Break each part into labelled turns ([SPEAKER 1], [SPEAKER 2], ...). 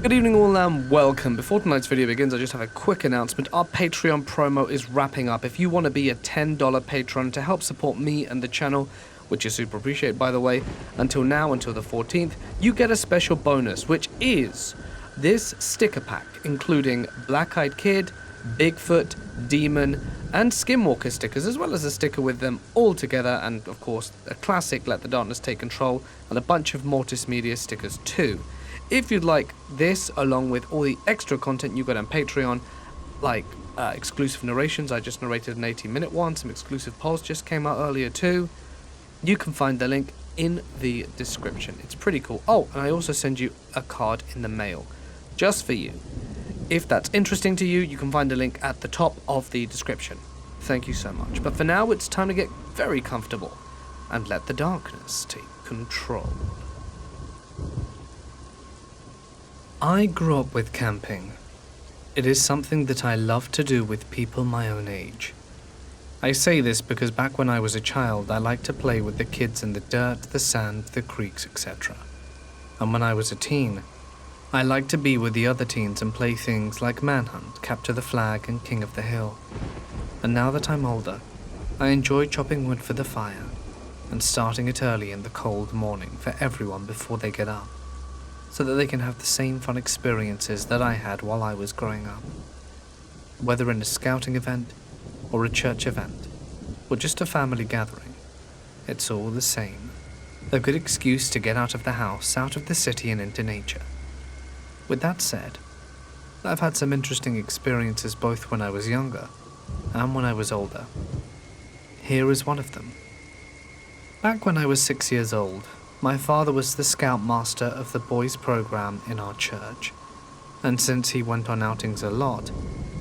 [SPEAKER 1] Good evening all and welcome. Before tonight's video begins, I just have a quick announcement. Our Patreon promo is wrapping up. If you want to be a $10 patron to help support me and the channel, which is super appreciated by the way, until the 14th, you get a special bonus, which is this sticker pack, including Black-Eyed Kid, Bigfoot, Demon, and Skinwalker stickers, as well as a sticker with them all together, and of course, a classic Let the Darkness Take Control, and a bunch of Mortis Media stickers too. If you'd like this, along with all the extra content you got on Patreon, like exclusive narrations, I just narrated an 18-minute one, some exclusive polls just came out earlier too, you can find the link in the description. It's pretty cool. Oh, and I also send you a card in the mail, just for you. If that's interesting to you, you can find the link at the top of the description. Thank you so much. But for now, it's time to get very comfortable and let the darkness take control. I grew up with camping. It is something that I love to do with people my own age. I say this because back when I was a child, I liked to play with the kids in the dirt, the sand, the creeks, etc. And when I was a teen, I liked to be with the other teens and play things like Manhunt, Capture the Flag, and King of the Hill. And now that I'm older, I enjoy chopping wood for the fire and starting it early in the cold morning for everyone before they get up, so that they can have the same fun experiences that I had while I was growing up. Whether in a scouting event, or a church event, or just a family gathering, it's all the same. A good excuse to get out of the house, out of the city and into nature. With that said, I've had some interesting experiences both when I was younger and when I was older. Here is one of them. Back when I was 6 years old, my father was the scoutmaster of the boys' program in our church, and since he went on outings a lot,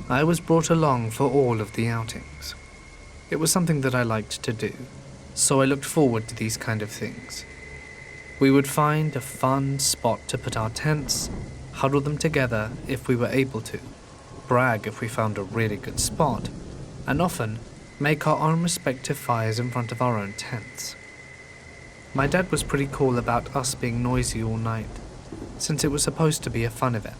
[SPEAKER 1] I was brought along for all of the outings. It was something that I liked to do, so I looked forward to these kind of things. We would find a fun spot to put our tents, huddle them together if we were able to, brag if we found a really good spot, and often make our own respective fires in front of our own tents. My dad was pretty cool about us being noisy all night, since it was supposed to be a fun event.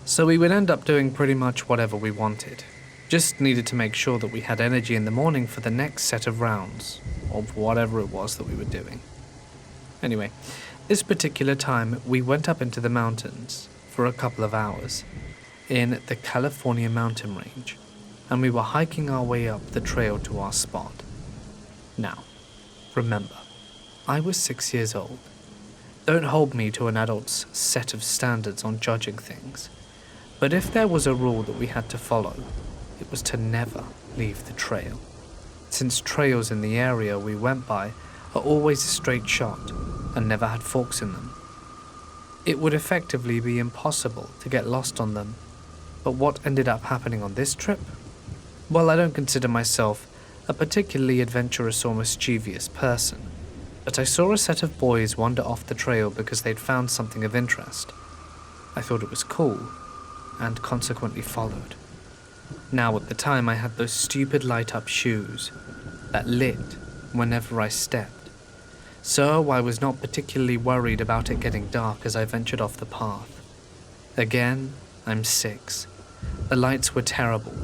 [SPEAKER 1] So we would end up doing pretty much whatever we wanted. Just needed to make sure that we had energy in the morning for the next set of rounds, or whatever it was that we were doing. Anyway, this particular time we went up into the mountains for a couple of hours in the California mountain range, and we were hiking our way up the trail to our spot. Now, remember, I was 6 years old. Don't hold me to an adult's set of standards on judging things, but if there was a rule that we had to follow, it was to never leave the trail, since trails in the area we went by are always a straight shot and never had forks in them. It would effectively be impossible to get lost on them, but what ended up happening on this trip? Well, I don't consider myself a particularly adventurous or mischievous person, but I saw a set of boys wander off the trail because they'd found something of interest. I thought it was cool, and consequently followed. Now at the time I had those stupid light-up shoes that lit whenever I stepped, so I was not particularly worried about it getting dark as I ventured off the path. Again, I'm 6. The lights were terrible.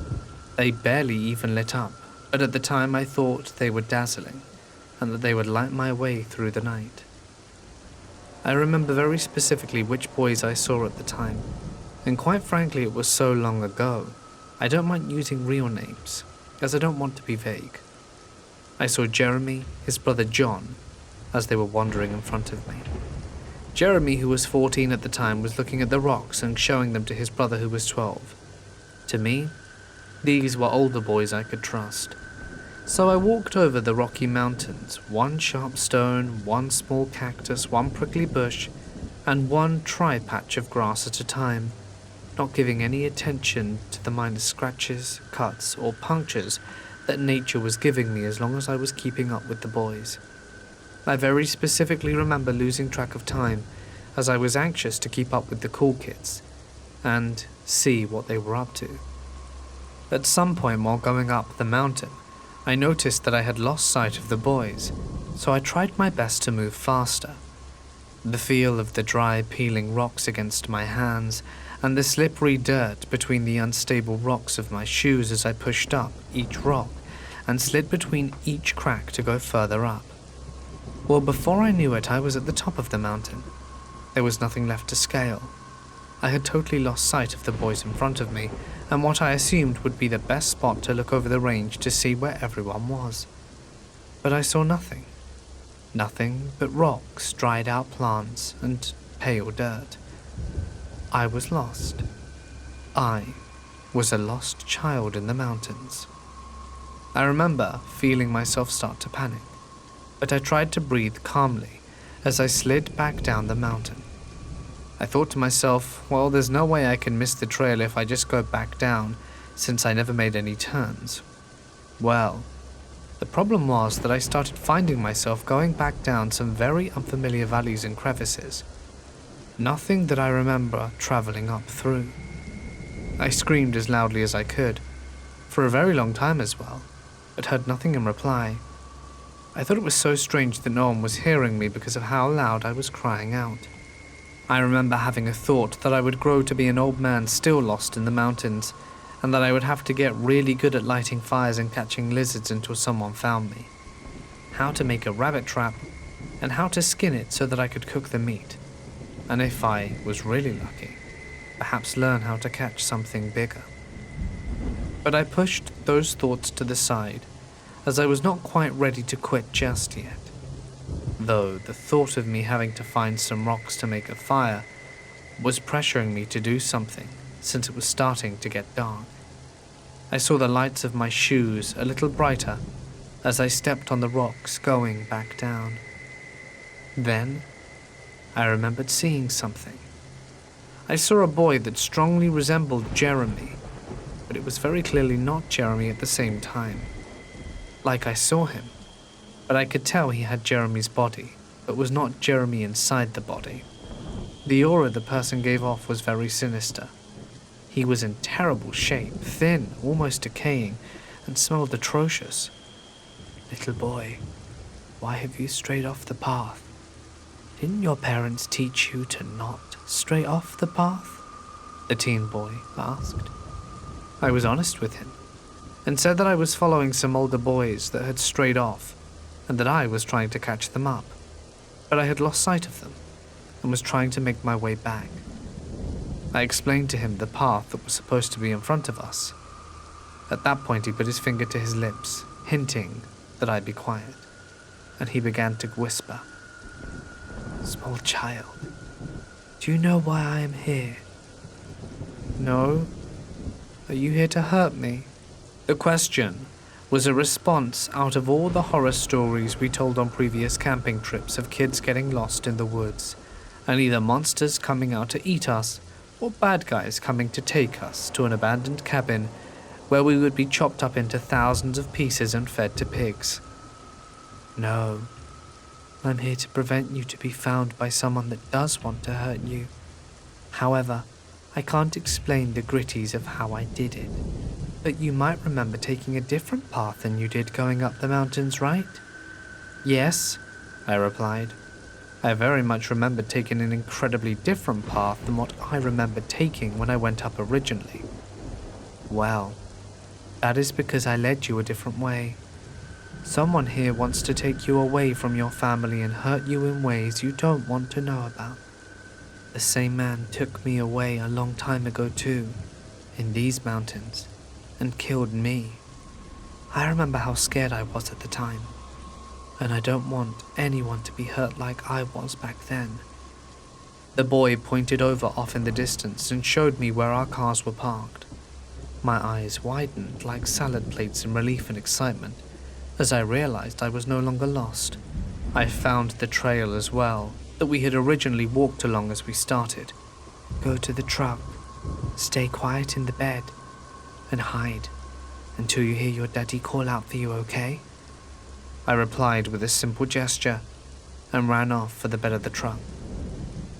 [SPEAKER 1] They barely even lit up, but at the time I thought they were dazzling, and that they would light my way through the night. I remember very specifically which boys I saw at the time, and quite frankly it was so long ago, I don't mind using real names, as I don't want to be vague. I saw Jeremy, his brother John, as they were wandering in front of me. Jeremy, who was 14 at the time, was looking at the rocks and showing them to his brother who was 12. To me, these were older boys I could trust. So I walked over the rocky mountains, one sharp stone, one small cactus, one prickly bush, and one tri-patch of grass at a time, not giving any attention to the minor scratches, cuts, or punctures that nature was giving me as long as I was keeping up with the boys. I very specifically remember losing track of time as I was anxious to keep up with the cool kids and see what they were up to. At some point while going up the mountain, I noticed that I had lost sight of the boys, so I tried my best to move faster. The feel of the dry, peeling rocks against my hands and the slippery dirt between the unstable rocks of my shoes as I pushed up each rock and slid between each crack to go further up. Well, before I knew it, I was at the top of the mountain. There was nothing left to scale. I had totally lost sight of the boys in front of me and what I assumed would be the best spot to look over the range to see where everyone was. But I saw nothing. Nothing but rocks, dried out plants, and pale dirt. I was lost. I was a lost child in the mountains. I remember feeling myself start to panic, but I tried to breathe calmly as I slid back down the mountain. I thought to myself, well, there's no way I can miss the trail if I just go back down, since I never made any turns. Well, the problem was that I started finding myself going back down some very unfamiliar valleys and crevices. Nothing that I remember traveling up through. I screamed as loudly as I could, for a very long time as well, but heard nothing in reply. I thought it was so strange that no one was hearing me because of how loud I was crying out. I remember having a thought that I would grow to be an old man still lost in the mountains, and that I would have to get really good at lighting fires and catching lizards until someone found me. How to make a rabbit trap, and how to skin it so that I could cook the meat. And if I was really lucky, perhaps learn how to catch something bigger. But I pushed those thoughts to the side, as I was not quite ready to quit just yet. Though the thought of me having to find some rocks to make a fire was pressuring me to do something, since it was starting to get dark. I saw the lights of my shoes a little brighter as I stepped on the rocks going back down. Then, I remembered seeing something. I saw a boy that strongly resembled Jeremy, but it was very clearly not Jeremy at the same time. Like I saw him, but I could tell he had Jeremy's body, but was not Jeremy inside the body. The aura the person gave off was very sinister. He was in terrible shape, thin, almost decaying, and smelled atrocious. "Little boy, why have you strayed off the path? Didn't your parents teach you to not stray off the path?" the teen boy asked. I was honest with him, and said that I was following some older boys that had strayed off, and that I was trying to catch them up, but I had lost sight of them, and was trying to make my way back. I explained to him the path that was supposed to be in front of us. At that point he put his finger to his lips, hinting that I be quiet, and he began to whisper, "Small child, do you know why I am here?" "No. Are you here to hurt me?" The question was a response out of all the horror stories we told on previous camping trips of kids getting lost in the woods, and either monsters coming out to eat us, or bad guys coming to take us to an abandoned cabin where we would be chopped up into thousands of pieces and fed to pigs. "No, I'm here to prevent you to be found by someone that does want to hurt you. However, I can't explain the gritties of how I did it, but you might remember taking a different path than you did going up the mountains, right?" "Yes," I replied. I very much remembered taking an incredibly different path than what I remembered taking when I went up originally. "Well, that is because I led you a different way. Someone here wants to take you away from your family and hurt you in ways you don't want to know about. The same man took me away a long time ago too, in these mountains, and killed me. I remember how scared I was at the time, and I don't want anyone to be hurt like I was back then." The boy pointed over off in the distance and showed me where our cars were parked. My eyes widened like salad plates in relief and excitement as I realized I was no longer lost. I found the trail as well that we had originally walked along as we started. "Go to the truck, stay quiet in the bed, and hide until you hear your daddy call out for you, okay?" I replied with a simple gesture and ran off for the bed of the truck.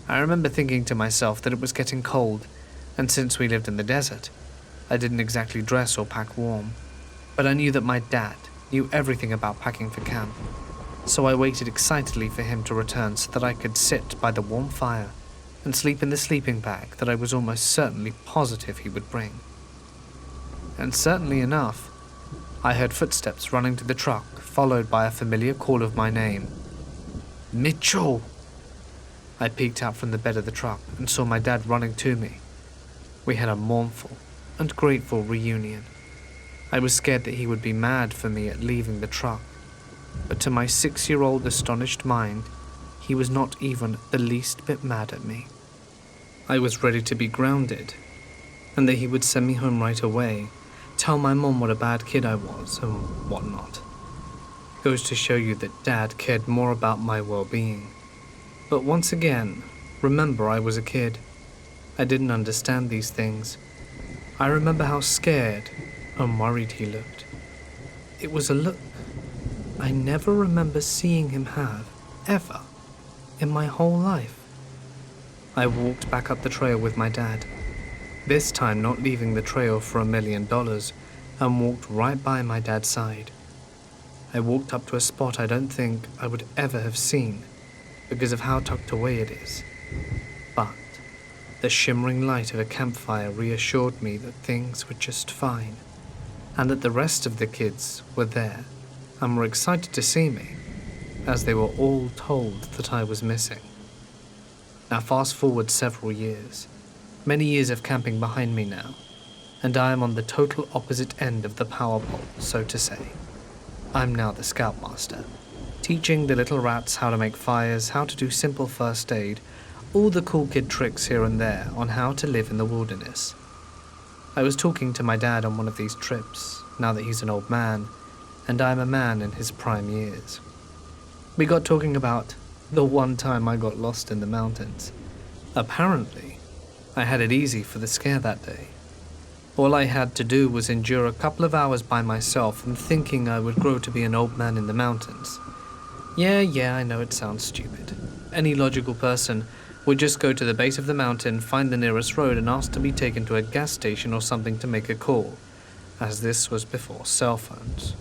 [SPEAKER 1] I remember thinking to myself that it was getting cold, and since we lived in the desert, I didn't exactly dress or pack warm, but I knew that my dad knew everything about packing for camp. So I waited excitedly for him to return so that I could sit by the warm fire and sleep in the sleeping bag that I was almost certainly positive he would bring. And certainly enough, I heard footsteps running to the truck, followed by a familiar call of my name. Mitchell! I peeked out from the bed of the truck and saw my dad running to me. We had a mournful and grateful reunion. I was scared that he would be mad for me at leaving the truck, but to my 6-year-old astonished mind, he was not even the least bit mad at me. I was ready to be grounded, and that he would send me home right away, tell my mom what a bad kid I was, and whatnot. Goes to show you that Dad cared more about my well-being. But once again, remember I was a kid. I didn't understand these things. I remember how scared and worried he looked. It was a look I never remember seeing him have, ever, in my whole life. I walked back up the trail with my dad, this time not leaving the trail for $1 million, and walked right by my dad's side. I walked up to a spot I don't think I would ever have seen because of how tucked away it is. But the shimmering light of a campfire reassured me that things were just fine, and that the rest of the kids were there and were excited to see me, as they were all told that I was missing. Now fast forward several years, many years of camping behind me now, and I am on the total opposite end of the power pole, so to say. I'm now the scoutmaster, teaching the little rats how to make fires, how to do simple first aid, all the cool kid tricks here and there on how to live in the wilderness. I was talking to my dad on one of these trips, now that he's an old man, and I'm a man in his prime years. We got talking about the one time I got lost in the mountains. Apparently, I had it easy for the scare that day. All I had to do was endure a couple of hours by myself and thinking I would grow to be an old man in the mountains. Yeah, I know it sounds stupid. Any logical person would just go to the base of the mountain, find the nearest road, and ask to be taken to a gas station or something to make a call, as this was before cell phones.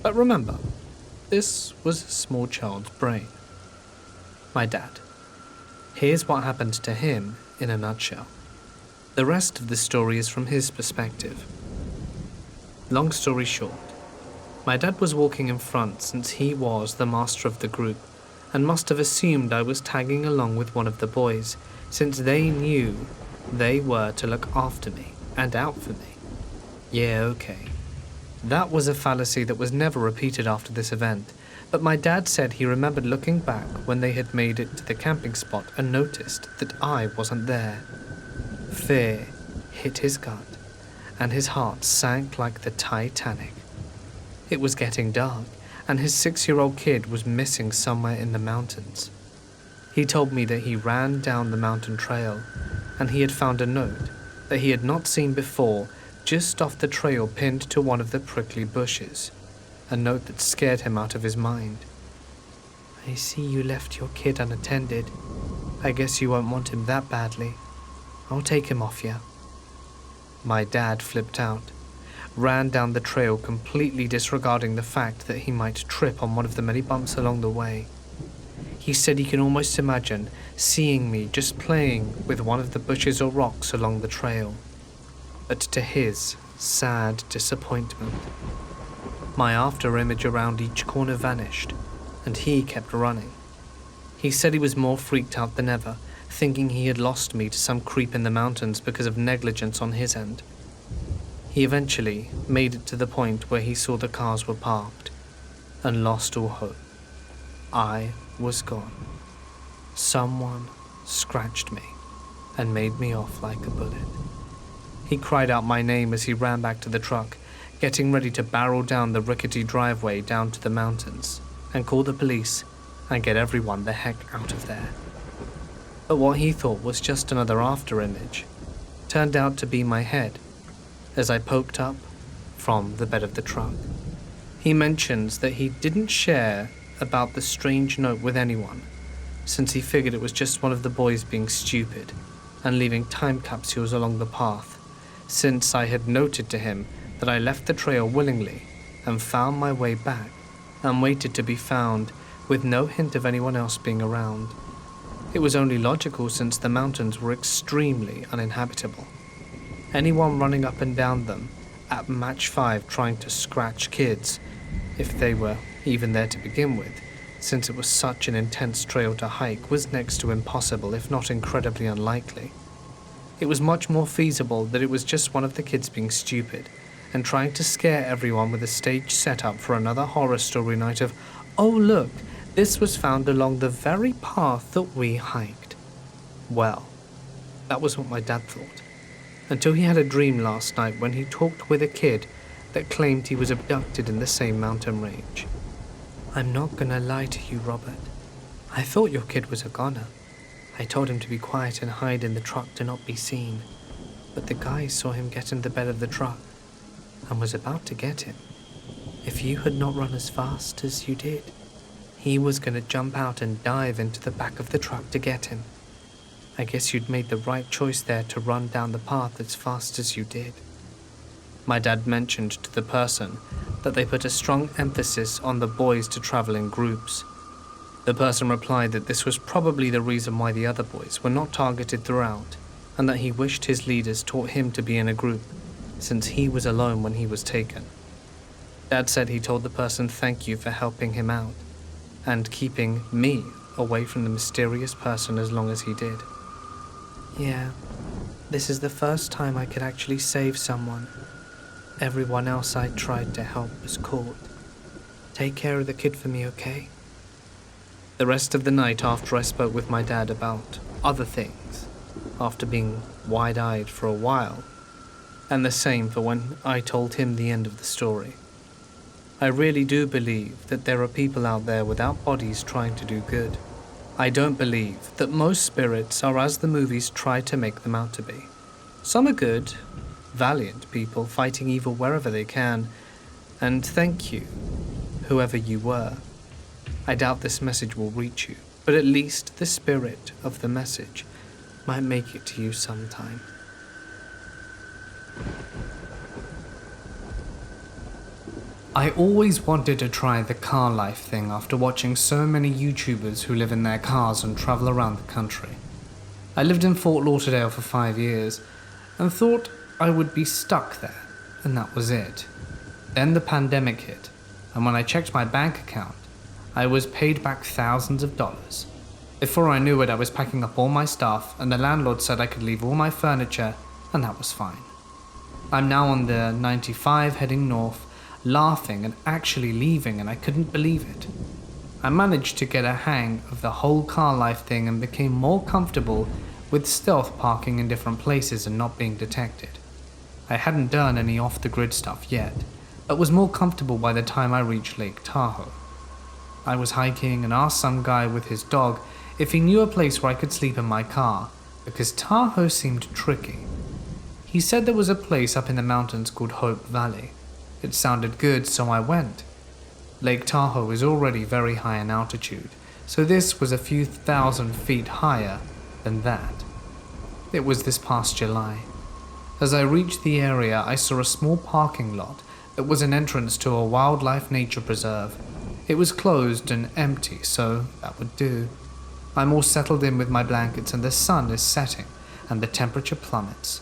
[SPEAKER 1] But remember, this was a small child's brain. My dad. Here's what happened to him in a nutshell. The rest of the story is from his perspective. Long story short, my dad was walking in front since he was the master of the group, and must have assumed I was tagging along with one of the boys, since they knew they were to look after me and out for me. Yeah, okay. That was a fallacy that was never repeated after this event, but my dad said he remembered looking back when they had made it to the camping spot and noticed that I wasn't there. Fear hit his gut, and his heart sank like the Titanic. It was getting dark, and his 6-year-old kid was missing somewhere in the mountains. He told me that he ran down the mountain trail, and he had found a note that he had not seen before just off the trail pinned to one of the prickly bushes, a note that scared him out of his mind. I see you left your kid unattended. I guess you won't want him that badly. I'll take him off you. My dad flipped out, ran down the trail completely disregarding the fact that he might trip on one of the many bumps along the way. He said he can almost imagine seeing me just playing with one of the bushes or rocks along the trail. But to his sad disappointment, my after image around each corner vanished, and he kept running. He said he was more freaked out than ever, thinking he had lost me to some creep in the mountains because of negligence on his end. He eventually made it to the point where he saw the cars were parked, and lost all hope. I was gone. Someone scratched me and made me off like a bullet. He cried out my name as he ran back to the truck, getting ready to barrel down the rickety driveway down to the mountains and call the police and get everyone the heck out of there. But what he thought was just another after image turned out to be my head as I poked up from the bed of the truck. He mentions that he didn't share about the strange note with anyone, since he figured it was just one of the boys being stupid and leaving time capsules along the path, since I had noted to him that I left the trail willingly and found my way back and waited to be found with no hint of anyone else being around. It was only logical since the mountains were extremely uninhabitable. Anyone running up and down them at match 5 trying to scratch kids, if they were even there to begin with, since it was such an intense trail to hike, was next to impossible, if not incredibly unlikely. It was much more feasible that it was just one of the kids being stupid and trying to scare everyone with a stage setup for another horror story night of, "Oh look, this was found along the very path that we hiked." Well, that was what my dad thought, until he had a dream last night when he talked with a kid that claimed he was abducted in the same mountain range. "I'm not gonna lie to you, Robert. I thought your kid was a goner. I told him to be quiet and hide in the truck to not be seen, but the guy saw him get in the bed of the truck and was about to get him. If you had not run as fast as you did, he was going to jump out and dive into the back of the truck to get him. I guess you'd made the right choice there to run down the path as fast as you did." My dad mentioned to the person that they put a strong emphasis on the boys to travel in groups. The person replied that this was probably the reason why the other boys were not targeted throughout, and that he wished his leaders taught him to be in a group, since he was alone when he was taken. Dad said he told the person thank you for helping him out, and keeping me away from the mysterious person as long as he did. "Yeah, this is the first time I could actually save someone. Everyone else I tried to help was caught. Take care of the kid for me, okay?" The rest of the night after I spoke with my dad about other things, after being wide-eyed for a while, and the same for when I told him the end of the story. I really do believe that there are people out there without bodies trying to do good. I don't believe that most spirits are as the movies try to make them out to be. Some are good, valiant people fighting evil wherever they can, and thank you, whoever you were. I doubt this message will reach you, but at least the spirit of the message might make it to you sometime. I always wanted to try the car life thing after watching so many YouTubers who live in their cars and travel around the country. I lived in Fort Lauderdale for 5 years and thought I would be stuck there, and that was it. Then the pandemic hit, and when I checked my bank account, I was paid back thousands of dollars. Before I knew it, I was packing up all my stuff, and the landlord said I could leave all my furniture, and that was fine. I'm now on the 95 heading north, laughing and actually leaving, and I couldn't believe it. I managed to get a hang of the whole car life thing and became more comfortable with stealth parking in different places and not being detected. I hadn't done any off-the-grid stuff yet, but was more comfortable by the time I reached Lake Tahoe. I was hiking and asked some guy with his dog if he knew a place where I could sleep in my car, because Tahoe seemed tricky. He said there was a place up in the mountains called Hope Valley. It sounded good, so I went. Lake Tahoe is already very high in altitude, so this was a few thousand feet higher than that. It was this past July. As I reached the area, I saw a small parking lot that was an entrance to a wildlife nature preserve. It was closed and empty, so that would do. I'm all settled in with my blankets and the sun is setting and the temperature plummets.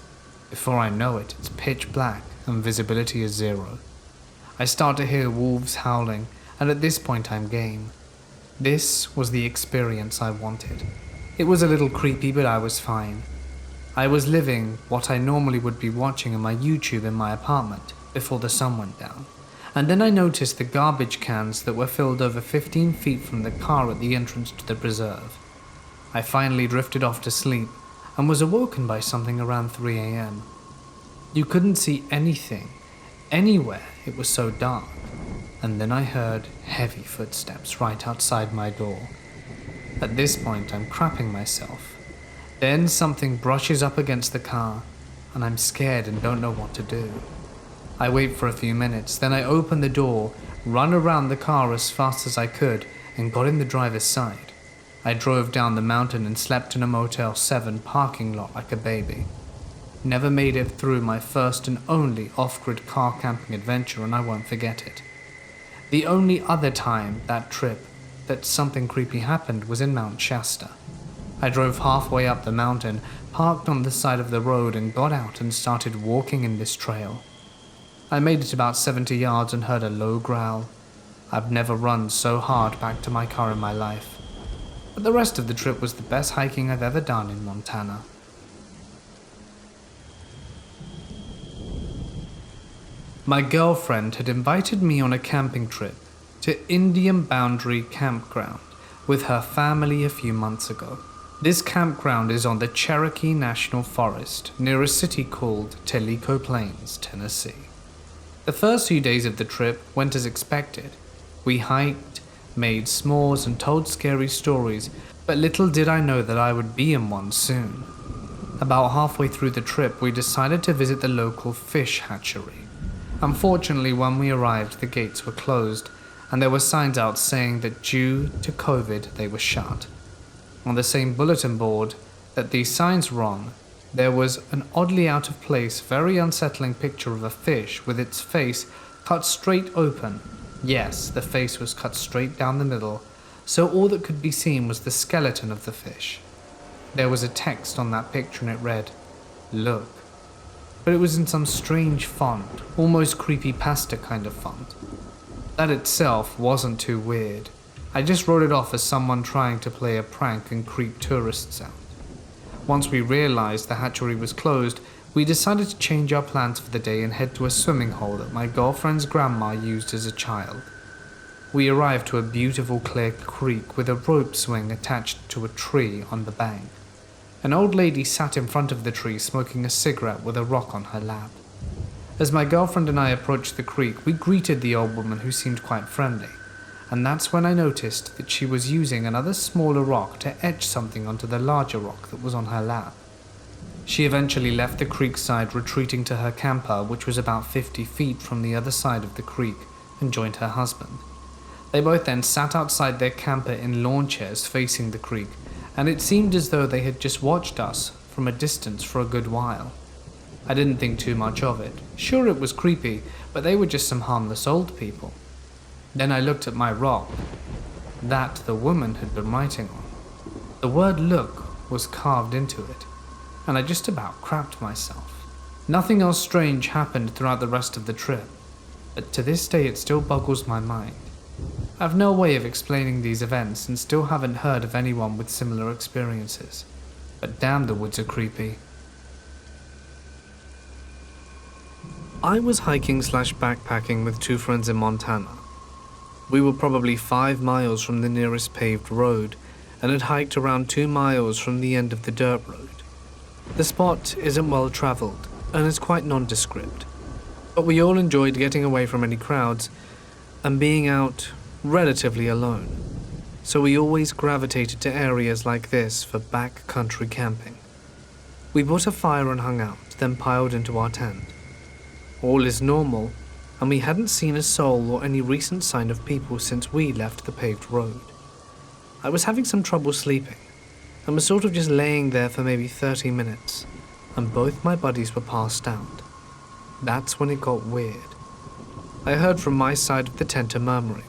[SPEAKER 1] Before I know it, it's pitch black and visibility is 0. I start to hear wolves howling, and at this point I'm game. This was the experience I wanted. It was a little creepy, but I was fine. I was living what I normally would be watching on my YouTube in my apartment before the sun went down. And then I noticed the garbage cans that were filled over 15 feet from the car at the entrance to the preserve. I finally drifted off to sleep and was awoken by something around 3 a.m. You couldn't see anything, anywhere, it was so dark. And then I heard heavy footsteps right outside my door. At this point I'm crapping myself. Then something brushes up against the car, and I'm scared and don't know what to do. I wait for a few minutes, then I open the door, run around the car as fast as I could, and got in the driver's side. I drove down the mountain and slept in a Motel 7 parking lot like a baby. Never made it through my first and only off-grid car camping adventure, and I won't forget it. The only other time that trip that something creepy happened was in Mount Shasta. I drove halfway up the mountain, parked on the side of the road and got out and started walking in this trail. I made it about 70 yards and heard a low growl. I've never run so hard back to my car in my life. But the rest of the trip was the best hiking I've ever done in Montana. My girlfriend had invited me on a camping trip to Indian Boundary Campground with her family a few months ago. This campground is on the Cherokee National Forest near a city called Tellico Plains, Tennessee. The first few days of the trip went as expected. We hiked, made s'mores and told scary stories, but little did I know that I would be in one soon. About halfway through the trip, we decided to visit the local fish hatchery. Unfortunately, when we arrived, the gates were closed, and there were signs out saying that due to COVID, they were shut. On the same bulletin board that these signs were on, there was an oddly out of place, very unsettling picture of a fish with its face cut straight open. Yes, the face was cut straight down the middle, so all that could be seen was the skeleton of the fish. There was a text on that picture and it read, "Look." But it was in some strange font, almost creepypasta kind of font. That itself wasn't too weird. I just wrote it off as someone trying to play a prank and creep tourists out. Once we realized the hatchery was closed, we decided to change our plans for the day and head to a swimming hole that my girlfriend's grandma used as a child. We arrived to a beautiful clear creek with a rope swing attached to a tree on the bank. An old lady sat in front of the tree smoking a cigarette with a rock on her lap. As my girlfriend and I approached the creek, we greeted the old woman who seemed quite friendly, and that's when I noticed that she was using another smaller rock to etch something onto the larger rock that was on her lap. She eventually left the creek side, retreating to her camper, which was about 50 feet from the other side of the creek, and joined her husband. They both then sat outside their camper in lawn chairs facing the creek, and it seemed as though they had just watched us from a distance for a good while. I didn't think too much of it. Sure, it was creepy, but they were just some harmless old people. Then I looked at my rock that the woman had been writing on. The word "look" was carved into it, and I just about crapped myself. Nothing else strange happened throughout the rest of the trip, but to this day it still boggles my mind. I have no way of explaining these events and still haven't heard of anyone with similar experiences. But damn, the woods are creepy. I was hiking/backpacking with two friends in Montana. We were probably 5 miles from the nearest paved road and had hiked around 2 miles from the end of the dirt road. The spot isn't well traveled and is quite nondescript, but we all enjoyed getting away from any crowds and being out relatively alone, so we always gravitated to areas like this for backcountry camping. We built a fire and hung out, then piled into our tent. All is normal, and we hadn't seen a soul or any recent sign of people since we left the paved road. I was having some trouble sleeping, and was sort of just laying there for maybe 30 minutes, and both my buddies were passed out. That's when it got weird. I heard from my side of the tent a murmuring,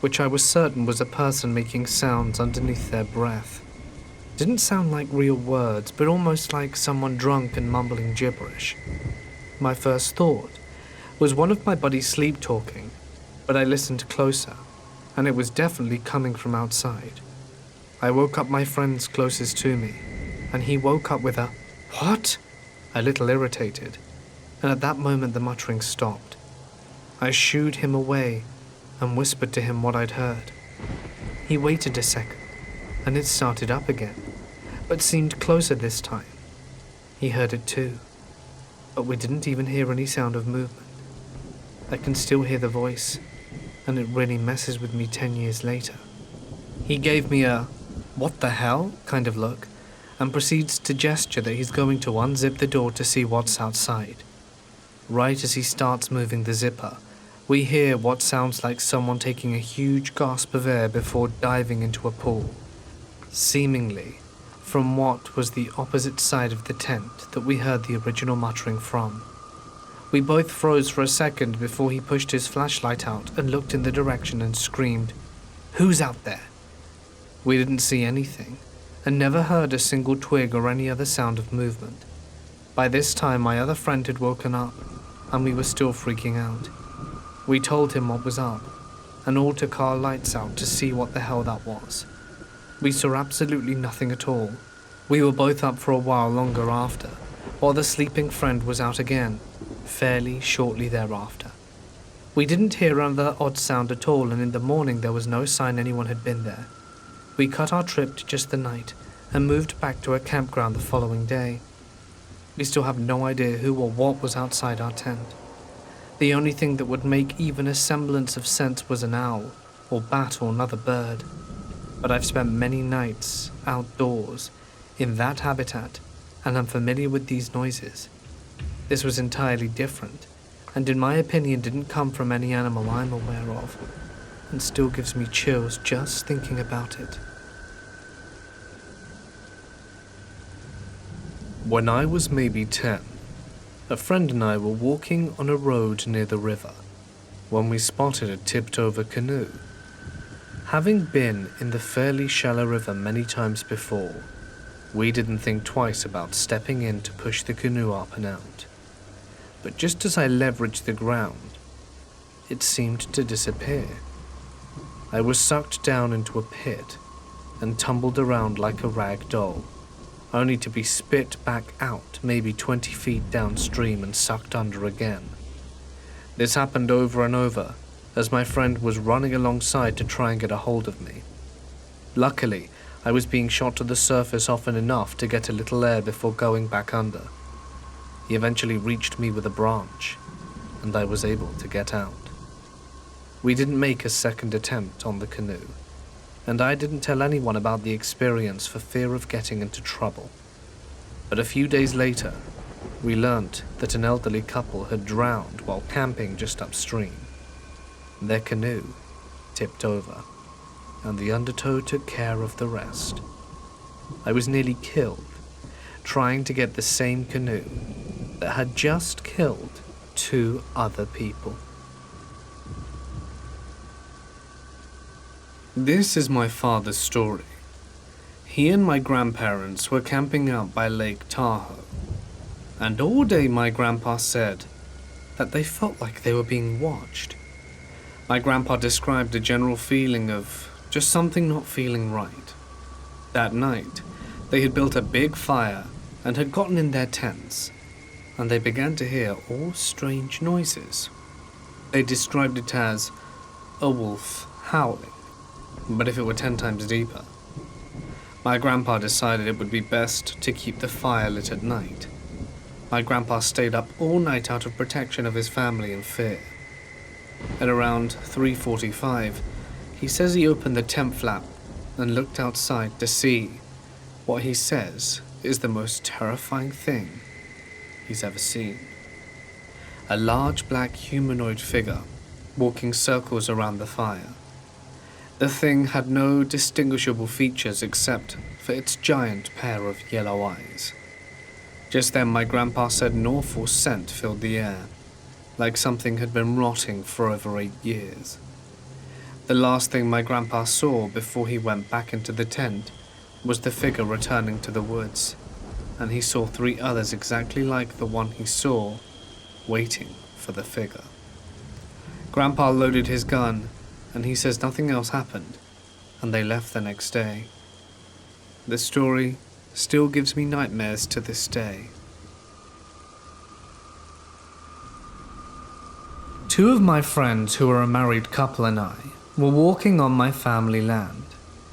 [SPEAKER 1] which I was certain was a person making sounds underneath their breath. Didn't sound like real words, but almost like someone drunk and mumbling gibberish. My first thought was one of my buddies sleep talking, but I listened closer, and it was definitely coming from outside. I woke up my friend closest to me, and he woke up with a "What?" a little irritated, and at that moment the muttering stopped. I shooed him away and whispered to him what I'd heard. He waited a second, and it started up again, but seemed closer this time. He heard it too, but we didn't even hear any sound of movement. I can still hear the voice, and it really messes with me 10 years later. He gave me a "what the hell" kind of look, and proceeds to gesture that he's going to unzip the door to see what's outside. Right as he starts moving the zipper, we hear what sounds like someone taking a huge gasp of air before diving into a pool, seemingly from what was the opposite side of the tent that we heard the original muttering from. We both froze for a second before he pushed his flashlight out and looked in the direction and screamed, "Who's out there? We didn't see anything, and never heard a single twig or any other sound of movement. By this time, my other friend had woken up, and we were still freaking out. We told him what was up, and all took our lights out to see what the hell that was. We saw absolutely nothing at all. We were both up for a while longer after, while the sleeping friend was out again, fairly shortly thereafter. We didn't hear another odd sound at all, and in the morning there was no sign anyone had been there. We cut our trip to just the night and moved back to a campground the following day. We still have no idea who or what was outside our tent. The only thing that would make even a semblance of sense was an owl, or bat, or another bird. But I've spent many nights outdoors in that habitat, and I'm familiar with these noises. This was entirely different, and in my opinion didn't come from any animal I'm aware of, and still gives me chills just thinking about it. When I was maybe 10, a friend and I were walking on a road near the river when we spotted a tipped-over canoe. Having been in the fairly shallow river many times before, we didn't think twice about stepping in to push the canoe up and out. But just as I leveraged the ground, it seemed to disappear. I was sucked down into a pit and tumbled around like a rag doll, only to be spit back out maybe 20 feet downstream and sucked under again. This happened over and over, as my friend was running alongside to try and get a hold of me. Luckily, I was being shot to the surface often enough to get a little air before going back under. He eventually reached me with a branch, and I was able to get out. We didn't make a second attempt on the canoe, and I didn't tell anyone about the experience for fear of getting into trouble. But a few days later, we learnt that an elderly couple had drowned while camping just upstream. Their canoe tipped over, and the undertow took care of the rest. I was nearly killed trying to get the same canoe that had just killed 2 other people. This is my father's story. He and my grandparents were camping out by Lake Tahoe, and all day my grandpa said that they felt like they were being watched. My grandpa described a general feeling of just something not feeling right. That night, they had built a big fire and had gotten in their tents, and they began to hear all strange noises. They described it as a wolf howling, but if it were 10 times deeper. My grandpa decided it would be best to keep the fire lit at night. My grandpa stayed up all night out of protection of his family and fear. At around 3:45, he says he opened the tent flap and looked outside to see what he says is the most terrifying thing he's ever seen. A large black humanoid figure walking circles around the fire. The thing had no distinguishable features except for its giant pair of yellow eyes. Just then my grandpa said an awful scent filled the air, like something had been rotting for over 8 years. The last thing my grandpa saw before he went back into the tent was the figure returning to the woods, and he saw 3 others exactly like the one he saw, waiting for the figure. Grandpa loaded his gun, and he says nothing else happened, and they left the next day. The story still gives me nightmares to this day. 2 of my friends who are a married couple and I were walking on my family land.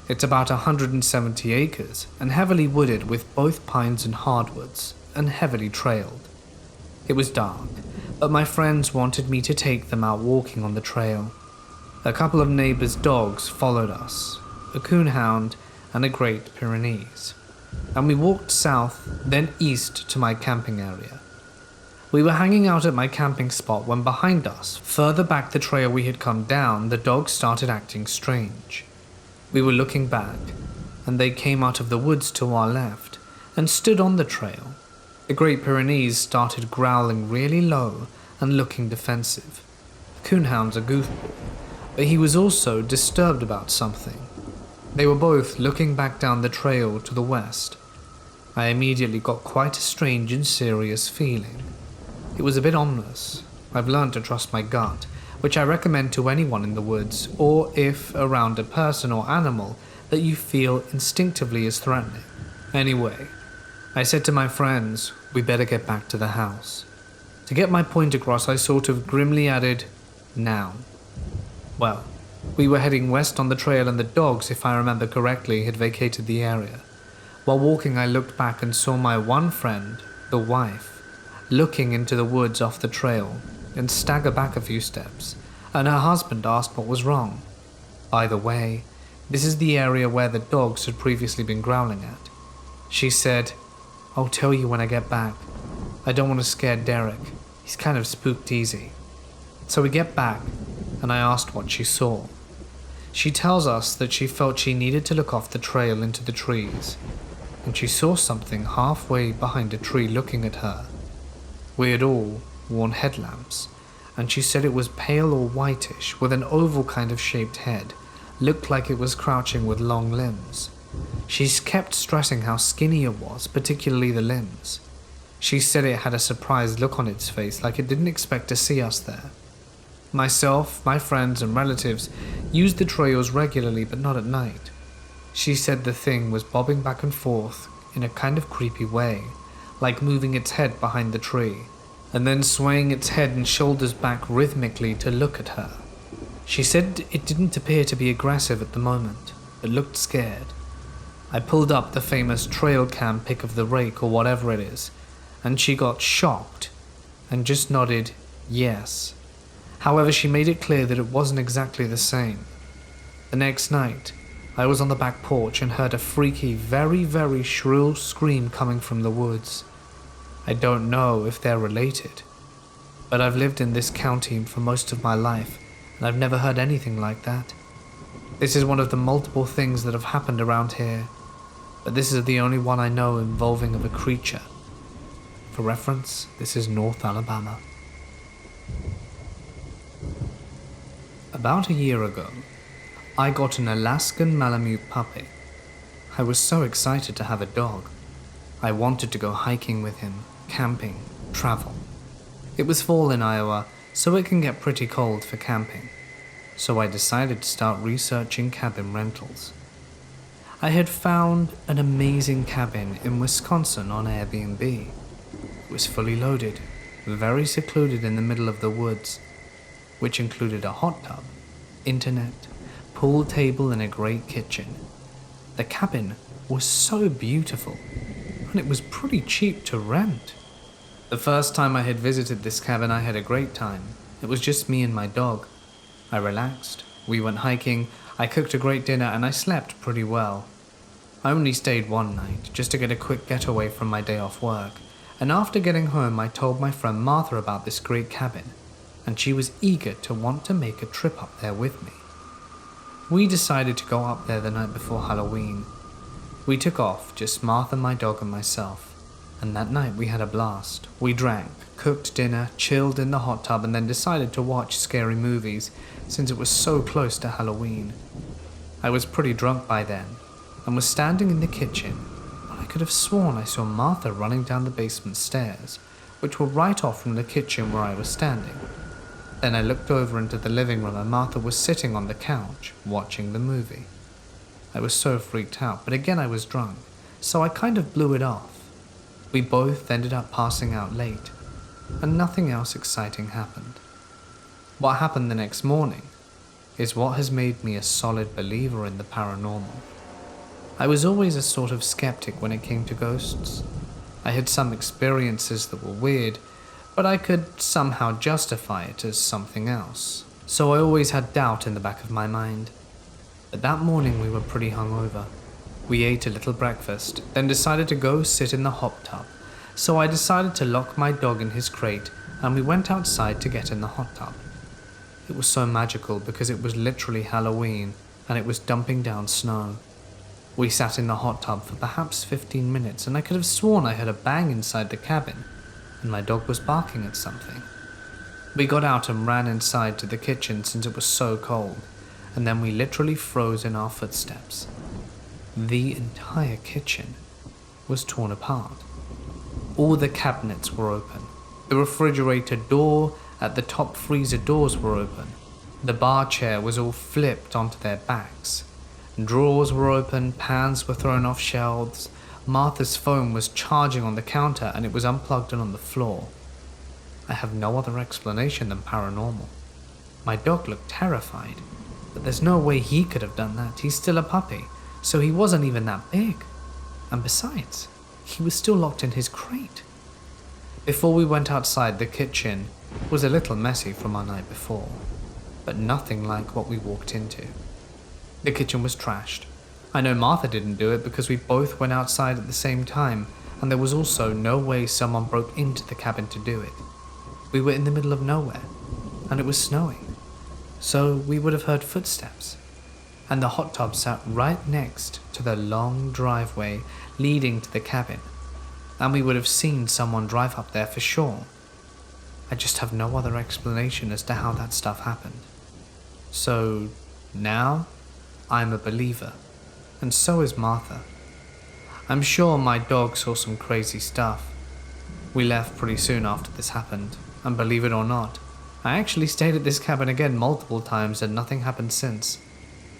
[SPEAKER 1] It's about 170 acres and heavily wooded with both pines and hardwoods, and heavily trailed. It was dark, but my friends wanted me to take them out walking on the trail. A couple of neighbors' dogs followed us, a coonhound and a Great Pyrenees, and we walked south, then east to my camping area. We were hanging out at my camping spot when behind us, further back the trail we had come down, the dogs started acting strange. We were looking back, and they came out of the woods to our left and stood on the trail. The Great Pyrenees started growling really low and looking defensive. The coonhound's a goofball, but he was also disturbed about something. They were both looking back down the trail to the west. I immediately got quite a strange and serious feeling. It was a bit ominous. I've learned to trust my gut, which I recommend to anyone in the woods, or if around a person or animal that you feel instinctively is threatening. Anyway, I said to my friends, we better get back to the house. To get my point across, I sort of grimly added, now. Well, we were heading west on the trail and the dogs, if I remember correctly, had vacated the area. While walking, I looked back and saw my one friend, the wife, looking into the woods off the trail and stagger back a few steps, and her husband asked what was wrong. By the way, this is the area where the dogs had previously been growling at. She said, I'll tell you when I get back. I don't want to scare Derek. He's kind of spooked easy. So we get back, and I asked what she saw. She tells us that she felt she needed to look off the trail into the trees, and she saw something halfway behind a tree looking at her. We had all worn headlamps, and she said it was pale or whitish with an oval kind of shaped head, looked like it was crouching with long limbs. She's kept stressing how skinny it was, particularly the limbs. She said it had a surprised look on its face, like it didn't expect to see us there. Myself, my friends and relatives used the trails regularly, but not at night. She said the thing was bobbing back and forth in a kind of creepy way, like moving its head behind the tree, and then swaying its head and shoulders back rhythmically to look at her. She said it didn't appear to be aggressive at the moment, but looked scared. I pulled up the famous trail cam pic of the rake or whatever it is, and she got shocked and just nodded yes. However, she made it clear that it wasn't exactly the same. The next night, I was on the back porch and heard a freaky, very, very shrill scream coming from the woods. I don't know if they're related, but I've lived in this county for most of my life, and I've never heard anything like that. This is one of the multiple things that have happened around here, but this is the only one I know involving of a creature. For reference, this is North Alabama. About a year ago, I got an Alaskan Malamute puppy. I was so excited to have a dog. I wanted to go hiking with him, camping, travel. It was fall in Iowa, so it can get pretty cold for camping. So I decided to start researching cabin rentals. I had found an amazing cabin in Wisconsin on Airbnb. It was fully loaded, very secluded in the middle of the woods, which included a hot tub, internet, pool table and a great kitchen. The cabin was so beautiful, and it was pretty cheap to rent. The first time I had visited this cabin, I had a great time. It was just me and my dog. I relaxed, we went hiking, I cooked a great dinner, and I slept pretty well. I only stayed one night, just to get a quick getaway from my day off work, and after getting home I told my friend Martha about this great cabin, and she was eager to want to make a trip up there with me. We decided to go up there the night before Halloween. We took off, just Martha, my dog and myself, and that night we had a blast. We drank, cooked dinner, chilled in the hot tub, and then decided to watch scary movies since it was so close to Halloween. I was pretty drunk by then, and was standing in the kitchen when I could have sworn I saw Martha running down the basement stairs, which were right off from the kitchen where I was standing. Then I looked over into the living room and Martha was sitting on the couch, watching the movie. I was so freaked out, but again I was drunk, so I kind of blew it off. We both ended up passing out late, and nothing else exciting happened. What happened the next morning is what has made me a solid believer in the paranormal. I was always a sort of skeptic when it came to ghosts. I had some experiences that were weird, but I could somehow justify it as something else, so I always had doubt in the back of my mind. But that morning we were pretty hungover. We ate a little breakfast, then decided to go sit in the hot tub, so I decided to lock my dog in his crate and we went outside to get in the hot tub. It was so magical because it was literally Halloween and it was dumping down snow. We sat in the hot tub for perhaps 15 minutes and I could have sworn I heard a bang inside the cabin, and my dog was barking at something. We got out and ran inside to the kitchen since it was so cold, and then we literally froze in our footsteps. The entire kitchen was torn apart. All the cabinets were open. The refrigerator door at the top freezer doors were open. The bar chair was all flipped onto their backs. Drawers were open, pans were thrown off shelves. Martha's phone was charging on the counter and it was unplugged and on the floor. I have no other explanation than paranormal. My dog looked terrified, but there's no way he could have done that. He's still a puppy, so he wasn't even that big. And besides, he was still locked in his crate. Before we went outside, the kitchen was a little messy from our night before, but nothing like what we walked into. The kitchen was trashed. I know Martha didn't do it because we both went outside at the same time, and there was also no way someone broke into the cabin to do it. We were in the middle of nowhere, and it was snowing, so we would have heard footsteps. And the hot tub sat right next to the long driveway leading to the cabin, and we would have seen someone drive up there for sure. I just have no other explanation as to how that stuff happened. So now I'm a believer, and so is Martha. I'm sure my dog saw some crazy stuff. We left pretty soon after this happened, and believe it or not, I actually stayed at this cabin again multiple times and nothing happened since.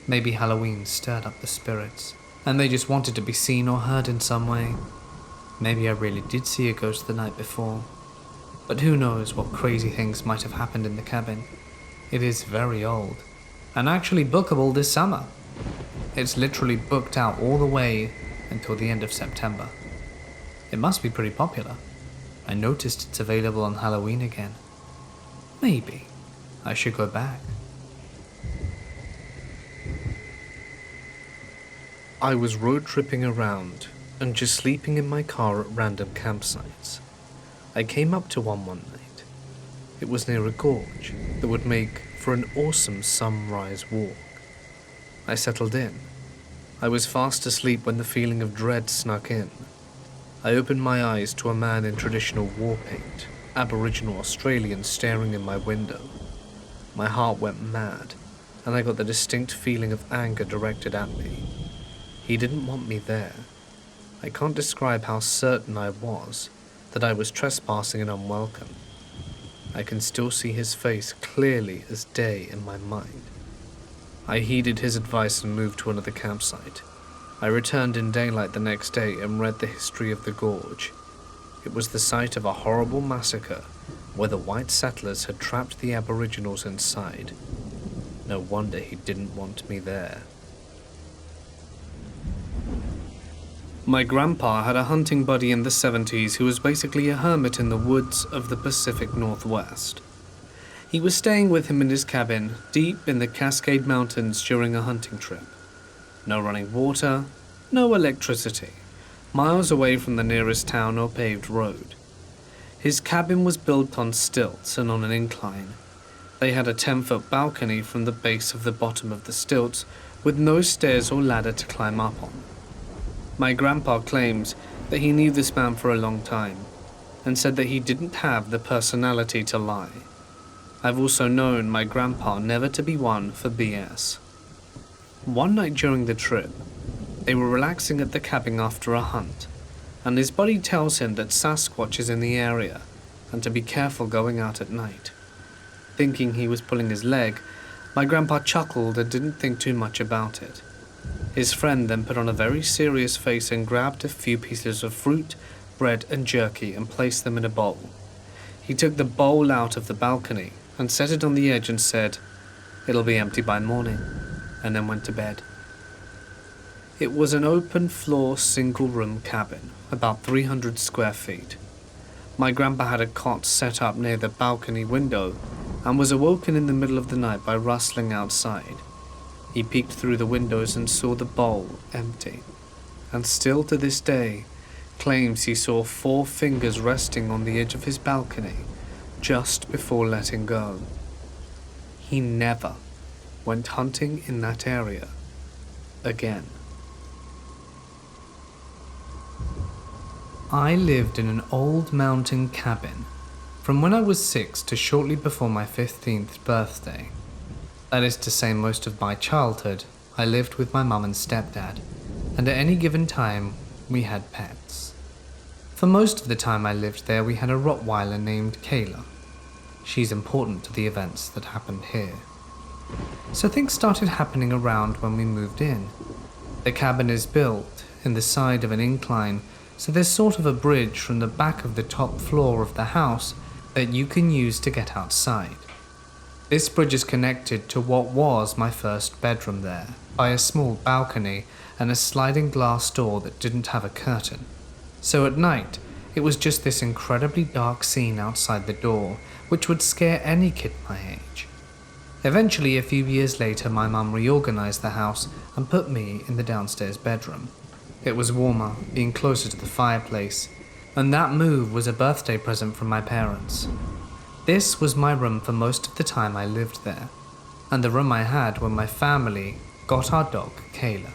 [SPEAKER 1] Maybe Halloween stirred up the spirits, and they just wanted to be seen or heard in some way. Maybe I really did see a ghost the night before. But who knows what crazy things might have happened in the cabin. It is very old, and actually bookable this summer. It's literally booked out all the way until the end of September. It must be pretty popular. I noticed it's available on Halloween again. Maybe I should go back. I was road tripping around and just sleeping in my car at random campsites. I came up to one night. It was near a gorge that would make for an awesome sunrise walk. I settled in. I was fast asleep when the feeling of dread snuck in. I opened my eyes to a man in traditional war paint, Aboriginal Australian, staring in my window. My heart went mad, and I got the distinct feeling of anger directed at me. He didn't want me there. I can't describe how certain I was that I was trespassing and unwelcome. I can still see his face clearly as day in my mind. I heeded his advice and moved to another campsite. I returned in daylight the next day and read the history of the gorge. It was the site of a horrible massacre where the white settlers had trapped the Aboriginals inside. No wonder he didn't want me there. My grandpa had a hunting buddy in the 70s who was basically a hermit in the woods of the Pacific Northwest. He was staying with him in his cabin, deep in the Cascade Mountains during a hunting trip. No running water, no electricity, miles away from the nearest town or paved road. His cabin was built on stilts and on an incline. They had a 10-foot balcony from the base of the bottom of the stilts, with no stairs or ladder to climb up on. My grandpa claims that he knew this man for a long time, and said that he didn't have the personality to lie. I've also known my grandpa never to be one for BS. One night during the trip, they were relaxing at the cabin after a hunt, and his buddy tells him that Sasquatch is in the area, and to be careful going out at night. Thinking he was pulling his leg, my grandpa chuckled and didn't think too much about it. His friend then put on a very serious face and grabbed a few pieces of fruit, bread and jerky and placed them in a bowl. He took the bowl out of the balcony and set it on the edge and said, "It'll be empty by morning," and then went to bed. It was an open-floor, single-room cabin, about 300 square feet. My grandpa had a cot set up near the balcony window and was awoken in the middle of the night by rustling outside. He peeked through the windows and saw the bowl empty, and still to this day claims he saw 4 fingers resting on the edge of his balcony just before letting go. He never went hunting in that area again. I lived in an old mountain cabin from when I was 6 to shortly before my 15th birthday. That is to say, most of my childhood I lived with my mum and stepdad, and at any given time, we had pets. For most of the time I lived there, we had a Rottweiler named Kayla. She's important to the events that happened here. So things started happening around when we moved in. The cabin is built in the side of an incline, so there's sort of a bridge from the back of the top floor of the house that you can use to get outside. This bridge is connected to what was my first bedroom there by a small balcony and a sliding glass door that didn't have a curtain. So at night, it was just this incredibly dark scene outside the door, which would scare any kid my age. Eventually, a few years later, my mum reorganized the house and put me in the downstairs bedroom. It was warmer, being closer to the fireplace, and that move was a birthday present from my parents. This was my room for most of the time I lived there, and the room I had when my family got our dog, Kayla.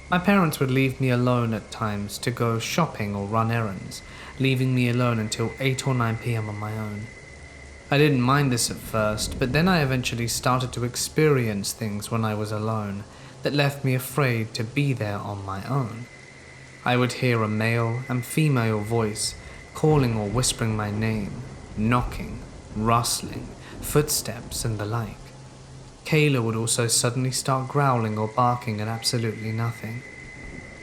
[SPEAKER 1] My parents would leave me alone at times to go shopping or run errands, leaving me alone until 8 or 9 p.m. on my own. I didn't mind this at first, but then I eventually started to experience things when I was alone that left me afraid to be there on my own. I would hear a male and female voice calling or whispering my name, knocking, rustling, footsteps and the like. Kayla would also suddenly start growling or barking at absolutely nothing.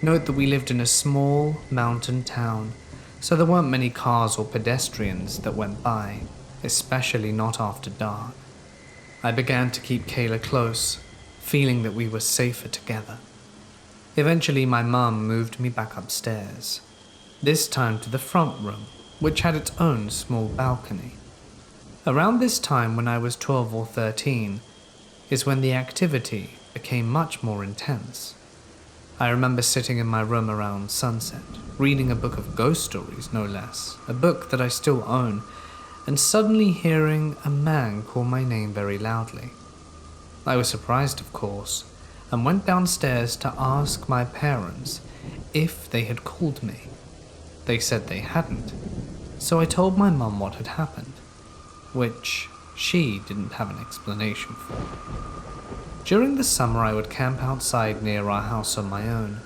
[SPEAKER 1] Note that we lived in a small mountain town, so there weren't many cars or pedestrians that went by, especially not after dark. I began to keep Kayla close, feeling that we were safer together. Eventually my mum moved me back upstairs, this time to the front room, which had its own small balcony. Around this time, when I was 12 or 13, is when the activity became much more intense. I remember sitting in my room around sunset, reading a book of ghost stories, no less, a book that I still own, and suddenly hearing a man call my name very loudly. I was surprised, of course, and went downstairs to ask my parents if they had called me. They said they hadn't, so I told my mum what had happened, which she didn't have an explanation for. During the summer, I would camp outside near our house on my own.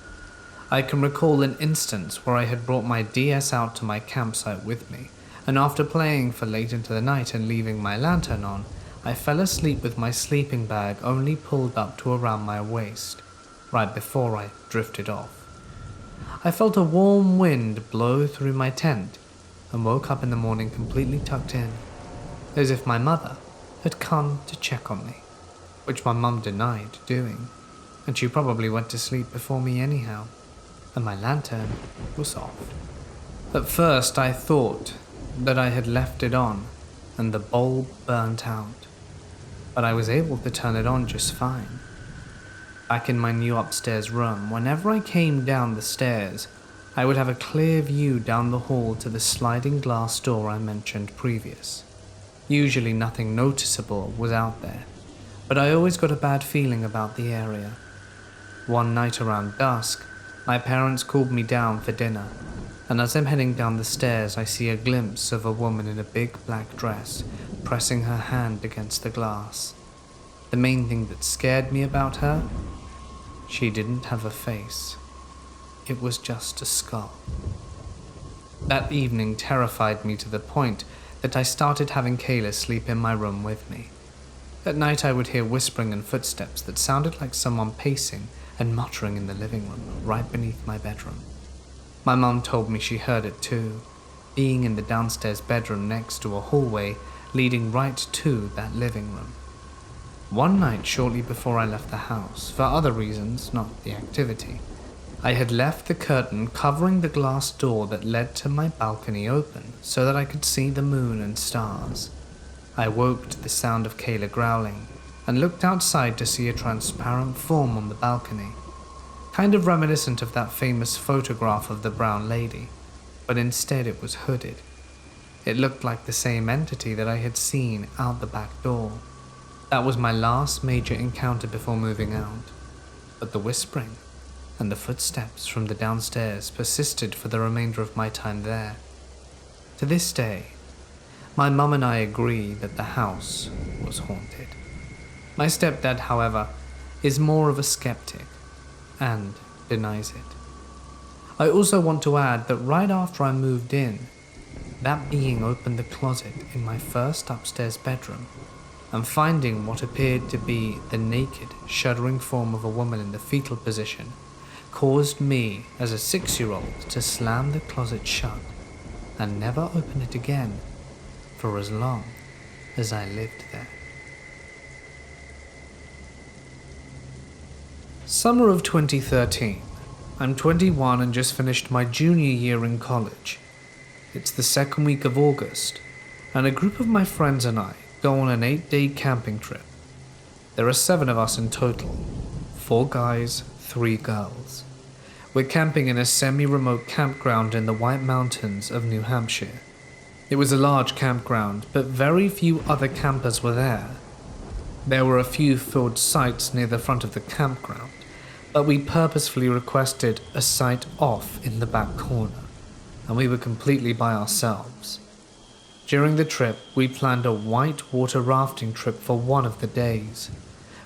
[SPEAKER 1] I can recall an instance where I had brought my DS out to my campsite with me, and after playing for late into the night and leaving my lantern on, I fell asleep with my sleeping bag only pulled up to around my waist, right before I drifted off. I felt a warm wind blow through my tent and woke up in the morning completely tucked in, as if my mother had come to check on me, which my mum denied doing, and she probably went to sleep before me anyhow, and my lantern was off. At first I thought that I had left it on and the bulb burnt out, but I was able to turn it on just fine. Back in my new upstairs room, whenever I came down the stairs, I would have a clear view down the hall to the sliding glass door I mentioned previous. Usually nothing noticeable was out there, but I always got a bad feeling about the area. One night around dusk, my parents called me down for dinner, and as I'm heading down the stairs, I see a glimpse of a woman in a big black dress pressing her hand against the glass. The main thing that scared me about her, she didn't have a face. It was just a skull. That evening terrified me to the point that I started having Kayla sleep in my room with me. At night I would hear whispering and footsteps that sounded like someone pacing and muttering in the living room right beneath my bedroom. My mum told me she heard it too, being in the downstairs bedroom next to a hallway leading right to that living room. One night shortly before I left the house, for other reasons, not the activity, I had left the curtain covering the glass door that led to my balcony open so that I could see the moon and stars. I woke to the sound of Kayla growling and looked outside to see a transparent form on the balcony, kind of reminiscent of that famous photograph of the brown lady, but instead it was hooded. It looked like the same entity that I had seen out the back door. That was my last major encounter before moving out, but the whispering and the footsteps from the downstairs persisted for the remainder of my time there. To this day, my mum and I agree that the house was haunted. My stepdad, however, is more of a skeptic, and denies it. I also want to add that right after I moved in, that being opened the closet in my first upstairs bedroom, and finding what appeared to be the naked, shuddering form of a woman in the fetal position, caused me, as a 6-year-old, to slam the closet shut and never open it again for as long as I lived there. Summer of 2013. I'm 21 and just finished my junior year in college. It's the second week of August, and a group of my friends and I go on an 8-day camping trip. There are 7 of us in total, 4 guys, 3 girls. We're camping in a semi-remote campground in the White Mountains of New Hampshire. It was a large campground, but very few other campers were there. There were a few filled sites near the front of the campground, but we purposefully requested a site off in the back corner, and we were completely by ourselves. During the trip, we planned a white water rafting trip for one of the days.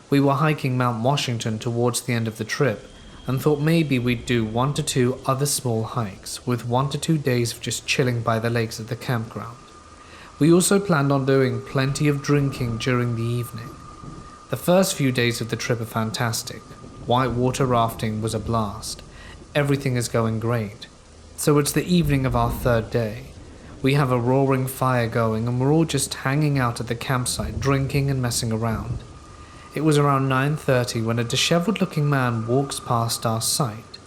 [SPEAKER 1] We were hiking Mount Washington towards the end of the trip, and thought maybe we'd do 1 to 2 other small hikes, with 1 to 2 days of just chilling by the lakes at the campground. We also planned on doing plenty of drinking during the evening. The first few days of the trip are fantastic. White water rafting was a blast. Everything is going great. So it's the evening of our 3rd day. We have a roaring fire going and we're all just hanging out at the campsite, drinking and messing around. It was around 9:30 when a disheveled looking man walks past our site.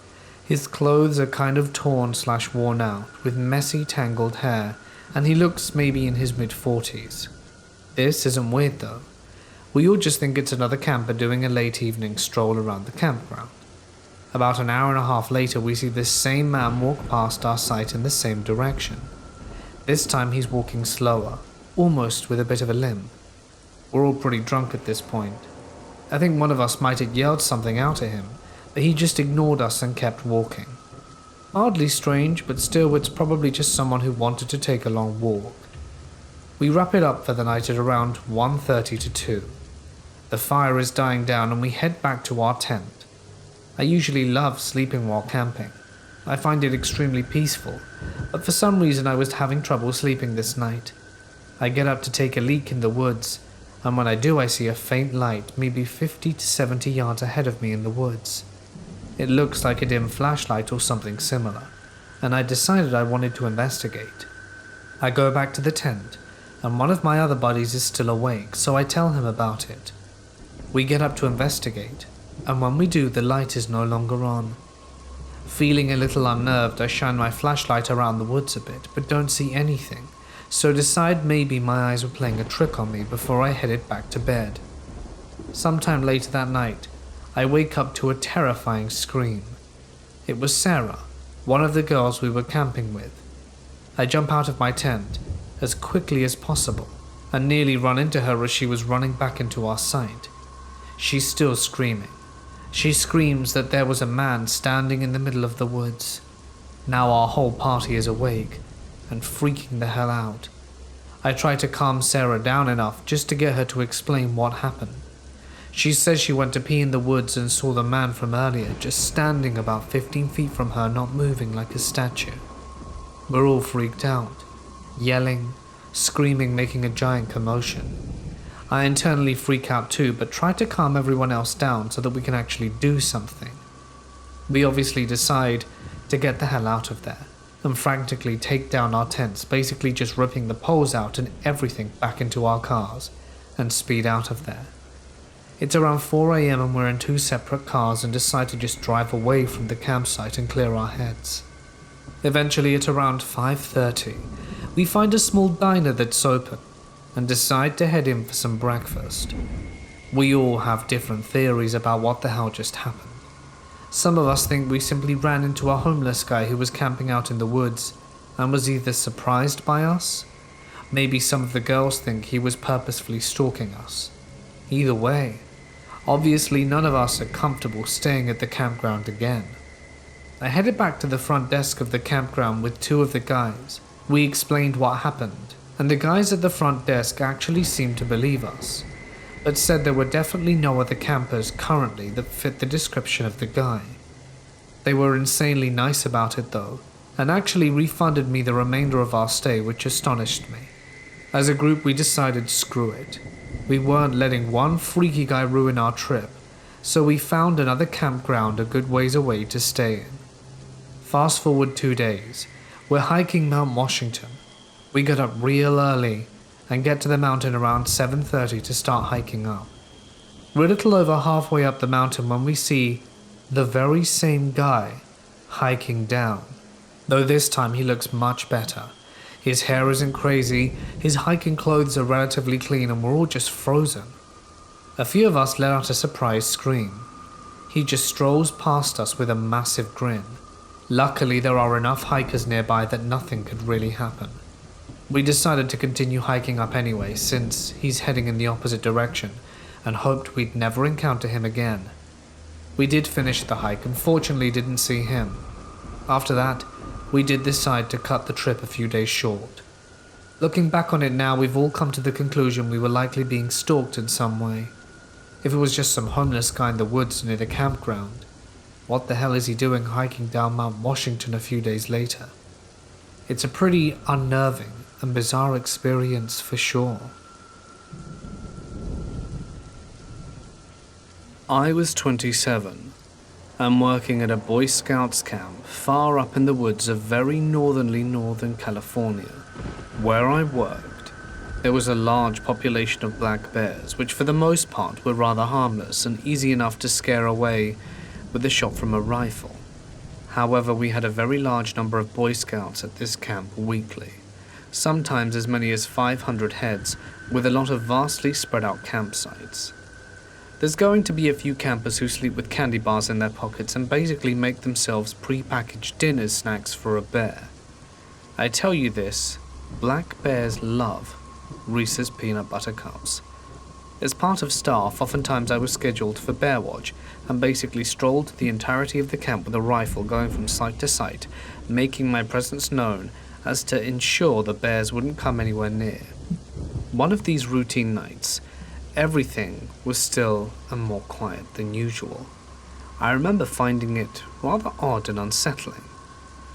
[SPEAKER 1] His clothes are kind of torn/worn out, with messy tangled hair, and he looks maybe in his mid-40s. This isn't weird though. We all just think it's another camper doing a late evening stroll around the campground. About an hour and a half later, we see this same man walk past our site in the same direction. This time he's walking slower, almost with a bit of a limp. We're all pretty drunk at this point. I think one of us might have yelled something out at him, but he just ignored us and kept walking. Hardly strange, but still it's probably just someone who wanted to take a long walk. We wrap it up for the night at around 1:30 to 2. The fire is dying down and we head back to our tent. I usually love sleeping while camping. I find it extremely peaceful, but for some reason I was having trouble sleeping this night. I get up to take a leak in the woods, and when I do I see a faint light maybe 50 to 70 yards ahead of me in the woods. It looks like a dim flashlight or something similar, and I decided I wanted to investigate. I go back to the tent, and one of my other buddies is still awake, so I tell him about it. We get up to investigate, and when we do, the light is no longer on. Feeling a little unnerved, I shine my flashlight around the woods a bit, but don't see anything, so decide maybe my eyes were playing a trick on me before I headed back to bed. Sometime later that night, I wake up to a terrifying scream. It was Sarah, one of the girls we were camping with. I jump out of my tent as quickly as possible and nearly run into her as she was running back into our site. She's still screaming. She screams that there was a man standing in the middle of the woods. Now our whole party is awake and freaking the hell out. I try to calm Sarah down enough just to get her to explain what happened. She says she went to pee in the woods and saw the man from earlier just standing about 15 feet from her, not moving like a statue. We're all freaked out, yelling, screaming, making a giant commotion. I internally freak out too, but try to calm everyone else down so that we can actually do something. We obviously decide to get the hell out of there and frantically take down our tents, basically just ripping the poles out and everything back into our cars and speed out of there. It's around 4 AM and we're in 2 separate cars and decide to just drive away from the campsite and clear our heads. Eventually at around 5:30, we find a small diner that's open and decide to head in for some breakfast. We all have different theories about what the hell just happened. Some of us think we simply ran into a homeless guy who was camping out in the woods and was either surprised by us. Maybe some of the girls think he was purposefully stalking us. Either way, obviously none of us are comfortable staying at the campground again. I headed back to the front desk of the campground with 2 of the guys. We explained what happened, and the guys at the front desk actually seemed to believe us, but said there were definitely no other campers currently that fit the description of the guy. They were insanely nice about it though, and actually refunded me the remainder of our stay, which astonished me. As a group, we decided screw it. We weren't letting one freaky guy ruin our trip, so we found another campground a good ways away to stay in. Fast forward 2 days, we're hiking Mount Washington. We got up real early and get to the mountain around 7:30 to start hiking up. We're a little over halfway up the mountain when we see the very same guy hiking down, though this time he looks much better. His hair isn't crazy, his hiking clothes are relatively clean, and we're all just frozen. A few of us let out a surprised scream. He just strolls past us with a massive grin. Luckily, there are enough hikers nearby that nothing could really happen. We decided to continue hiking up anyway, since he's heading in the opposite direction, and hoped we'd never encounter him again. We did finish the hike and fortunately didn't see him. After that, we did decide to cut the trip a few days short. Looking back on it now, we've all come to the conclusion we were likely being stalked in some way. If it was just some homeless guy in the woods near the campground, what the hell is he doing hiking down Mount Washington a few days later? It's a pretty unnerving and bizarre experience for sure. I was 27 and working at a Boy Scouts camp far up in the woods of very northern California. Where I worked, there was a large population of black bears, which for the most part were rather harmless and easy enough to scare away with a shot from a rifle. However, we had a very large number of Boy Scouts at this camp weekly, sometimes as many as 500 heads, with a lot of vastly spread out campsites. There's going to be a few campers who sleep with candy bars in their pockets and basically make themselves pre-packaged dinner snacks for a bear. I tell you this, black bears love Reese's peanut butter cups. As part of staff, oftentimes I was scheduled for bear watch and basically strolled the entirety of the camp with a rifle going from site to site, making my presence known as to ensure the bears wouldn't come anywhere near. One of these routine nights, everything was still and more quiet than usual. I remember finding it rather odd and unsettling.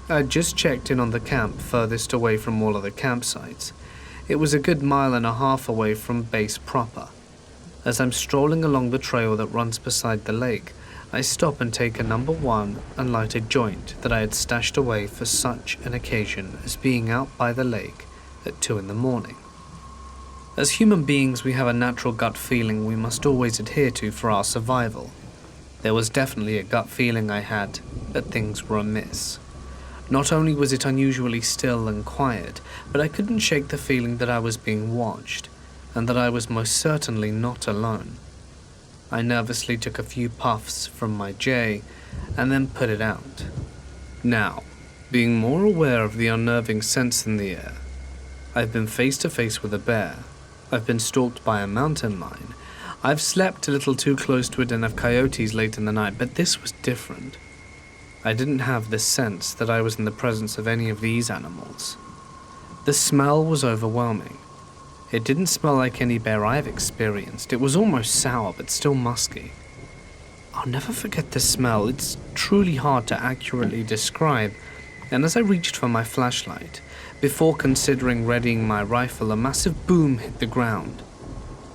[SPEAKER 1] I had just checked in on the camp furthest away from all other campsites. It was a good 1.5 miles away from base proper. As I'm strolling along the trail that runs beside the lake, I stop and take a number 1 and light a joint that I had stashed away for such an occasion as being out by the lake at 2 a.m. As human beings, we have a natural gut feeling we must always adhere to for our survival. There was definitely a gut feeling I had that things were amiss. Not only was it unusually still and quiet, but I couldn't shake the feeling that I was being watched, and that I was most certainly not alone. I nervously took a few puffs from my J, and then put it out. Now, being more aware of the unnerving sense in the air, I've been face to face with a bear. I've been stalked by a mountain lion. I've slept a little too close to a den of coyotes late in the night, but this was different. I didn't have the sense that I was in the presence of any of these animals. The smell was overwhelming. It didn't smell like any bear I've experienced. It was almost sour, but still musky. I'll never forget the smell. It's truly hard to accurately describe. And as I reached for my flashlight, before considering readying my rifle, a massive boom hit the ground,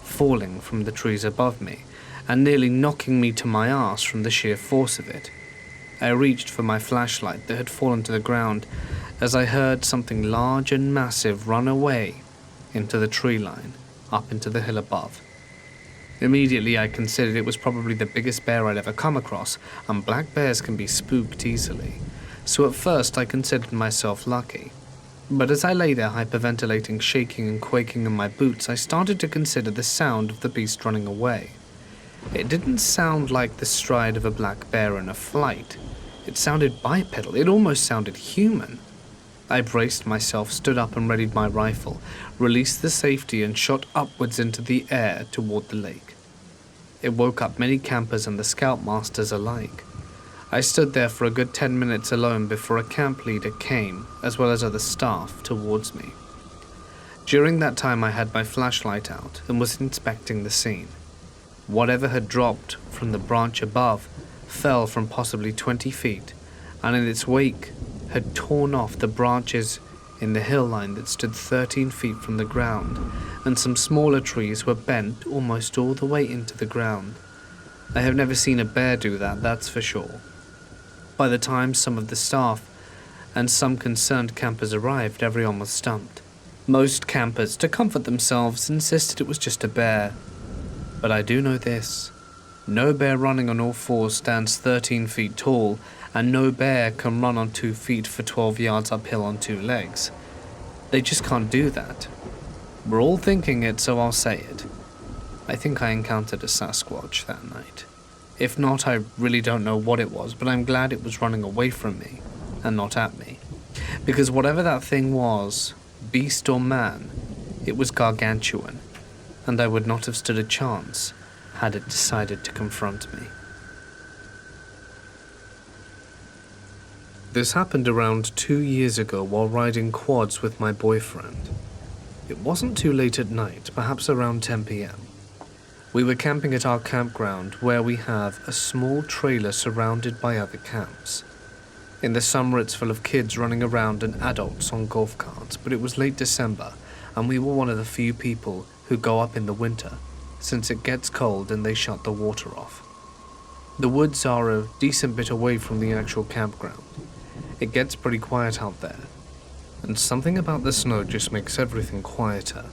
[SPEAKER 1] falling from the trees above me, and nearly knocking me to my ass from the sheer force of it. I reached for my flashlight that had fallen to the ground as I heard something large and massive run away into the tree line, up into the hill above. Immediately I considered it was probably the biggest bear I'd ever come across, and black bears can be spooked easily, so at first I considered myself lucky. But as I lay there hyperventilating, shaking and quaking in my boots, I started to consider the sound of the beast running away. It didn't sound like the stride of a black bear in a flight. It sounded bipedal, it almost sounded human. I braced myself, stood up and readied my rifle, released the safety and shot upwards into the air toward the lake. It woke up many campers and the scoutmasters alike. I stood there for a good 10 minutes alone before a camp leader came, as well as other staff, towards me. During that time I had my flashlight out and was inspecting the scene. Whatever had dropped from the branch above fell from possibly 20 feet and in its wake had torn off the branches in the hill line that stood 13 feet from the ground, and some smaller trees were bent almost all the way into the ground. I have never seen a bear do that, that's for sure. By the time some of the staff and some concerned campers arrived, everyone was stumped. Most campers, to comfort themselves, insisted it was just a bear. But I do know this. No bear running on all fours stands 13 feet tall, and no bear can run on 2 feet for 12 yards uphill on 2 legs. They just can't do that. We're all thinking it, so I'll say it. I think I encountered a Sasquatch that night. If not, I really don't know what it was, but I'm glad it was running away from me and not at me. Because whatever that thing was, beast or man, it was gargantuan, and I would not have stood a chance had it decided to confront me. This happened around 2 years ago while riding quads with my boyfriend. It wasn't too late at night, perhaps around 10 p.m. We were camping at our campground where we have a small trailer surrounded by other camps. In the summer it's full of kids running around and adults on golf carts, but it was late December and we were one of the few people who go up in the winter since it gets cold and they shut the water off. The woods are a decent bit away from the actual campground. It gets pretty quiet out there, and something about the snow just makes everything quieter.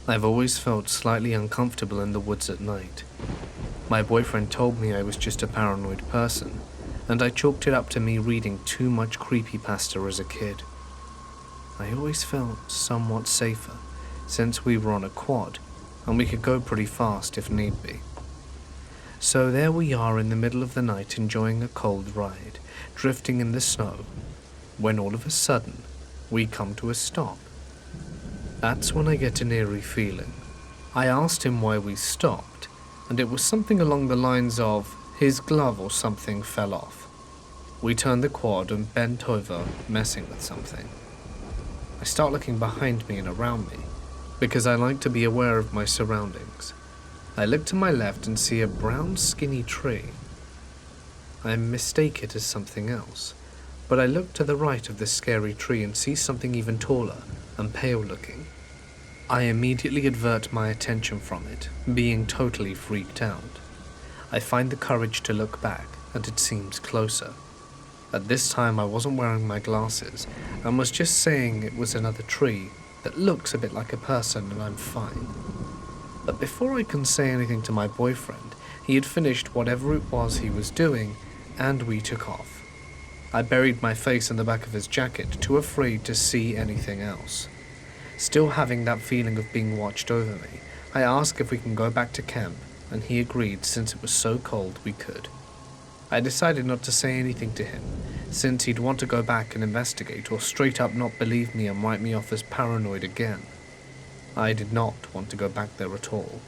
[SPEAKER 1] I've always felt slightly uncomfortable in the woods at night. My boyfriend told me I was just a paranoid person, and I chalked it up to me reading too much creepypasta as a kid. I always felt somewhat safer, since we were on a quad, and we could go pretty fast if need be. So there we are in the middle of the night enjoying a cold ride, drifting in the snow, when all of a sudden, we come to a stop. That's when I get an eerie feeling. I asked him why we stopped, and it was something along the lines of his glove or something fell off. We turned the quad and bent over, messing with something. I start looking behind me and around me, because I like to be aware of my surroundings. I look to my left and see a brown skinny tree. I mistake it as something else, but I look to the right of this scary tree and see something even taller and pale looking. I immediately avert my attention from it, being totally freaked out. I find the courage to look back, and it seems closer. At this time I wasn't wearing my glasses, and was just saying it was another tree that looks a bit like a person and I'm fine. But before I can say anything to my boyfriend, he had finished whatever it was he was doing, and we took off. I buried my face in the back of his jacket, too afraid to see anything else. Still having that feeling of being watched over me, I asked if we can go back to camp, and he agreed since it was so cold we could. I decided not to say anything to him, since he'd want to go back and investigate or straight up not believe me and write me off as paranoid again. I did not want to go back there at all.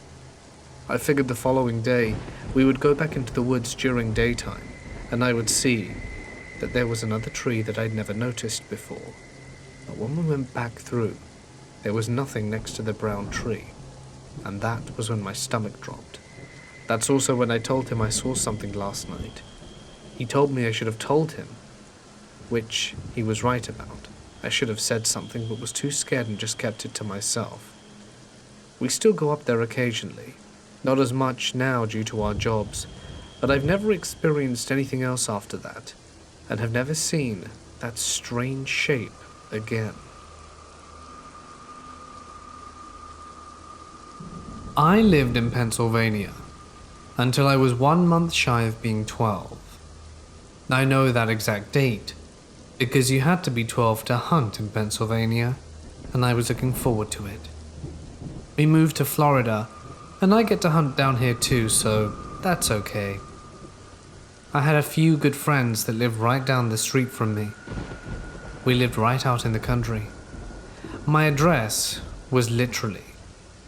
[SPEAKER 1] I figured the following day we would go back into the woods during daytime, and I would see that there was another tree that I'd never noticed before. But when we went back through, there was nothing next to the brown tree, and that was when my stomach dropped. That's also when I told him I saw something last night. He told me I should have told him, which he was right about. I should have said something, but was too scared and just kept it to myself. We still go up there occasionally, not as much now due to our jobs, but I've never experienced anything else after that, and have never seen that strange shape again. I lived in Pennsylvania until I was 1 month shy of being 12. I know that exact date because you had to be 12 to hunt in Pennsylvania, and I was looking forward to it. We moved to Florida, and I get to hunt down here too, so that's okay. I had a few good friends that lived right down the street from me. We lived right out in the country. My address was literally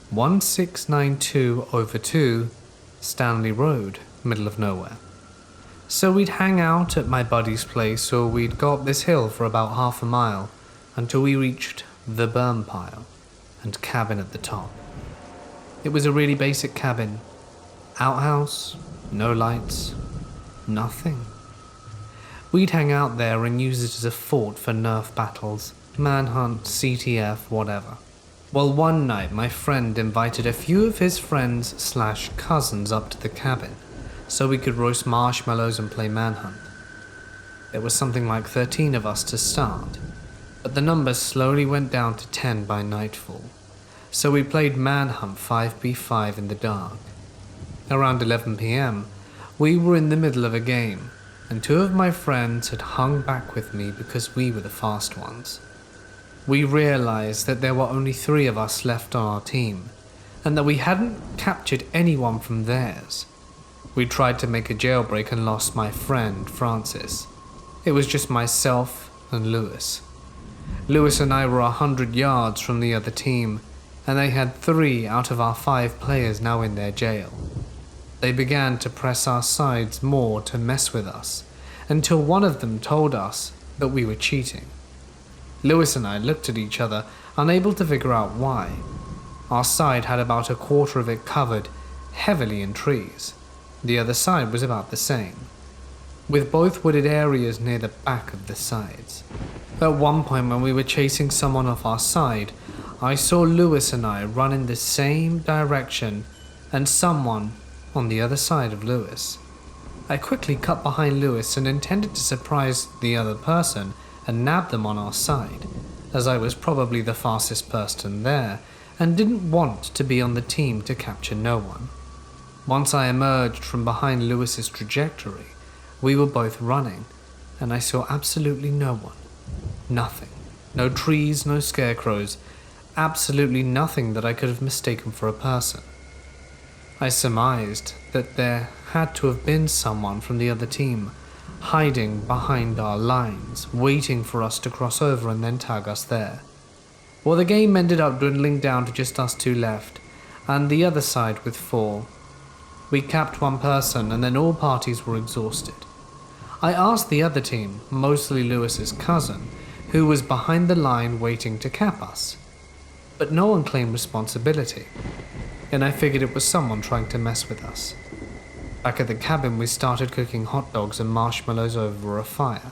[SPEAKER 1] 1692/2 Stanley Road, middle of nowhere. So we'd hang out at my buddy's place, or we'd go up this hill for about half a mile until we reached the burn pile and cabin at the top. It was a really basic cabin. Outhouse, no lights, nothing. We'd hang out there and use it as a fort for Nerf battles, manhunt, CTF, whatever. Well, one night my friend invited a few of his friends/cousins up to the cabin so we could roast marshmallows and play manhunt. There was something like 13 of us to start, but the numbers slowly went down to 10 by nightfall, so we played manhunt 5v5 in the dark. Around 11 p.m, we were in the middle of a game, and 2 of my friends had hung back with me because we were the fast ones. We realized that there were only 3 of us left on our team, and that we hadn't captured anyone from theirs. We tried to make a jailbreak and lost my friend, Francis. It was just myself and Lewis. Lewis and I were 100 yards from the other team, and they had 3 out of our 5 players now in their jail. They began to press our sides more to mess with us, until one of them told us that we were cheating. Lewis and I looked at each other, unable to figure out why. Our side had about a quarter of it covered, heavily in trees. The other side was about the same, with both wooded areas near the back of the sides. At one point when we were chasing someone off our side, I saw Lewis and I run in the same direction and someone on the other side of Lewis. I quickly cut behind Lewis and intended to surprise the other person and nab them on our side, as I was probably the fastest person there and didn't want to be on the team to capture no one. Once I emerged from behind Lewis's trajectory, we were both running, and I saw absolutely no one. Nothing. No trees, no scarecrows, absolutely nothing that I could have mistaken for a person. I surmised that there had to have been someone from the other team, hiding behind our lines, waiting for us to cross over and then tag us there. Well, the game ended up dwindling down to just us 2 left, and the other side with 4. We capped one person and then all parties were exhausted. I asked the other team, mostly Lewis's cousin, who was behind the line waiting to cap us, but no one claimed responsibility, and I figured it was someone trying to mess with us. Back at the cabin, we started cooking hot dogs and marshmallows over a fire.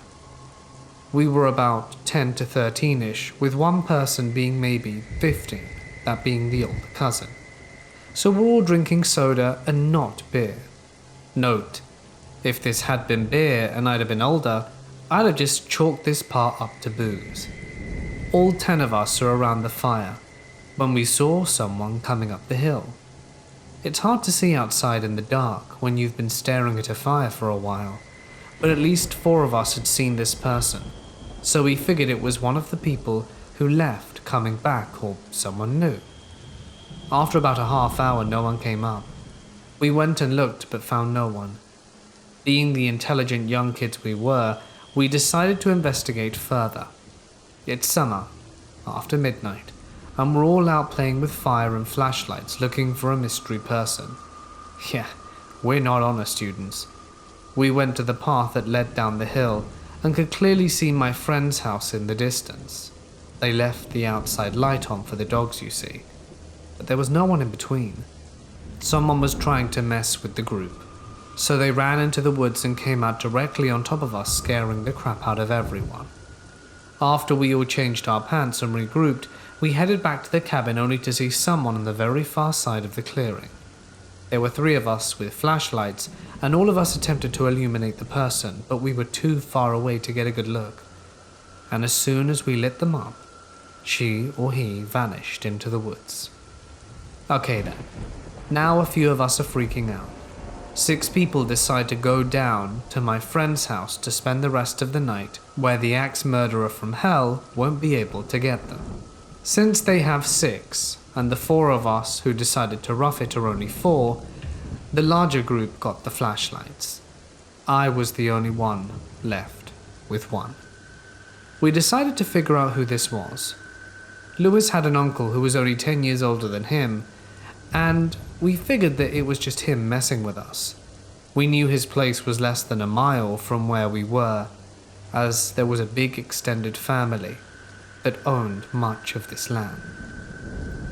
[SPEAKER 1] We were about 10 to 13-ish, with one person being maybe 15, that being the older cousin. So we're all drinking soda and not beer. Note, if this had been beer and I'd have been older, I'd have just chalked this part up to booze. All 10 of us are around the fire when we saw someone coming up the hill. It's hard to see outside in the dark when you've been staring at a fire for a while, but at least 4 of us had seen this person, so we figured it was one of the people who left coming back or someone new. After about a half hour, no one came up. We went and looked but found no one. Being the intelligent young kids we were, we decided to investigate further. It's summer, after midnight, and we're all out playing with fire and flashlights looking for a mystery person. Yeah, we're not honor students. We went to the path that led down the hill and could clearly see my friend's house in the distance. They left the outside light on for the dogs, you see, but there was no one in between. Someone was trying to mess with the group, so they ran into the woods and came out directly on top of us, scaring the crap out of everyone. After we all changed our pants and regrouped, we headed back to the cabin only to see someone on the very far side of the clearing. There were 3 of us with flashlights, and all of us attempted to illuminate the person, but we were too far away to get a good look. And as soon as we lit them up, she or he vanished into the woods. Okay then, now a few of us are freaking out. 6 people decide to go down to my friend's house to spend the rest of the night, where the axe murderer from hell won't be able to get them. Since they have 6, and the 4 of us who decided to rough it are only 4, the larger group got the flashlights. I was the only one left with 1. We decided to figure out who this was. Lewis had an uncle who was only 10 years older than him, and we figured that it was just him messing with us. We knew his place was less than a mile from where we were, as there was a big extended family that owned much of this land.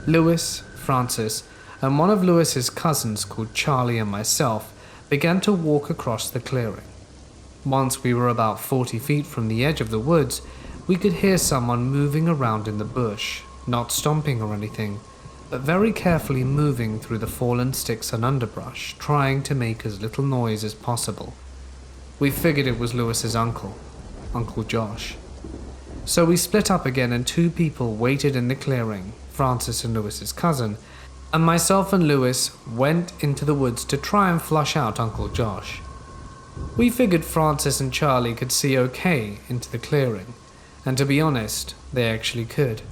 [SPEAKER 1] Lewis, Francis, and one of Lewis's cousins called Charlie and myself began to walk across the clearing. Once we were about 40 feet from the edge of the woods, we could hear someone moving around in the bush, not stomping or anything, but very carefully moving through the fallen sticks and underbrush, trying to make as little noise as possible. We figured it was Lewis's uncle, Uncle Josh. So we split up again and 2 people waited in the clearing, Francis and Lewis's cousin, and myself and Lewis went into the woods to try and flush out Uncle Josh. We figured Francis and Charlie could see okay into the clearing, and to be honest, they actually could.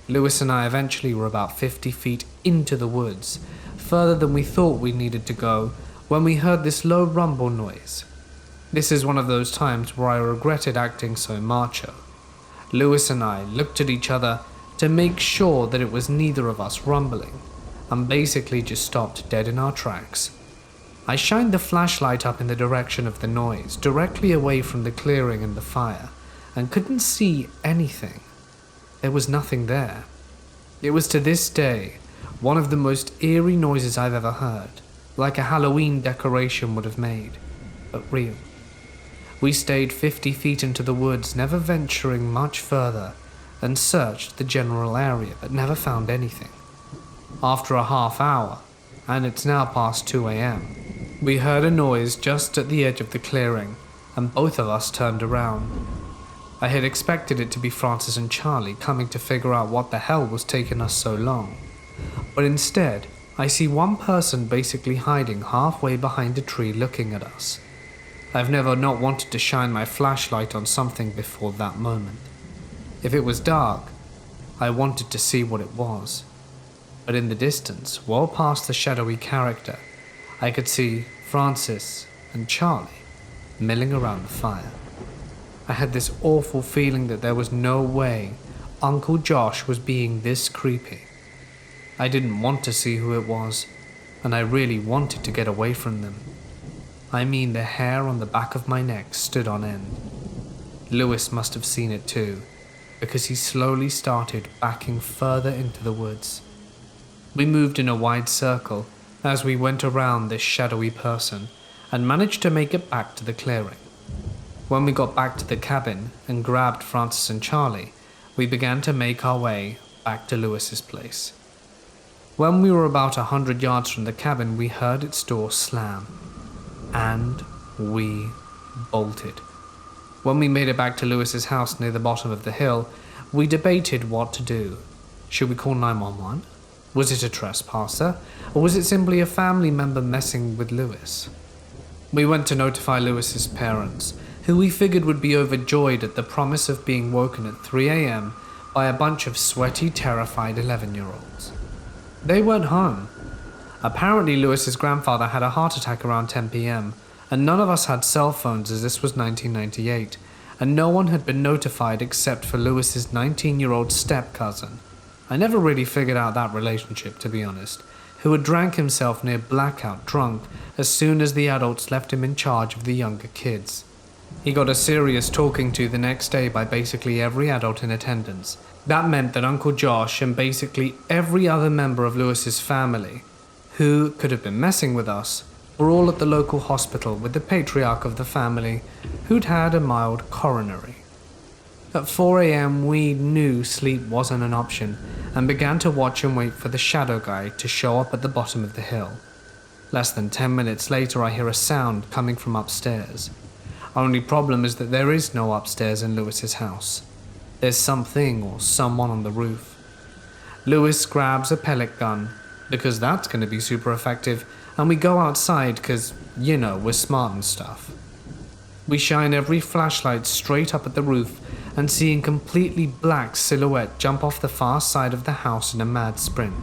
[SPEAKER 1] Lewis and I eventually were about 50 feet into the woods, further than we thought we needed to go, when we heard this low rumble noise. This is one of those times where I regretted acting so macho. Lewis and I looked at each other to make sure that it was neither of us rumbling, and basically just stopped dead in our tracks. I shined the flashlight up in the direction of the noise, directly away from the clearing and the fire, and couldn't see anything. There was nothing there. It was to this day one of the most eerie noises I've ever heard, like a Halloween decoration would have made, but real. We stayed 50 feet into the woods, never venturing much further, and searched the general area, but never found anything. After a half hour, and it's now past 2 a.m., we heard a noise just at the edge of the clearing, and both of us turned around. I had expected it to be Francis and Charlie coming to figure out what the hell was taking us so long, but instead, I see one person basically hiding halfway behind a tree looking at us. I've never not wanted to shine my flashlight on something before that moment. If it was dark, I wanted to see what it was. But in the distance, well past the shadowy character, I could see Francis and Charlie milling around the fire. I had this awful feeling that there was no way Uncle Josh was being this creepy. I didn't want to see who it was, and I really wanted to get away from them. I mean, the hair on the back of my neck stood on end. Lewis must have seen it too, because he slowly started backing further into the woods. We moved in a wide circle as we went around this shadowy person and managed to make it back to the clearing. When we got back to the cabin and grabbed Francis and Charlie, we began to make our way back to Lewis's place. When we were about 100 yards from the cabin, we heard its door slam. And we bolted. When we made it back to Lewis's house near the bottom of the hill, we debated what to do. Should we call 911? Was it a trespasser? Or was it simply a family member messing with Lewis? We went to notify Lewis's parents, who we figured would be overjoyed at the promise of being woken at 3 a.m. by a bunch of sweaty, terrified 11-year-olds. They weren't home. Apparently Lewis's grandfather had a heart attack around 10 p.m, and none of us had cell phones as this was 1998, and no one had been notified except for Lewis's 19-year-old step-cousin. I never really figured out that relationship, to be honest, who had drank himself near blackout drunk as soon as the adults left him in charge of the younger kids. He got a serious talking to the next day by basically every adult in attendance. That meant that Uncle Josh and basically every other member of Lewis's family who could have been messing with us were all at the local hospital with the patriarch of the family who'd had a mild coronary. At 4 a.m. we knew sleep wasn't an option and began to watch and wait for the shadow guy to show up at the bottom of the hill. Less than 10 minutes later I hear a sound coming from upstairs. Only problem is that there is no upstairs in Lewis's house. There's something or someone on the roof. Lewis grabs a pellet gun, because that's going to be super effective, and we go outside because, you know, we're smart and stuff. We shine every flashlight straight up at the roof and see a completely black silhouette jump off the far side of the house in a mad sprint.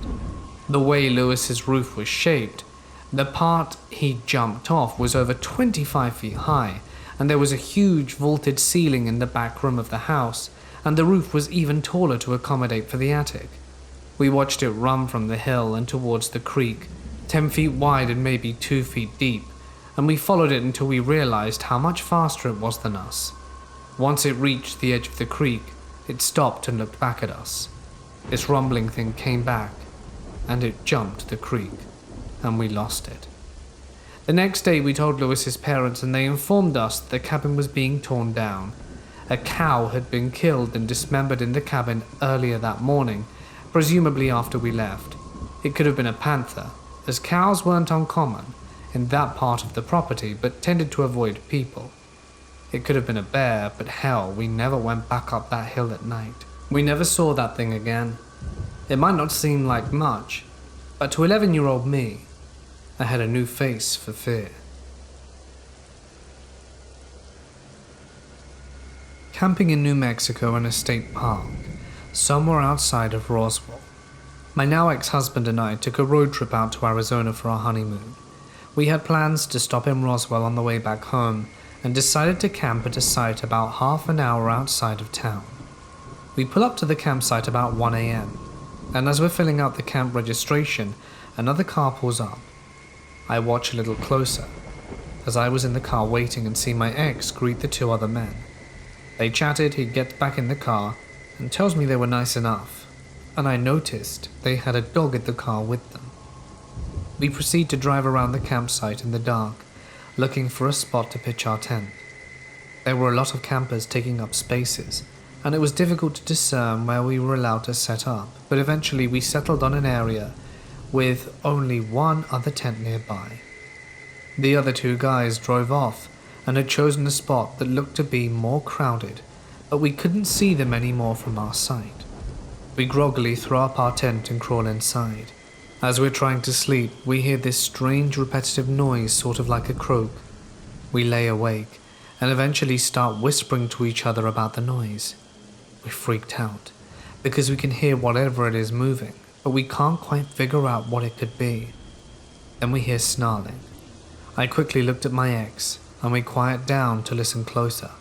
[SPEAKER 1] The way Lewis's roof was shaped, the part he jumped off was over 25 feet high, and there was a huge vaulted ceiling in the back room of the house, and the roof was even taller to accommodate for the attic. We watched it run from the hill and towards the creek, 10 feet wide and maybe 2 feet deep, and we followed it until we realized how much faster it was than us. Once it reached the edge of the creek, it stopped and looked back at us. This rumbling thing came back, and it jumped the creek, and we lost it. The next day we told Lewis's parents and they informed us that the cabin was being torn down. A cow had been killed and dismembered in the cabin earlier that morning, presumably after we left. It could have been a panther, as cows weren't uncommon in that part of the property but tended to avoid people. It could have been a bear, but hell, we never went back up that hill at night. We never saw that thing again. It might not seem like much, but to 11-year-old me, I had a new face for fear. Camping in New Mexico in a state park, somewhere outside of Roswell. My now ex-husband and I took a road trip out to Arizona for our honeymoon. We had plans to stop in Roswell on the way back home and decided to camp at a site about half an hour outside of town. We pull up to the campsite about 1 a.m. and as we're filling out the camp registration, another car pulls up. I watch a little closer, as I was in the car waiting and see my ex greet the two other men. They chatted, he gets back in the car and tells me they were nice enough, and I noticed they had a dog in the car with them. We proceed to drive around the campsite in the dark, looking for a spot to pitch our tent. There were a lot of campers taking up spaces, and it was difficult to discern where we were allowed to set up, but eventually we settled on an area with only one other tent nearby. The other two guys drove off and had chosen a spot that looked to be more crowded, but we couldn't see them anymore from our sight. We groggily throw up our tent and crawl inside. As we're trying to sleep, we hear this strange repetitive noise, sort of like a croak. We lay awake and eventually start whispering to each other about the noise. We're freaked out because we can hear whatever it is moving, but we can't quite figure out what it could be. Then we hear snarling. I quickly looked at my ex and we quiet down to listen closer.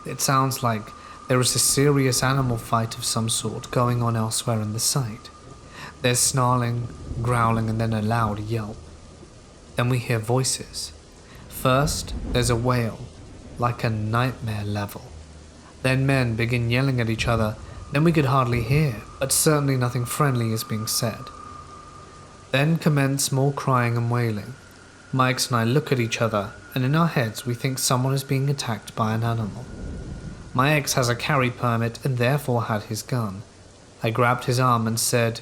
[SPEAKER 1] It sounds like there is a serious animal fight of some sort going on elsewhere in the site. There's snarling, growling, and then a loud yelp. Then we hear voices. First, there's a wail, like a nightmare level. Then men begin yelling at each other. Then we could hardly hear, but certainly nothing friendly is being said. Then commence more crying and wailing. My ex and I look at each other, and in our heads we think someone is being attacked by an animal. My ex has a carry permit and therefore had his gun. I grabbed his arm and said,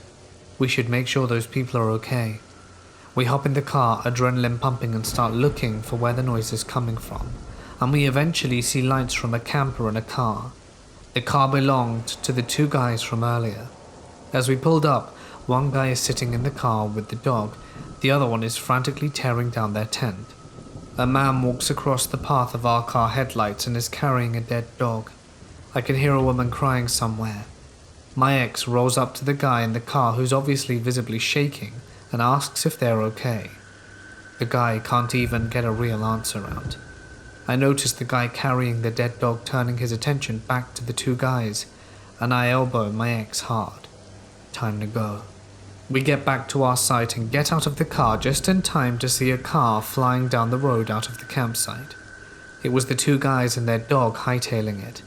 [SPEAKER 1] "We should make sure those people are okay." We hop in the car, adrenaline pumping, and start looking for where the noise is coming from, and we eventually see lights from a camper and a car. The car belonged to the two guys from earlier. As we pulled up, one guy is sitting in the car with the dog, the other one is frantically tearing down their tent. A man walks across the path of our car headlights and is carrying a dead dog. I can hear a woman crying somewhere. My ex rolls up to the guy in the car who's obviously visibly shaking and asks if they're okay. The guy can't even get a real answer out. I notice the guy carrying the dead dog turning his attention back to the two guys, and I elbow my ex hard. Time to go. We get back to our site and get out of the car just in time to see a car flying down the road out of the campsite. It was the two guys and their dog hightailing it.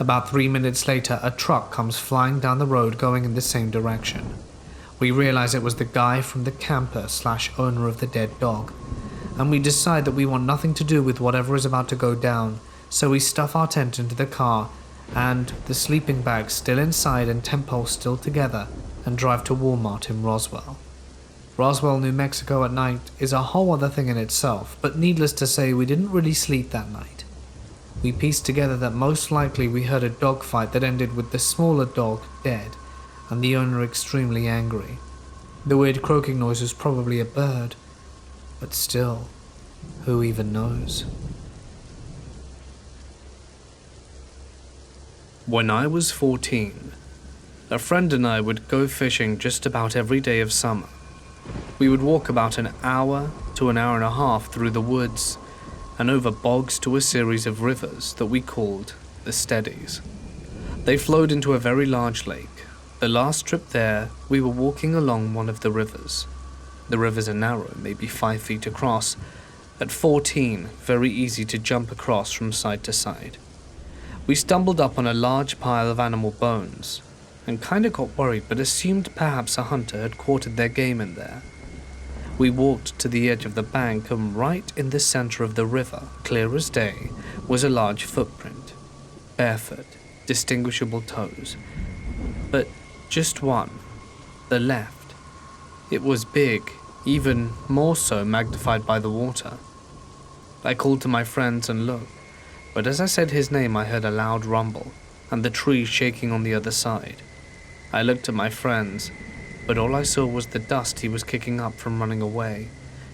[SPEAKER 1] About 3 minutes later, a truck comes flying down the road going in the same direction. We realize it was the guy from the camper/owner of the dead dog, and we decide that we want nothing to do with whatever is about to go down, so we stuff our tent into the car and the sleeping bags still inside and tent poles still together and drive to Walmart in Roswell. Roswell, New Mexico at night is a whole other thing in itself, but needless to say we didn't really sleep that night. We pieced together that most likely we heard a dog fight that ended with the smaller dog dead and the owner extremely angry. The weird croaking noise was probably a bird, but still, who even knows? When I was 14, a friend and I would go fishing just about every day of summer. We would walk about an hour to an hour and a half through the woods and over bogs to a series of rivers that we called the Steadies. They flowed into a very large lake. The last trip there, we were walking along one of the rivers. The rivers are narrow, maybe 5 feet across. At 14, very easy to jump across from side to side. We stumbled up on a large pile of animal bones and kinda got worried but assumed perhaps a hunter had quartered their game in there. We walked to the edge of the bank, and right in the center of the river, clear as day, was a large footprint. Barefoot, distinguishable toes. But just one, the left. It was big, even more so magnified by the water. I called to my friends and looked, but as I said his name I heard a loud rumble, and the trees shaking on the other side. I looked at my friends, but all I saw was the dust he was kicking up from running away,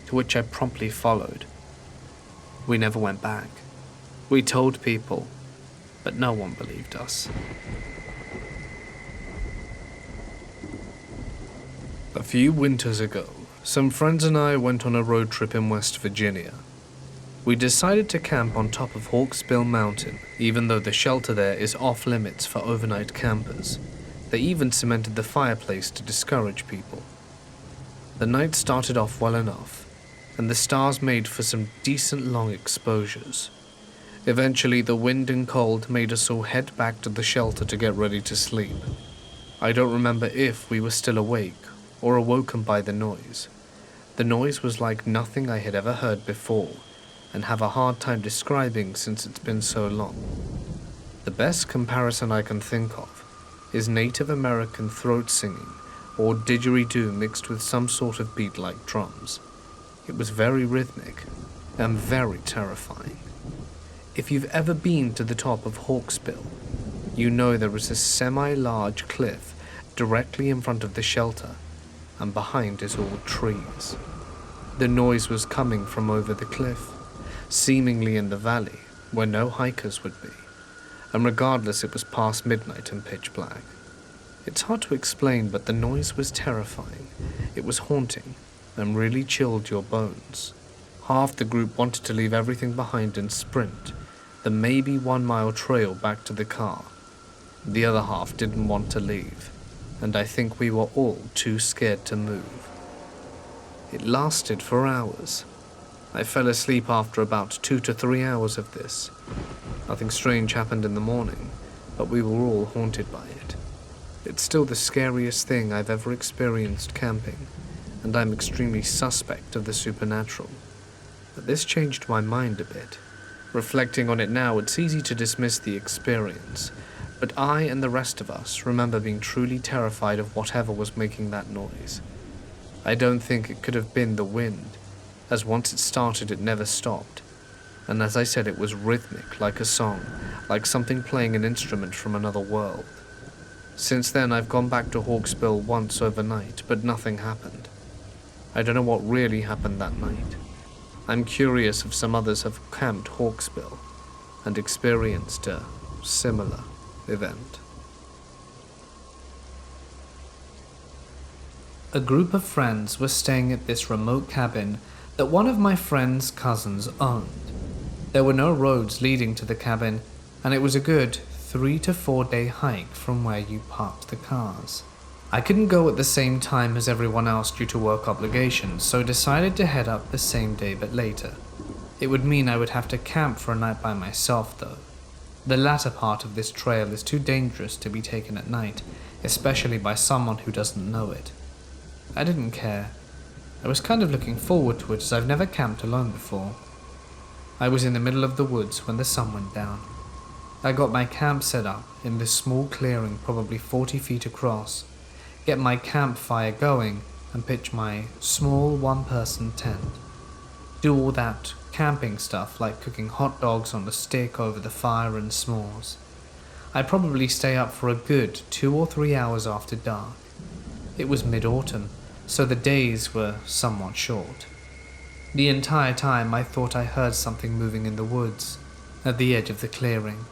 [SPEAKER 1] to which I promptly followed. We never went back. We told people, but no one believed us. A few winters ago, some friends and I went on a road trip in West Virginia. We decided to camp on top of Hawksbill Mountain, even though the shelter there is off limits for overnight campers. They even cemented the fireplace to discourage people. The night started off well enough, and the stars made for some decent long exposures. Eventually, the wind and cold made us all head back to the shelter to get ready to sleep. I don't remember if we were still awake or awoken by the noise. The noise was like nothing I had ever heard before, and have a hard time describing since it's been so long. The best comparison I can think of is Native American throat singing or didgeridoo mixed with some sort of beat like drums. It was very rhythmic and very terrifying. If you've ever been to the top of Hawksbill, you know there is a semi-large cliff directly in front of the shelter, and behind is all trees. The noise was coming from over the cliff, seemingly in the valley, where no hikers would be, and regardless it was past midnight and pitch black. It's hard to explain, but the noise was terrifying. It was haunting, and really chilled your bones. Half the group wanted to leave everything behind and sprint the maybe 1 mile trail back to the car. The other half didn't want to leave, and I think we were all too scared to move. It lasted for hours. I fell asleep after about 2 to 3 hours of this. Nothing strange happened in the morning, but we were all haunted by it. It's still the scariest thing I've ever experienced camping, and I'm extremely suspect of the supernatural. But this changed my mind a bit. Reflecting on it now, it's easy to dismiss the experience, but I and the rest of us remember being truly terrified of whatever was making that noise. I don't think it could have been the wind, as once it started it never stopped, and as I said it was rhythmic like a song, like something playing an instrument from another world. Since then I've gone back to Hawksbill once overnight, but nothing happened. I don't know what really happened that night. I'm curious if some others have camped Hawksbill and experienced a similar event. A group of friends were staying at this remote cabin that one of my friend's cousins owned. There were no roads leading to the cabin, and it was a good 3 to 4 day hike from where you parked the cars. I couldn't go at the same time as everyone else due to work obligations, so decided to head up the same day but later. It would mean I would have to camp for a night by myself though. The latter part of this trail is too dangerous to be taken at night, especially by someone who doesn't know it. I didn't care. I was kind of looking forward to it as I've never camped alone before. I was in the middle of the woods when the sun went down. I got my camp set up in this small clearing probably 40 feet across, get my campfire going and pitch my small one-person tent. Do all that camping stuff like cooking hot dogs on a stick over the fire and s'mores. I'd probably stay up for a good 2 or 3 hours after dark. It was mid-autumn, so the days were somewhat short. The entire time I thought I heard something moving in the woods, at the edge of the clearing.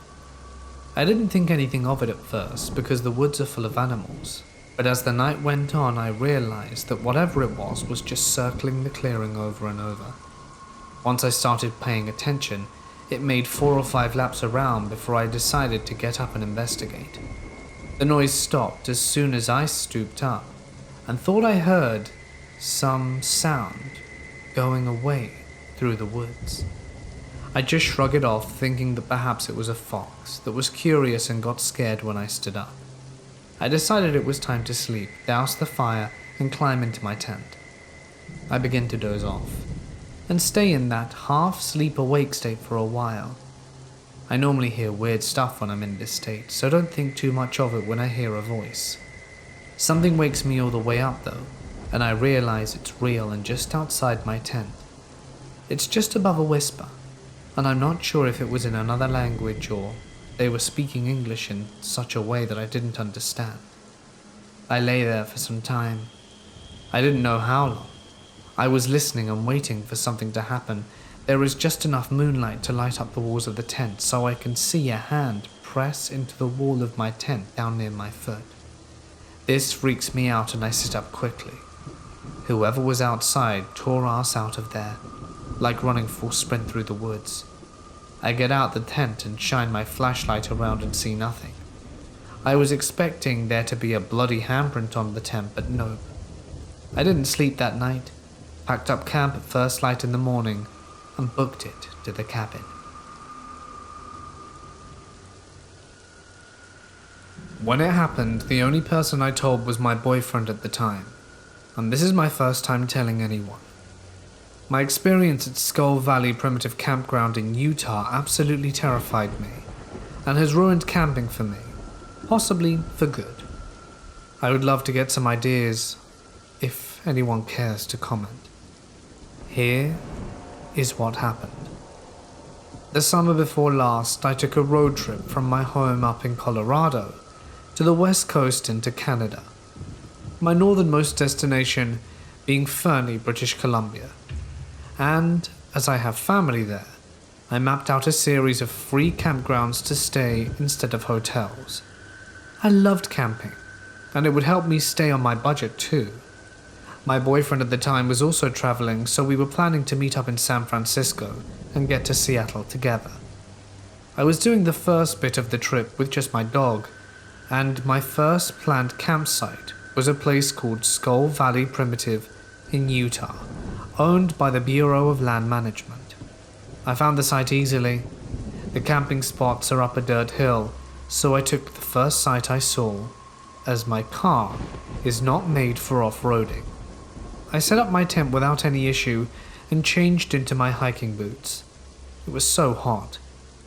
[SPEAKER 1] I didn't think anything of it at first because the woods are full of animals, but as the night went on I realized that whatever it was just circling the clearing over and over. Once I started paying attention, it made 4 or 5 laps around before I decided to get up and investigate. The noise stopped as soon as I stooped up, and thought I heard some sound going away through the woods. I just shrugged it off, thinking that perhaps it was a fox that was curious and got scared when I stood up. I decided it was time to sleep, douse the fire, and climb into my tent. I begin to doze off, and stay in that half sleep-awake state for a while. I normally hear weird stuff when I'm in this state, so don't think too much of it when I hear a voice. Something wakes me all the way up though, and I realize it's real and just outside my tent. It's just above a whisper, and I'm not sure if it was in another language or they were speaking English in such a way that I didn't understand. I lay there for some time. I didn't know how long. I was listening and waiting for something to happen. There is just enough moonlight to light up the walls of the tent so I can see a hand press into the wall of my tent down near my foot. This freaks me out and I sit up quickly. Whoever was outside tore us out of there, like running full sprint through the woods. I get out the tent and shine my flashlight around and see nothing. I was expecting there to be a bloody handprint on the tent, but nope. I didn't sleep that night, packed up camp at first light in the morning, and booked it to the cabin. When it happened, the only person I told was my boyfriend at the time, and this is my first time telling anyone. My experience at Skull Valley Primitive Campground in Utah absolutely terrified me, and has ruined camping for me, possibly for good. I would love to get some ideas, if anyone cares to comment. Here is what happened. The summer before last, I took a road trip from my home up in Colorado to the west coast into Canada, my northernmost destination being Fernie, British Columbia. And, as I have family there, I mapped out a series of free campgrounds to stay instead of hotels. I loved camping, and it would help me stay on my budget too. My boyfriend at the time was also traveling, so we were planning to meet up in San Francisco and get to Seattle together. I was doing the first bit of the trip with just my dog, and my first planned campsite was a place called Skull Valley Primitive in Utah, owned by the Bureau of Land Management. I found the site easily. The camping spots are up a dirt hill, so I took the first site I saw, as my car is not made for off-roading. I set up my tent without any issue and changed into my hiking boots. It was so hot.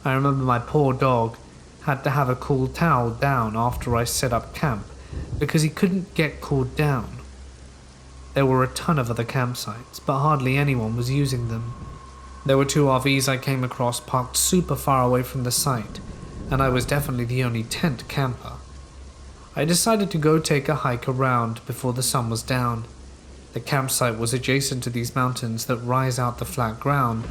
[SPEAKER 1] I remember my poor dog had to have a cool towel down after I set up camp because he couldn't get cooled down. There were a ton of other campsites, but hardly anyone was using them. There were 2 RVs I came across parked super far away from the site, and I was definitely the only tent camper. I decided to go take a hike around before the sun was down. The campsite was adjacent to these mountains that rise out the flat ground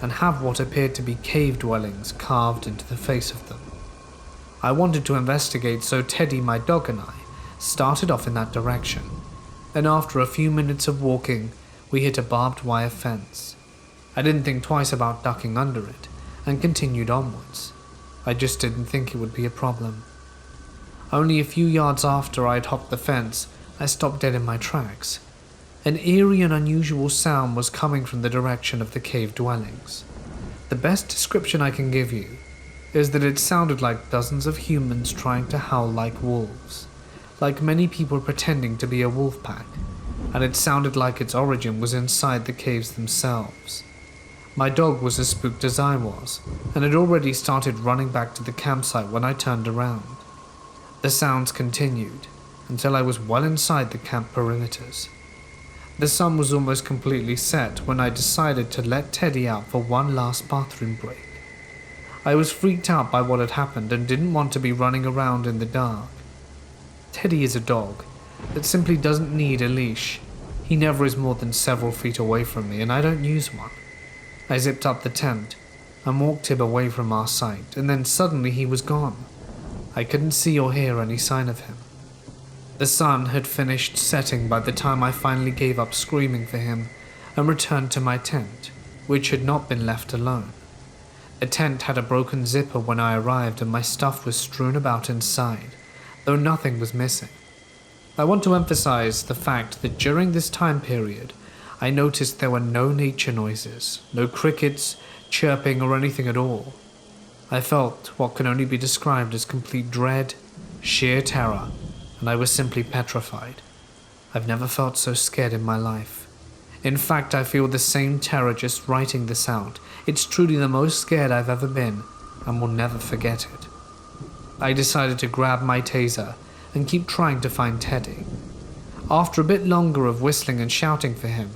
[SPEAKER 1] and have what appeared to be cave dwellings carved into the face of them. I wanted to investigate, so Teddy, my dog, and I started off in that direction, and after a few minutes of walking, we hit a barbed wire fence. I didn't think twice about ducking under it, and continued onwards. I just didn't think it would be a problem. Only a few yards after I'd hopped the fence, I stopped dead in my tracks. An eerie and unusual sound was coming from the direction of the cave dwellings. The best description I can give you is that it sounded like dozens of humans trying to howl like wolves, like many people pretending to be a wolf pack, and it sounded like its origin was inside the caves themselves. My dog was as spooked as I was, and had already started running back to the campsite when I turned around. The sounds continued until I was well inside the camp perimeters. The sun was almost completely set when I decided to let Teddy out for one last bathroom break. I was freaked out by what had happened and didn't want to be running around in the dark. Teddy is a dog that simply doesn't need a leash. He never is more than several feet away from me, and I don't use one. I zipped up the tent and walked him away from our sight, and then suddenly he was gone. I couldn't see or hear any sign of him. The sun had finished setting by the time I finally gave up screaming for him and returned to my tent, which had not been left alone. The tent had a broken zipper when I arrived, and my stuff was strewn about inside, though nothing was missing. I want to emphasize the fact that during this time period, I noticed there were no nature noises, no crickets, chirping, or anything at all. I felt what can only be described as complete dread, sheer terror, and I was simply petrified. I've never felt so scared in my life. In fact, I feel the same terror just writing this out. It's truly the most scared I've ever been, and will never forget it. I decided to grab my taser and keep trying to find Teddy. After a bit longer of whistling and shouting for him,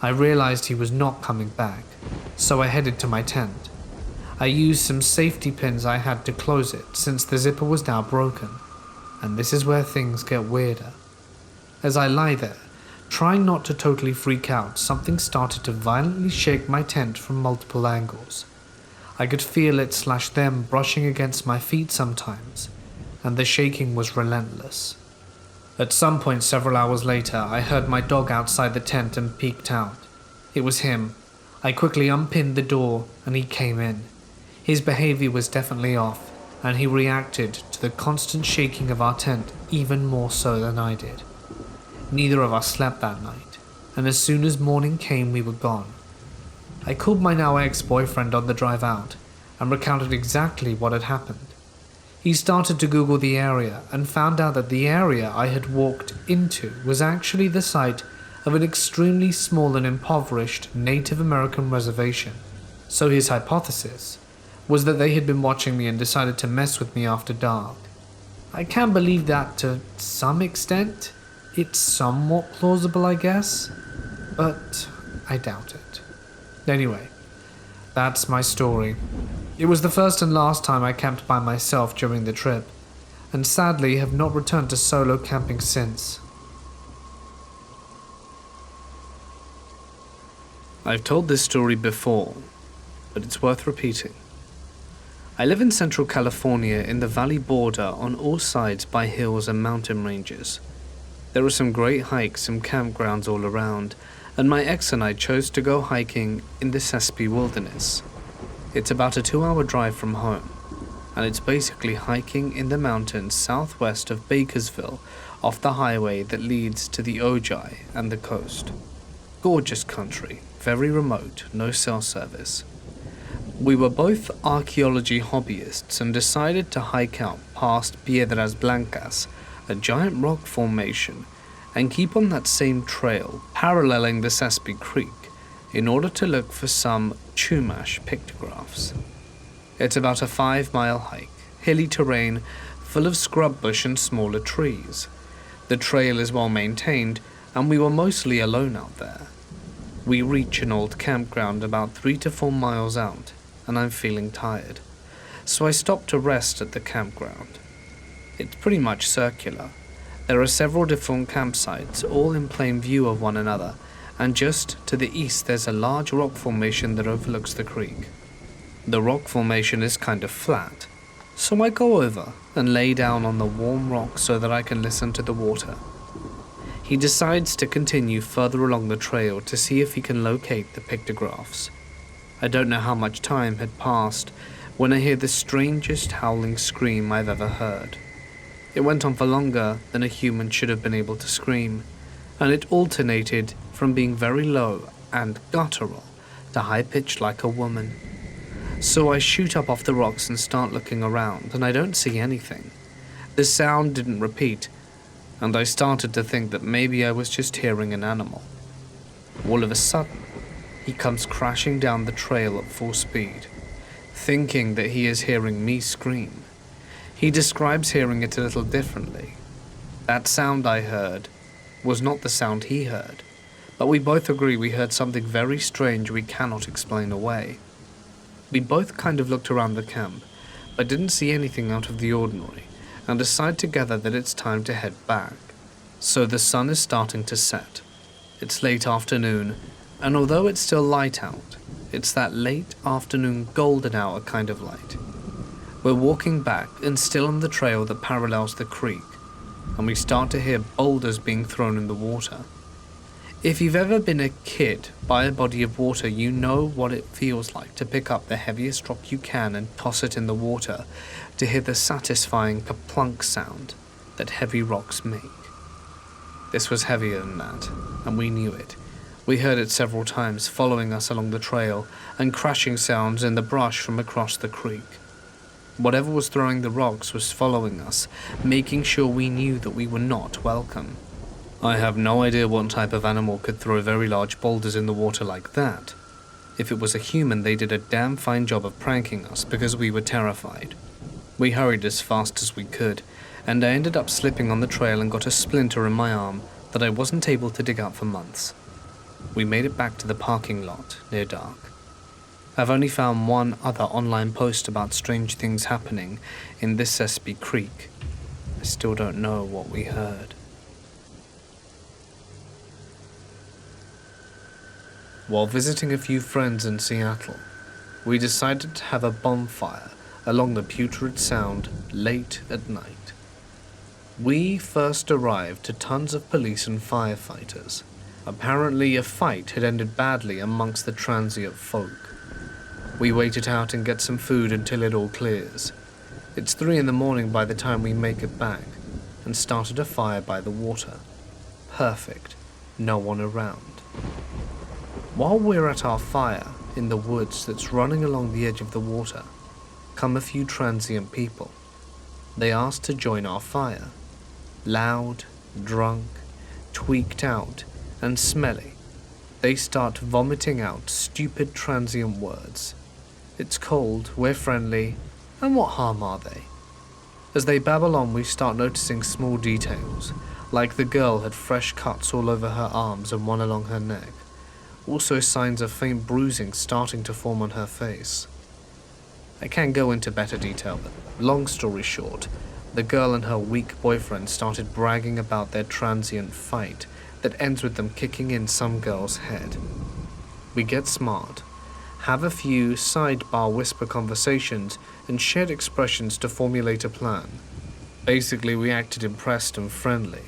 [SPEAKER 1] I realized he was not coming back, so I headed to my tent. I used some safety pins I had to close it since the zipper was now broken, and this is where things get weirder. As I lie there, trying not to totally freak out, something started to violently shake my tent from multiple angles. I could feel it/them brushing against my feet sometimes, and the shaking was relentless. At some point several hours later, I heard my dog outside the tent and peeked out. It was him. I quickly unpinned the door and he came in. His behavior was definitely off, and he reacted to the constant shaking of our tent even more so than I did. Neither of us slept that night, and as soon as morning came we were gone. I called my now ex-boyfriend on the drive out and recounted exactly what had happened. He started to Google the area and found out that the area I had walked into was actually the site of an extremely small and impoverished Native American reservation. So his hypothesis was that they had been watching me and decided to mess with me after dark. I can believe that to some extent. It's somewhat plausible, I guess, but I doubt it. Anyway, that's my story. It was the first and last time I camped by myself during the trip, and sadly have not returned to solo camping since. I've told this story before, but it's worth repeating. I live in Central California in the valley border on all sides by hills and mountain ranges. There are some great hikes and campgrounds all around, and my ex and I chose to go hiking in the Sasquatch wilderness. It's about a 2-hour drive from home, and it's basically hiking in the mountains southwest of Bakersville off the highway that leads to the Ozark and the coast. Gorgeous country, very remote, no cell service. We were both archaeology hobbyists and decided to hike out past Piedras Blancas, a giant rock formation, and keep on that same trail paralleling the Sasquatch Creek in order to look for some Chumash pictographs. It's about a 5-mile hike, hilly terrain full of scrub bush and smaller trees. The trail is well maintained, and we were mostly alone out there. We reach an old campground about 3 to 4 miles out, and I'm feeling tired, so I stop to rest at the campground. It's pretty much circular. There are several different campsites, all in plain view of one another, and just to the east there's a large rock formation that overlooks the creek. The rock formation is kind of flat, so I go over and lay down on the warm rock so that I can listen to the water. He decides to continue further along the trail to see if he can locate the pictographs. I don't know how much time had passed when I hear the strangest howling scream I've ever heard. It went on for longer than a human should have been able to scream, and it alternated from being very low and guttural to high-pitched like a woman. So I shoot up off the rocks and start looking around, and I don't see anything. The sound didn't repeat, and I started to think that maybe I was just hearing an animal. All of a sudden, he comes crashing down the trail at full speed, thinking that he is hearing me scream. He describes hearing it a little differently. That sound I heard was not the sound he heard, but we both agree we heard something very strange we cannot explain away. We both kind of looked around the camp, but didn't see anything out of the ordinary, and decide together that it's time to head back. So the sun is starting to set. It's late afternoon, and although it's still light out, it's that late afternoon golden hour kind of light. We're walking back and still on the trail that parallels the creek, and we start to hear boulders being thrown in the water. If you've ever been a kid by a body of water, you know what it feels like to pick up the heaviest rock you can and toss it in the water to hear the satisfying ka-plunk sound that heavy rocks make. This was heavier than that, and we knew it. We heard it several times following us along the trail and crashing sounds in the brush from across the creek. Whatever was throwing the rocks was following us, making sure we knew that we were not welcome. I have no idea what type of animal could throw very large boulders in the water like that. If it was a human, they did a damn fine job of pranking us because we were terrified. We hurried as fast as we could, and I ended up slipping on the trail and got a splinter in my arm that I wasn't able to dig up for months. We made it back to the parking lot near dark. I've only found one other online post about strange things happening in this Sespe Creek. I still don't know what we heard. While visiting a few friends in Seattle, we decided to have a bonfire along the Putrid Sound late at night. We first arrived to tons of police and firefighters. Apparently a fight had ended badly amongst the transient folk. We wait it out and get some food until it all clears. It's 3 in the morning by the time we make it back, and started a fire by the water. Perfect, no one around. While we're at our fire, in the woods that's running along the edge of the water, come a few transient people. They ask to join our fire. Loud, drunk, tweaked out, and smelly, they start vomiting out stupid transient words. It's cold, we're friendly, and what harm are they? As they babble on, we start noticing small details, like the girl had fresh cuts all over her arms and one along her neck. Also signs of faint bruising starting to form on her face. I can't go into better detail, but long story short, the girl and her weak boyfriend started bragging about their transient fight that ends with them kicking in some girl's head. We get smart, have a few sidebar whisper conversations and shared expressions to formulate a plan. Basically, we acted impressed and friendly,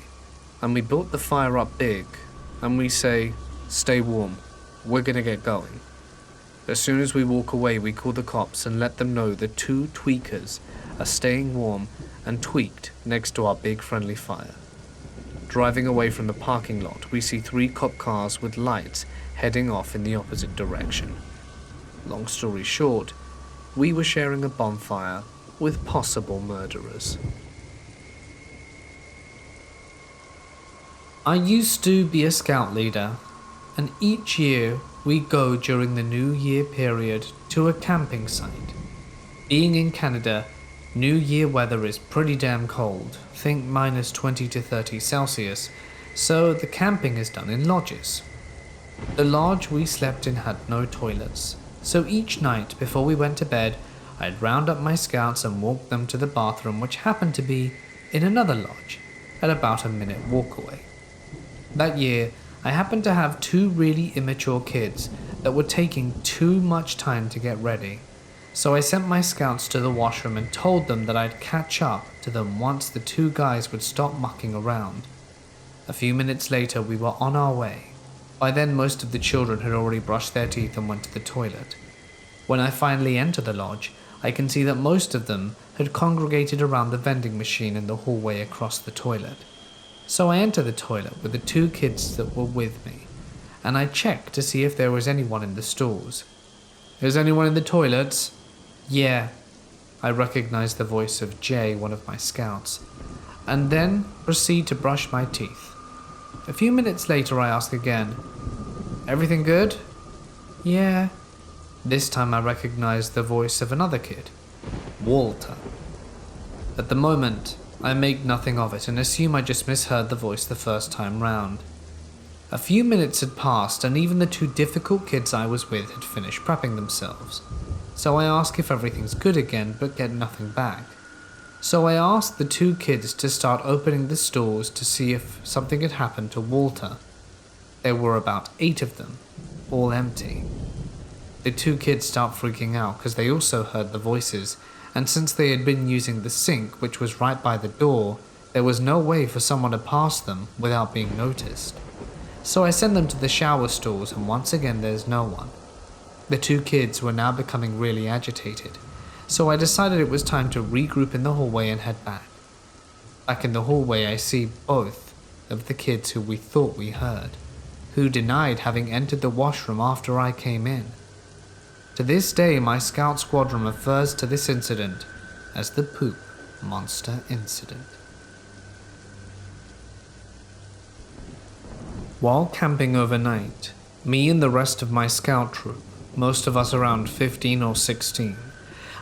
[SPEAKER 1] and we built the fire up big, and we say, "Stay warm, we're gonna get going." As soon as we walk away, we call the cops and let them know the 2 tweakers are staying warm and tweaked next to our big friendly fire. Driving away from the parking lot, we see 3 cop cars with lights heading off in the opposite direction. Long story short, we were sharing a bonfire with possible murderers. I used to be a scout leader, and each year we go during the New Year period to a camping site. Being in Canada, New Year weather is pretty damn cold, think minus 20 to 30 Celsius, so the camping is done in lodges. The lodge we slept in had no toilets, so each night before we went to bed, I'd round up my scouts and walk them to the bathroom, which happened to be in another lodge, at about a minute walk away. That year, I happened to have 2 really immature kids that were taking too much time to get ready, so I sent my scouts to the washroom and told them that I'd catch up to them once the 2 guys would stop mucking around. A few minutes later, we were on our way. By then, most of the children had already brushed their teeth and went to the toilet. When I finally enter the lodge, I can see that most of them had congregated around the vending machine in the hallway across the toilet. So I enter the toilet with the 2 kids that were with me, and I check to see if there was anyone in the stalls. "Is anyone in the toilets?" "Yeah." I recognize the voice of Jay, one of my scouts, and then proceed to brush my teeth. A few minutes later I ask again, "Everything good?" "Yeah." This time I recognize the voice of another kid, Walter. At the moment, I make nothing of it and assume I just misheard the voice the first time round. A few minutes had passed and even the 2 difficult kids I was with had finished prepping themselves. So I ask if everything's good again but get nothing back. So I asked the 2 kids to start opening the stalls to see if something had happened to Walter. There were about 8 of them, all empty. The 2 kids start freaking out because they also heard the voices, and since they had been using the sink, which was right by the door, there was no way for someone to pass them without being noticed. So I send them to the shower stalls, and once again there's no one. The 2 kids were now becoming really agitated, so I decided it was time to regroup in the hallway and head back. Back in the hallway I see both of the kids who we thought we heard, who denied having entered the washroom after I came in. To this day, my scout squadron refers to this incident as the Poop Monster Incident. While camping overnight, me and the rest of my scout troop, most of us around 15 or 16,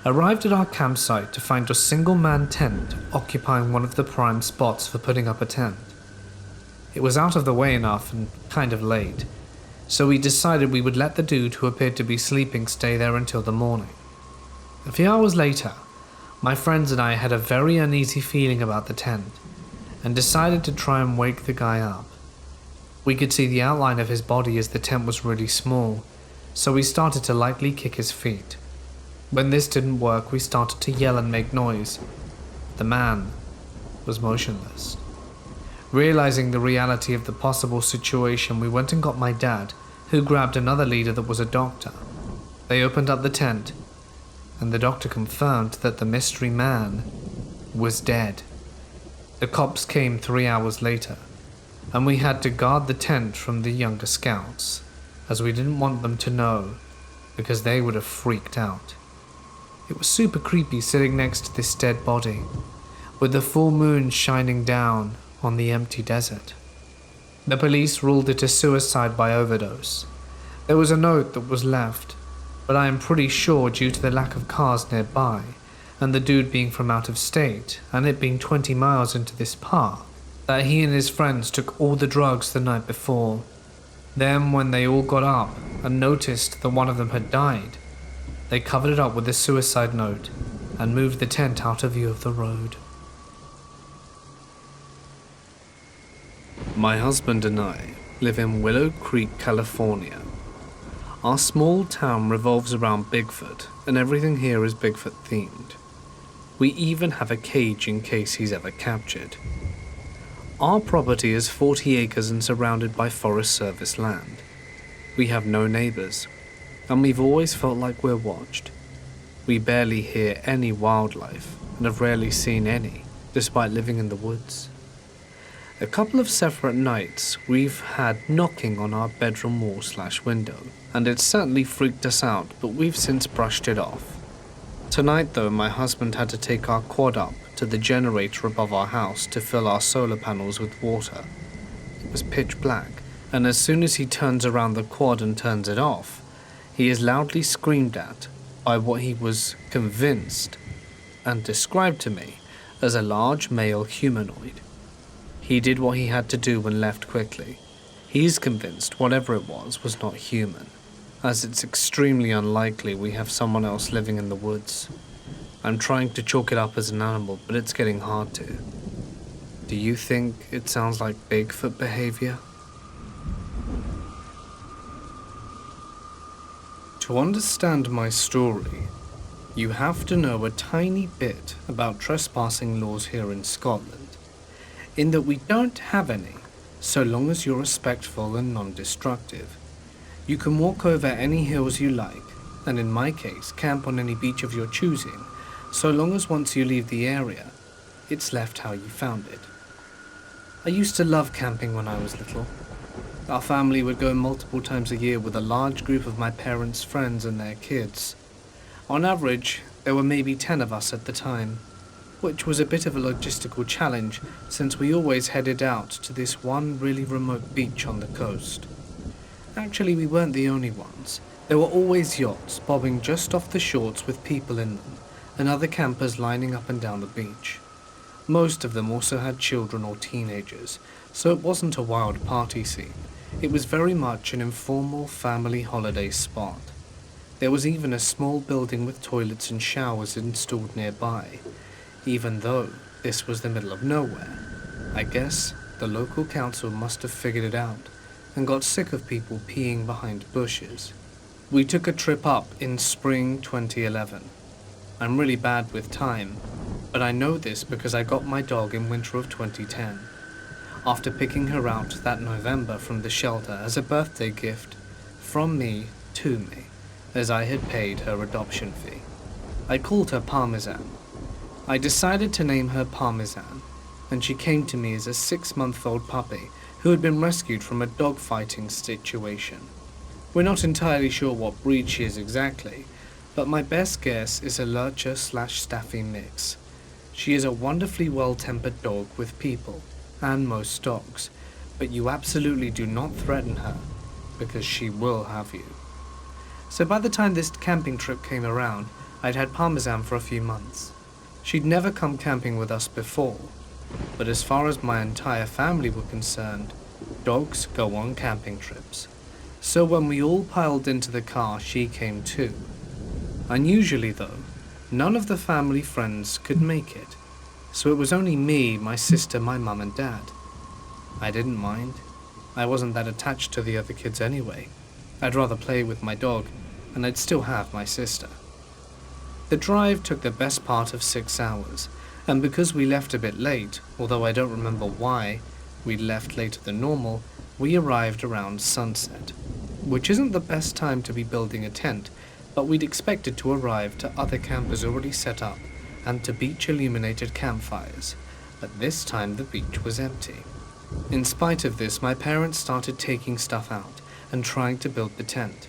[SPEAKER 1] arrived at our campsite to find a single-man tent occupying one of the prime spots for putting up a tent. It was out of the way enough and kind of late, so we decided we would let the dude who appeared to be sleeping stay there until the morning. A few hours later, my friends and I had a very uneasy feeling about the tent, and decided to try and wake the guy up. We could see the outline of his body as the tent was really small, so we started to lightly kick his feet. When this didn't work, we started to yell and make noise. The man was motionless. Realizing the reality of the possible situation, we went and got my dad, who grabbed another leader that was a doctor. They opened up the tent, and the doctor confirmed that the mystery man was dead. The cops came 3 hours later, and we had to guard the tent from the younger scouts, as we didn't want them to know, because they would have freaked out. It was super creepy sitting next to this dead body, with the full moon shining down on the empty desert. The police ruled it a suicide by overdose. There was a note that was left, but I am pretty sure due to the lack of cars nearby, and the dude being from out of state, and it being 20 miles into this park, that he and his friends took all the drugs the night before. Then when they all got up and noticed that one of them had died, they covered it up with a suicide note and moved the tent out of view of the road. My husband and I live in Willow Creek, California. Our small town revolves around Bigfoot, and everything here is Bigfoot themed. We even have a cage in case he's ever captured. Our property is 40 acres and surrounded by Forest Service land. We have no neighbors, and we've always felt like we're watched. We barely hear any wildlife, and have rarely seen any, despite living in the woods. A couple of separate nights, we've had knocking on our bedroom wall/window, and it's certainly freaked us out, but we've since brushed it off. Tonight though, my husband had to take our quad up to the generator above our house to fill our solar panels with water. It was pitch black, and as soon as he turns around the quad and turns it off, he is loudly screamed at by what he was convinced and described to me as a large male humanoid. He did what he had to do and left quickly. He's convinced whatever it was not human, as it's extremely unlikely we have someone else living in the woods. I'm trying to chalk it up as an animal, but it's getting hard to. Do you think it sounds like Bigfoot behavior? To understand my story, you have to know a tiny bit about trespassing laws here in Scotland, in that we don't have any, so long as you're respectful and non-destructive. You can walk over any hills you like, and in my case, camp on any beach of your choosing, so long as once you leave the area, it's left how you found it. I used to love camping when I was little. Our family would go multiple times a year with a large group of my parents' friends and their kids. On average, there were maybe 10 of us at the time, which was a bit of a logistical challenge since we always headed out to this one really remote beach on the coast. Actually, we weren't the only ones. There were always yachts bobbing just off the shores with people in them, and other campers lining up and down the beach. Most of them also had children or teenagers, so it wasn't a wild party scene. It was very much an informal family holiday spot. There was even a small building with toilets and showers installed nearby, even though this was the middle of nowhere. I guess the local council must have figured it out and got sick of people peeing behind bushes. We took a trip up in spring 2011. I'm really bad with time, but I know this because I got my dog in winter of 2010, after picking her out that November from the shelter as a birthday gift from me to me, as I had paid her adoption fee. I called her Parmesan. I decided to name her Parmesan, and she came to me as a 6-month-old puppy who had been rescued from a dogfighting situation. We're not entirely sure what breed she is exactly, but my best guess is a lurcher/staffy mix. She is a wonderfully well-tempered dog with people, and most dogs, but you absolutely do not threaten her, because she will have you. So by the time this camping trip came around, I'd had Parmesan for a few months. She'd never come camping with us before, but as far as my entire family were concerned, dogs go on camping trips. So when we all piled into the car, she came too. Unusually though, none of the family friends could make it, so it was only me, my sister, my mum and dad. I didn't mind. I wasn't that attached to the other kids anyway. I'd rather play with my dog, and I'd still have my sister. The drive took the best part of 6 hours, and because we left a bit late, although I don't remember why we left later than normal, we arrived around sunset, which isn't the best time to be building a tent, but we'd expected to arrive to other campers already set up and to beach-illuminated campfires, but this time the beach was empty. In spite of this, my parents started taking stuff out and trying to build the tent.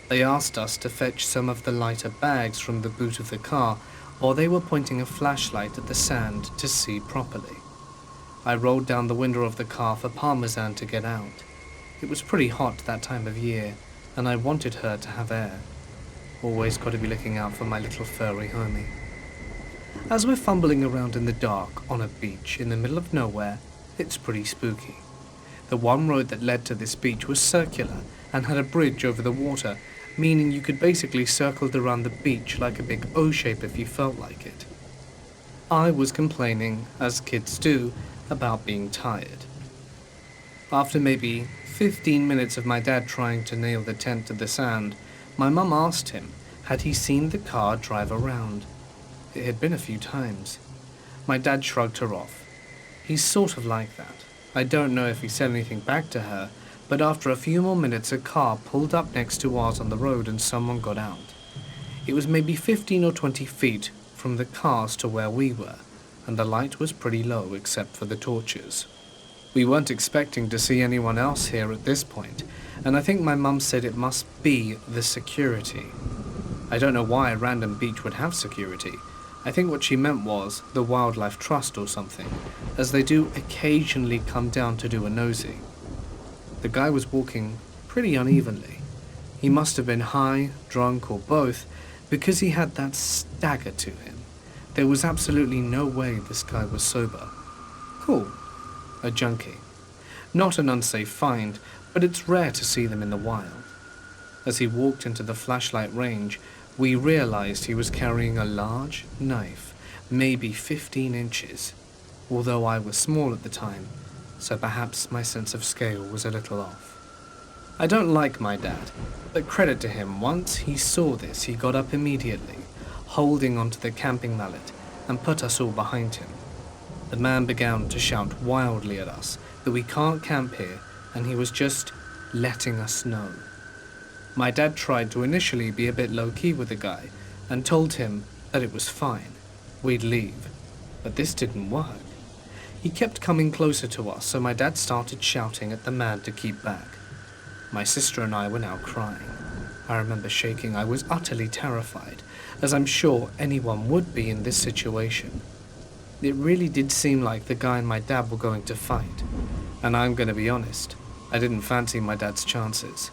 [SPEAKER 1] They asked us to fetch some of the lighter bags from the boot of the car, while they were pointing a flashlight at the sand to see properly. I rolled down the window of the car for Parmesan to get out. It was pretty hot that time of year, and I wanted her to have air. Always got to be looking out for my little furry homie. As we're fumbling around in the dark on a beach in the middle of nowhere, it's pretty spooky. The one road that led to this beach was circular and had a bridge over the water, meaning you could basically circle around the beach like a big O shape if you felt like it. I was complaining, as kids do, about being tired. After maybe 15 minutes of my dad trying to nail the tent to the sand, my mum asked him, had he seen the car drive around? It had been a few times. My dad shrugged her off. He's sort of like that. I don't know if he said anything back to her, but after a few more minutes a car pulled up next to ours on the road and someone got out. It was maybe 15 or 20 feet from the cars to where we were, and the light was pretty low except for the torches. We weren't expecting to see anyone else here at this point, and I think my mum said it must be the security. I don't know why a random beach would have security. I think what she meant was the Wildlife Trust or something, as they do occasionally come down to do a nosy. The guy was walking pretty unevenly. He must have been high, drunk, or both, because he had that stagger to him. There was absolutely no way this guy was sober. Cool. A junkie. Not an unsafe find, but it's rare to see them in the wild. As he walked into the flashlight range, we realized he was carrying a large knife, maybe 15 inches, although I was small at the time, so perhaps my sense of scale was a little off. I don't like my dad, but credit to him, once he saw this, he got up immediately, holding onto the camping mallet, and put us all behind him. The man began to shout wildly at us that we can't camp here, and he was just letting us know. My dad tried to initially be a bit low-key with the guy and told him that it was fine, we'd leave, but this didn't work. He kept coming closer to us, so my dad started shouting at the man to keep back. My sister and I were now crying. I remember shaking. I was utterly terrified, as I'm sure anyone would be in this situation. It really did seem like the guy and my dad were going to fight, and I'm going to be honest, I didn't fancy my dad's chances.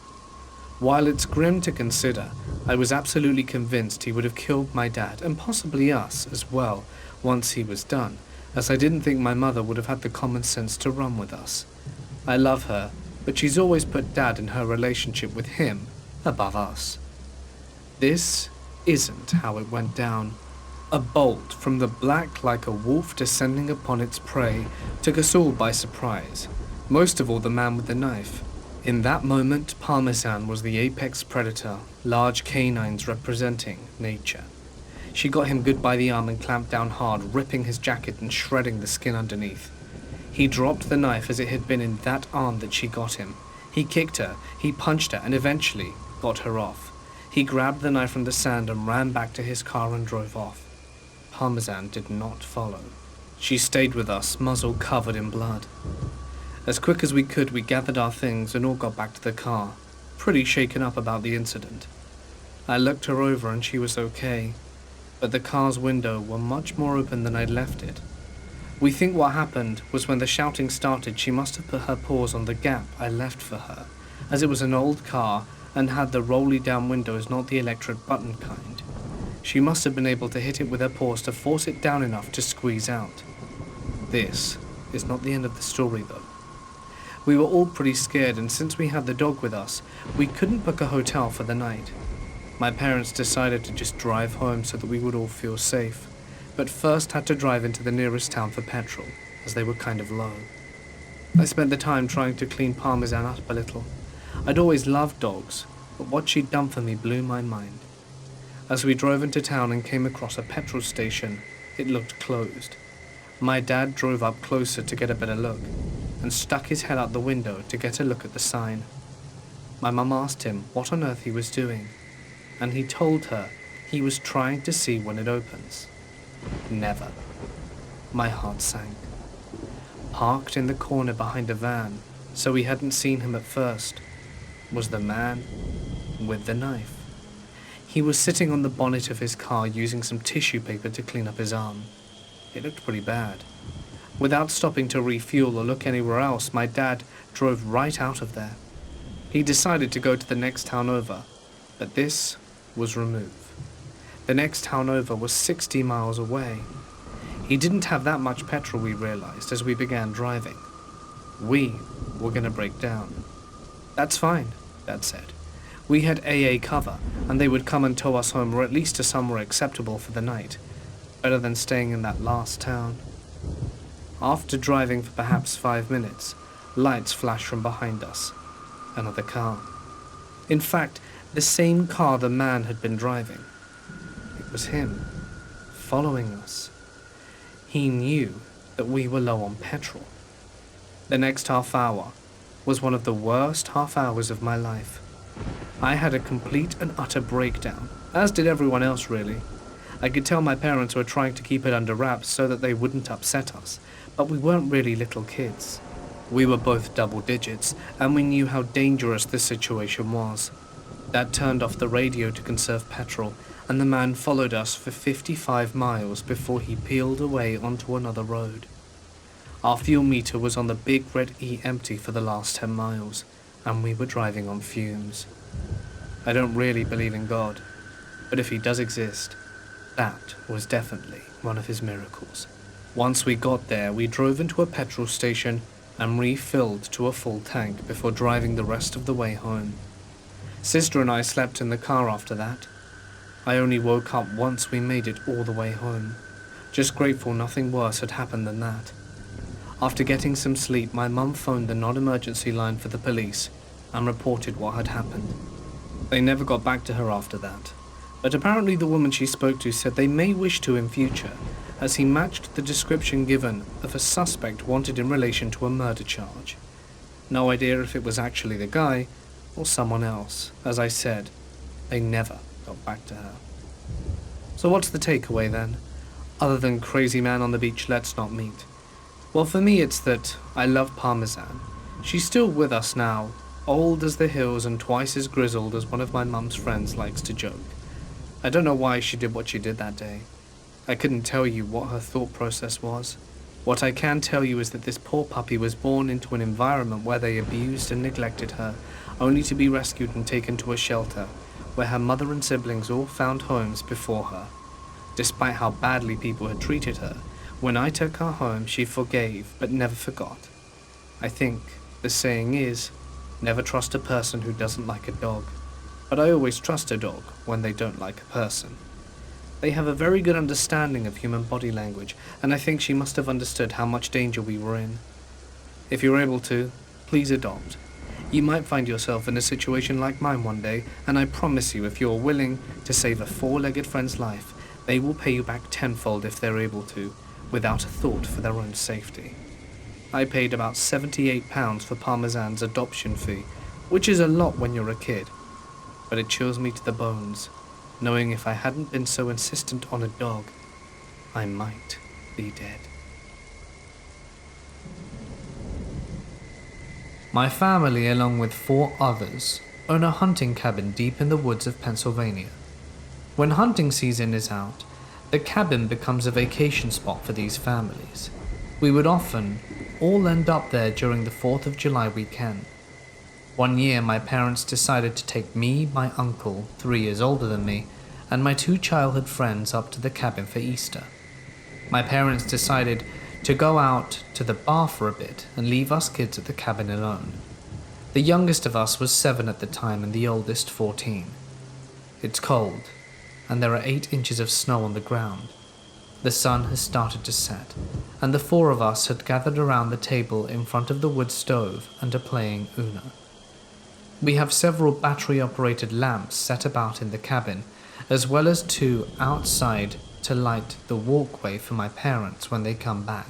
[SPEAKER 1] While it's grim to consider, I was absolutely convinced he would have killed my dad, and possibly us as well, once he was done, as I didn't think my mother would have had the common sense to run with us. I love her, but she's always put Dad and her relationship with him above us. This isn't how it went down. A bolt from the black like a wolf descending upon its prey took us all by surprise, most of all the man with the knife. In that moment, Parmesan was the apex predator, large canines representing nature. She got him good by the arm and clamped down hard, ripping his jacket and shredding the skin underneath. He dropped the knife as it had been in that arm that she got him. He kicked her, he punched her, and eventually got her off. He grabbed the knife from the sand and ran back to his car and drove off. Parmesan did not follow. She stayed with us, muzzle covered in blood. As quick as we could, we gathered our things and all got back to the car, pretty shaken up about the incident. I looked her over and she was okay, but the car's window were much more open than I'd left it. We think what happened was when the shouting started, she must have put her paws on the gap I left for her, as it was an old car and had the rolly down windows, not the electric button kind. She must have been able to hit it with her paws to force it down enough to squeeze out. This is not the end of the story though. We were all pretty scared, and since we had the dog with us, we couldn't book a hotel for the night. My parents decided to just drive home so that we would all feel safe, but first had to drive into the nearest town for petrol, as they were kind of low. I spent the time trying to clean Parmesan up a little. I'd always loved dogs, but what she'd done for me blew my mind. As we drove into town and came across a petrol station, it looked closed. My dad drove up closer to get a better look, and stuck his head out the window to get a look at the sign. My mum asked him what on earth he was doing, and he told her he was trying to see when it opens. Never. My heart sank. Parked in the corner behind a van, so we hadn't seen him at first, was the man with the knife. He was sitting on the bonnet of his car using some tissue paper to clean up his arm. It looked pretty bad. Without stopping to refuel or look anywhere else, my dad drove right out of there. He decided to go to the next town over, but this was Remove. The next town over was 60 miles away. He didn't have that much petrol, we realized, as we began driving. We were going to break down. That's fine, Dad said. We had AA cover, and they would come and tow us home, or at least to somewhere acceptable for the night. Better than staying in that last town. After driving for perhaps 5 minutes, lights flashed from behind us. Another car. In fact, the same car the man had been driving. It was him, following us. He knew that we were low on petrol. The next half hour was one of the worst half hours of my life. I had a complete and utter breakdown, as did everyone else really. I could tell my parents were trying to keep it under wraps so that they wouldn't upset us, but we weren't really little kids. We were both double digits, and we knew how dangerous this situation was. Dad turned off the radio to conserve petrol, and the man followed us for 55 miles before he peeled away onto another road. Our fuel meter was on the big red E empty for the last 10 miles, and we were driving on fumes. I don't really believe in God, but if he does exist, that was definitely one of his miracles. Once we got there, we drove into a petrol station and refilled to a full tank before driving the rest of the way home. Sister and I slept in the car after that. I only woke up once we made it all the way home. Just grateful nothing worse had happened than that. After getting some sleep, my mum phoned the non-emergency line for the police and reported what had happened. They never got back to her after that, but apparently the woman she spoke to said they may wish to in future, as he matched the description given of a suspect wanted in relation to a murder charge. No idea if it was actually the guy or someone else. As I said, they never got back to her. So what's the takeaway then? Other than crazy man on the beach, let's not meet. Well, for me it's that I love Parmesan. She's still with us now, old as the hills and twice as grizzled as one of my mum's friends likes to joke. I don't know why she did what she did that day. I couldn't tell you what her thought process was. What I can tell you is that this poor puppy was born into an environment where they abused and neglected her, only to be rescued and taken to a shelter, where her mother and siblings all found homes before her. Despite how badly people had treated her, when I took her home she forgave but never forgot. I think the saying is, never trust a person who doesn't like a dog, but I always trust a dog when they don't like a person. They have a very good understanding of human body language, and I think she must have understood how much danger we were in. If you're able to, please adopt. You might find yourself in a situation like mine one day, and I promise you if you're willing to save a four-legged friend's life, they will pay you back tenfold if they're able to, without a thought for their own safety. I paid about £78 for Parmesan's adoption fee, which is a lot when you're a kid, but it chills me to the bones, knowing if I hadn't been so insistent on a dog, I might be dead. My family, along with 4 others, own a hunting cabin deep in the woods of Pennsylvania. When hunting season is out, the cabin becomes a vacation spot for these families. We would often all end up there during the 4th of July weekend. One year, my parents decided to take me, my uncle, 3 years older than me, and my 2 childhood friends up to the cabin for Easter. My parents decided to go out to the bar for a bit and leave us kids at the cabin alone. The youngest of us was 7 at the time and the oldest 14. It's cold, and there are 8 inches of snow on the ground. The sun has started to set, and the 4 of us had gathered around the table in front of the wood stove and are playing Uno. We have several battery-operated lamps set about in the cabin, as well as 2 outside to light the walkway for my parents when they come back.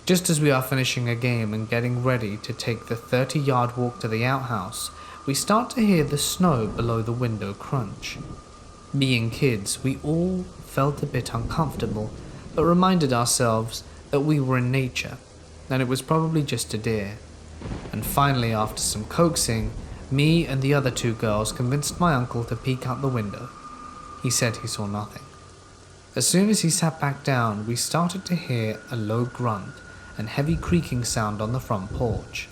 [SPEAKER 1] Just as we are finishing a game and getting ready to take the 30-yard walk to the outhouse, we start to hear the snow below the window crunch. Being kids, we all felt a bit uncomfortable, but reminded ourselves that we were in nature, and it was probably just a deer. And finally, after some coaxing, me and the other 2 girls convinced my uncle to peek out the window. He said he saw nothing. As soon as he sat back down, we started to hear a low grunt and heavy creaking sound on the front porch.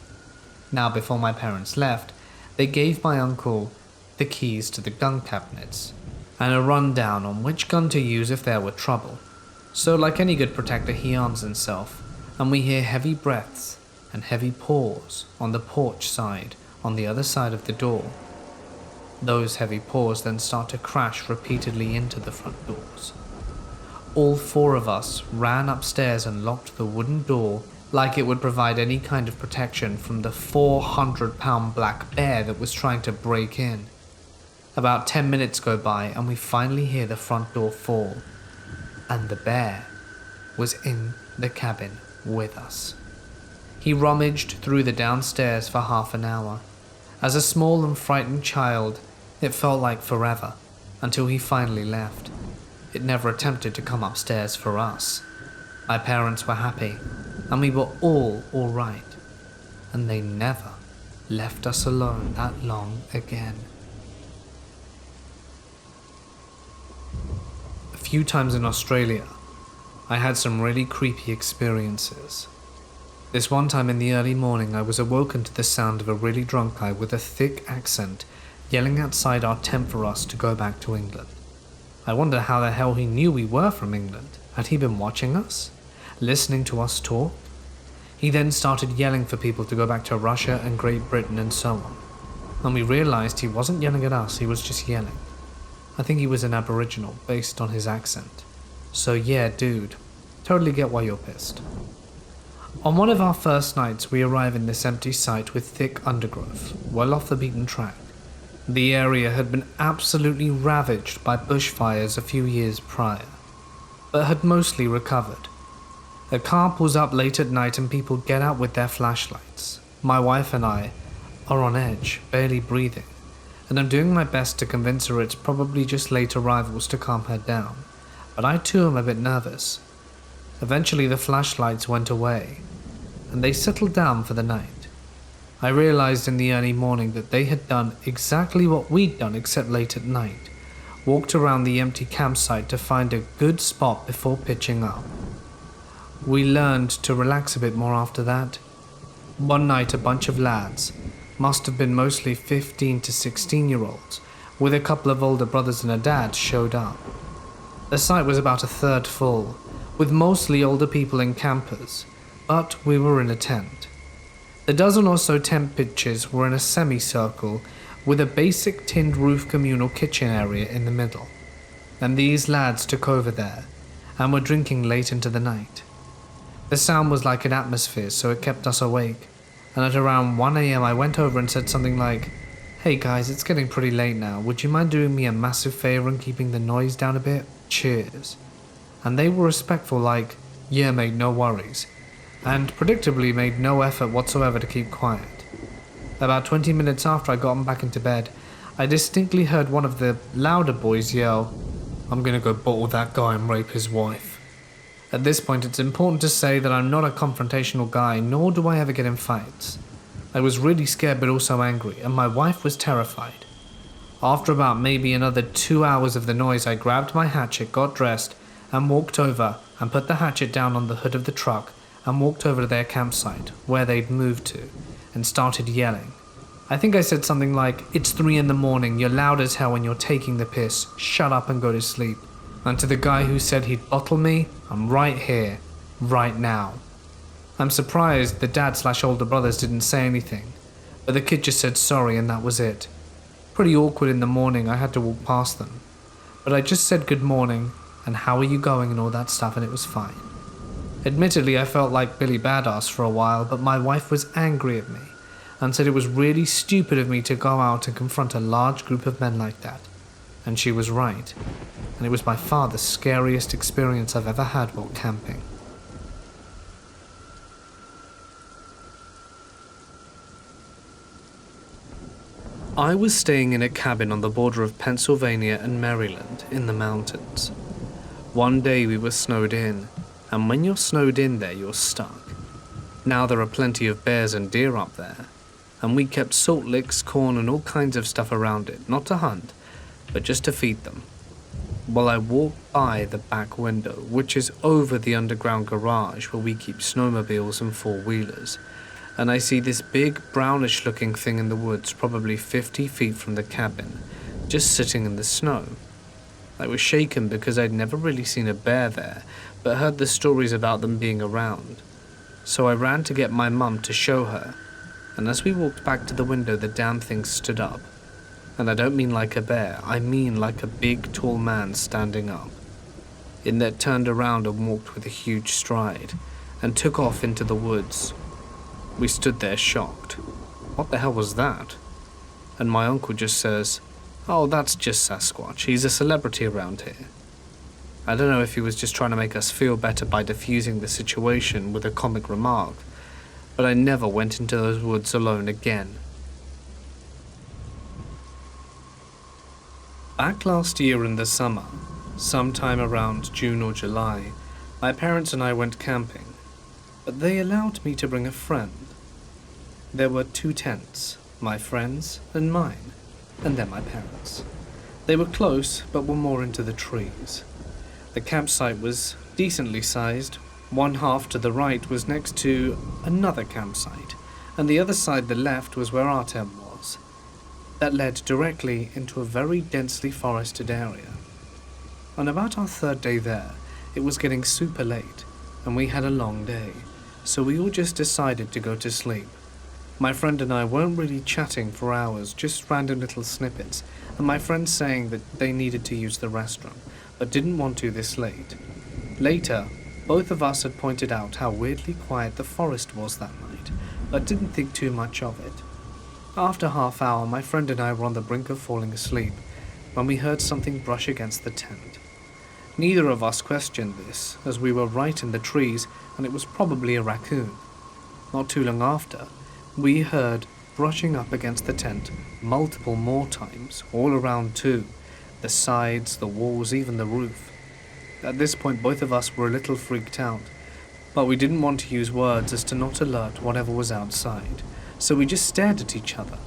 [SPEAKER 1] Now, before my parents left, they gave my uncle the keys to the gun cabinets and a rundown on which gun to use if there were trouble. So like any good protector, he arms himself, and we hear heavy breaths and heavy paws on the porch side on the other side of the door. Those heavy paws then start to crash repeatedly into the front doors. All 4 of us ran upstairs and locked the wooden door like it would provide any kind of protection from the 400-pound black bear that was trying to break in. About 10 minutes go by and we finally hear the front door fall, and the bear was in the cabin with us. He rummaged through the downstairs for half an hour. As a small and frightened child, it felt like forever, until he finally left. It never attempted to come upstairs for us. My parents were happy, and we were all right, and they never left us alone that long again. A few times in Australia, I had some really creepy experiences. This one time in the early morning, I was awoken to the sound of a really drunk guy with a thick accent yelling outside our tent for us to go back to England. I wondered how the hell he knew we were from England. Had he been watching us? Listening to us talk? He then started yelling for people to go back to Russia and Great Britain and so on. And we realized he wasn't yelling at us, he was just yelling. I think he was an Aboriginal based on his accent. So yeah, dude, totally get why you're pissed. On one of our first nights, we arrive in this empty site with thick undergrowth, well off the beaten track. The area had been absolutely ravaged by bushfires a few years prior, but had mostly recovered. A car pulls up late at night and people get out with their flashlights. My wife and I are on edge, barely breathing, and I'm doing my best to convince her it's probably just late arrivals to calm her down, but I too am a bit nervous. Eventually the flashlights went away, and they settled down for the night. I realized in the early morning that they had done exactly what we'd done except late at night, walked around the empty campsite to find a good spot before pitching up. We learned to relax a bit more after that. One night a bunch of lads, must have been mostly 15 to 16-year-olds, with a couple of older brothers and a dad, showed up. The site was about a third full, with mostly older people in campers, but we were in a tent. The dozen or so tent pitches were in a semicircle with a basic tinned roof communal kitchen area in the middle, and these lads took over there and were drinking late into the night. The sound was like an atmosphere, so it kept us awake, and at around 1 AM I went over and said something like, "Hey guys, it's getting pretty late now, would you mind doing me a massive favor and keeping the noise down a bit? Cheers." And they were respectful like, "Yeah mate, no worries," and predictably made no effort whatsoever to keep quiet. About 20 minutes after I'd gotten back into bed, I distinctly heard one of the louder boys yell, "I'm gonna go bottle that guy and rape his wife." At this point it's important to say that I'm not a confrontational guy, nor do I ever get in fights. I was really scared but also angry, and my wife was terrified. After about maybe another 2 hours of the noise, I grabbed my hatchet, got dressed, and walked over and put the hatchet down on the hood of the truck and walked over to their campsite, where they'd moved to, and started yelling. I think I said something like, "It's 3 in the morning, you're loud as hell and you're taking the piss, shut up and go to sleep." And to the guy who said he'd bottle me, I'm right here, right now. I'm surprised the dad/older brothers didn't say anything, but the kid just said sorry and that was it. Pretty awkward in the morning, I had to walk past them. But I just said good morning, and how are you going and all that stuff, and it was fine. Admittedly, I felt like Billy Badass for a while, but my wife was angry at me and said it was really stupid of me to go out and confront a large group of men like that. And she was right, and it was by far the scariest experience I've ever had while camping. I was staying in a cabin on the border of Pennsylvania and Maryland in the mountains. One day we were snowed in, and when you're snowed in there, you're stuck. Now there are plenty of bears and deer up there, and we kept salt licks, corn and all kinds of stuff around it, not to hunt, but just to feed them. Well, I walked by the back window, which is over the underground garage where we keep snowmobiles and four-wheelers, and I see this big brownish looking thing in the woods probably 50 feet from the cabin, just sitting in the snow. I was shaken because I'd never really seen a bear there, but heard the stories about them being around. So I ran to get my mum to show her, and as we walked back to the window the damn thing stood up. And I don't mean like a bear, I mean like a big tall man standing up. It then turned around and walked with a huge stride, and took off into the woods. We stood there shocked. What the hell was that? And my uncle just says, "Oh, that's just Sasquatch, he's a celebrity around here." I don't know if he was just trying to make us feel better by diffusing the situation with a comic remark, but I never went into those woods alone again. Back last year in the summer, sometime around June or July, my parents and I went camping, but they allowed me to bring a friend. There were 2 tents, my friend's and mine, and then my parents'. They were close, but were more into the trees. The campsite was decently sized. One half to the right was next to another campsite, and the other side, the left, was where our tent was. That led directly into a very densely forested area. On about our 3rd day there, it was getting super late, and we had a long day, so we all just decided to go to sleep. My friend and I weren't really chatting for hours, just random little snippets, and my friend saying that they needed to use the restroom, but didn't want to this late. Later, both of us had pointed out how weirdly quiet the forest was that night, but didn't think too much of it. After half hour, my friend and I were on the brink of falling asleep, when we heard something brush against the tent. Neither of us questioned this, as we were right in the trees, and it was probably a raccoon. Not too long after, we heard brushing up against the tent multiple more times, all around too, the sides, the walls, even the roof. At this point, both of us were a little freaked out, but we didn't want to use words as to not alert whatever was outside, so we just stared at each other.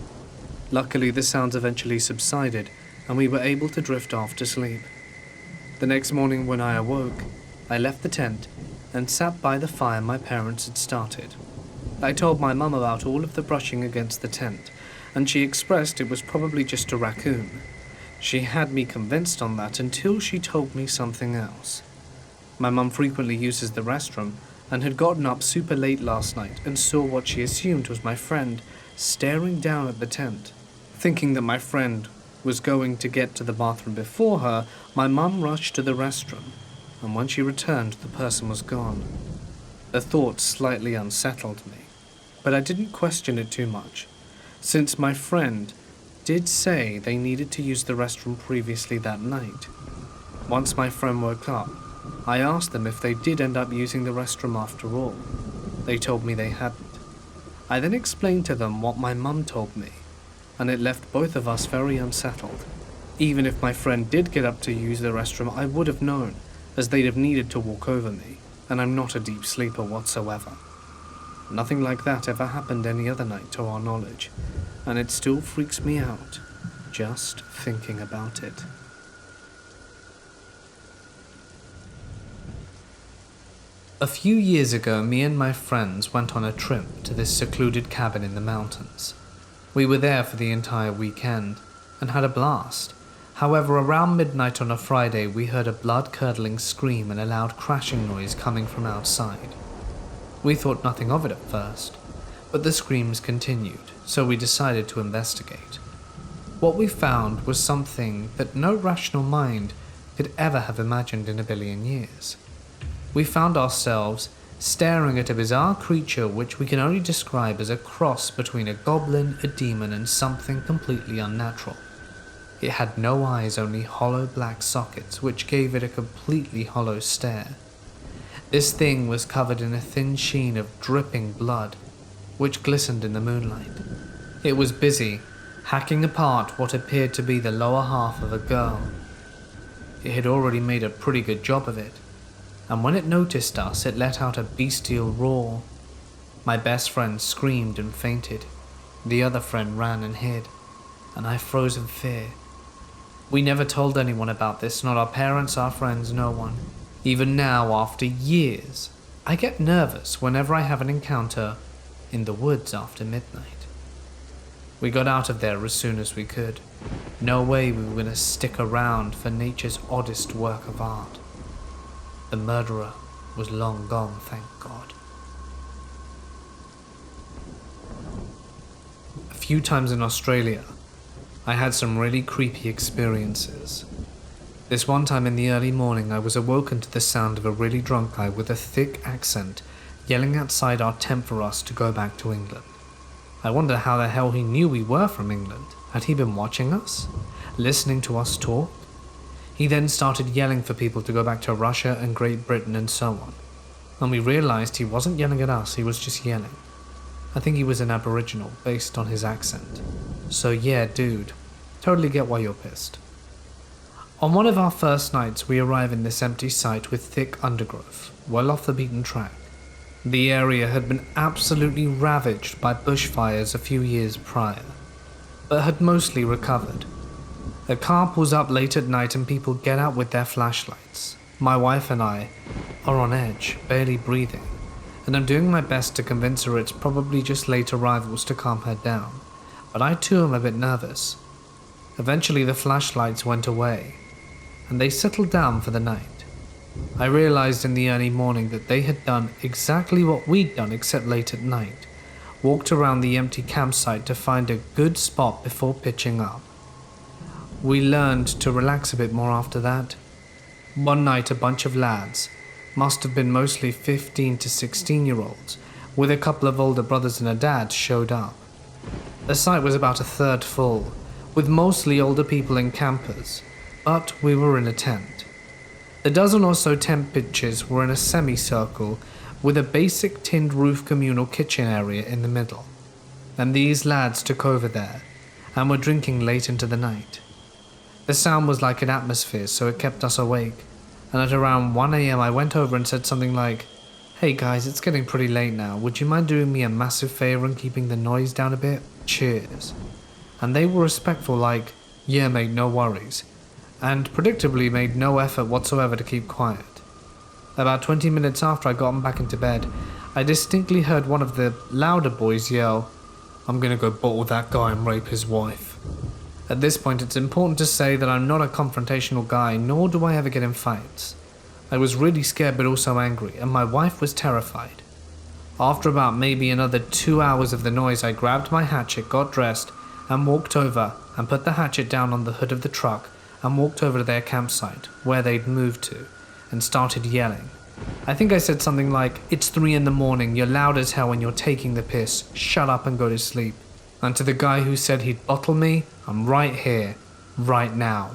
[SPEAKER 1] Luckily, the sounds eventually subsided, and we were able to drift off to sleep. The next morning when I awoke, I left the tent and sat by the fire my parents had started. I told my mum about all of the brushing against the tent, and she expressed it was probably just a raccoon. She had me convinced on that until she told me something else. My mum frequently uses the restroom and had gotten up super late last night and saw what she assumed was my friend staring down at the tent. Thinking that my friend was going to get to the bathroom before her, my mum rushed to the restroom, and when she returned, the person was gone. The thought slightly unsettled me, but I didn't question it too much, since my friend did say they needed to use the restroom previously that night. Once my friend woke up, I asked them if they did end up using the restroom after all. They told me they hadn't. I then explained to them what my mum told me, and it left both of us very unsettled. Even if my friend did get up to use the restroom, I would have known, as they'd have needed to walk over me, and I'm not a deep sleeper whatsoever. Nothing like that ever happened any other night to our knowledge, and it still freaks me out just thinking about it. A few years ago, me and my friends went on a trip to this secluded cabin in the mountains. We were there for the entire weekend and had a blast. However, around midnight on a Friday, we heard a blood-curdling scream and a loud crashing noise coming from outside. We thought nothing of it at first, but the screams continued, so we decided to investigate. What we found was something that no rational mind could ever have imagined in a billion years. We found ourselves staring at a bizarre creature which we can only describe as a cross between a goblin, a demon, and something completely unnatural. It had no eyes, only hollow black sockets, which gave it a completely hollow stare. This thing was covered in a thin sheen of dripping blood, which glistened in the moonlight. It was busy, hacking apart what appeared to be the lower half of a girl. It had already made a pretty good job of it, and when it noticed us, it let out a bestial roar. My best friend screamed and fainted. The other friend ran and hid, and I froze in fear. We never told anyone about this, not our parents, our friends, no one. Even now, after years, I get nervous whenever I have an encounter in the woods after midnight. We got out of there as soon as we could. No way we were going to stick around for nature's oddest work of art. The murderer was long gone, thank God. A few times in Australia, I had some really creepy experiences. This one time in the early morning, I was awoken to the sound of a really drunk guy with a thick accent yelling outside our tent for us to go back to England. I wonder how the hell he knew we were from England. Had he been watching us? Listening to us talk? He then started yelling for people to go back to Russia and Great Britain and so on. And we realized he wasn't yelling at us, he was just yelling. I think he was an Aboriginal, based on his accent. So yeah, dude, totally get why you're pissed. On one of our first nights, we arrive in this empty site with thick undergrowth, well off the beaten track. The area had been absolutely ravaged by bushfires a few years prior, but had mostly recovered. A car pulls up late at night and people get out with their flashlights. My wife and I are on edge, barely breathing, and I'm doing my best to convince her it's probably just late arrivals to calm her down, but I too am a bit nervous. Eventually the flashlights went away, and they settled down for the night. I realized in the early morning that they had done exactly what we'd done except late at night, walked around the empty campsite to find a good spot before pitching up. We learned to relax a bit more after that. One night a bunch of lads, must have been mostly 15 to 16-year-olds, with a couple of older brothers and a dad, showed up. The site was about a third full, with mostly older people and campers, but we were in a tent. The dozen or so tent pitches were in a semicircle with a basic tinned roof communal kitchen area in the middle, and these lads took over there and were drinking late into the night. The sound was like an atmosphere, so it kept us awake, and at around 1 AM I went over and said something like, "Hey guys, it's getting pretty late now, would you mind doing me a massive favour and keeping the noise down a bit? Cheers." And they were respectful, like, "Yeah mate, no worries," and predictably made no effort whatsoever to keep quiet. About 20 minutes after I got back into bed, I distinctly heard one of the louder boys yell, "I'm gonna go bottle that guy and rape his wife." At this point, it's important to say that I'm not a confrontational guy, nor do I ever get in fights. I was really scared but also angry, and my wife was terrified. After about maybe another 2 hours of the noise, I grabbed my hatchet, got dressed, and walked over and put the hatchet down on the hood of the truck and walked over to their campsite, where they'd moved to, and started yelling. I think I said something like, "It's 3 in the morning, you're loud as hell and you're taking the piss, shut up and go to sleep." And to the guy who said he'd bottle me, I'm right here, right now.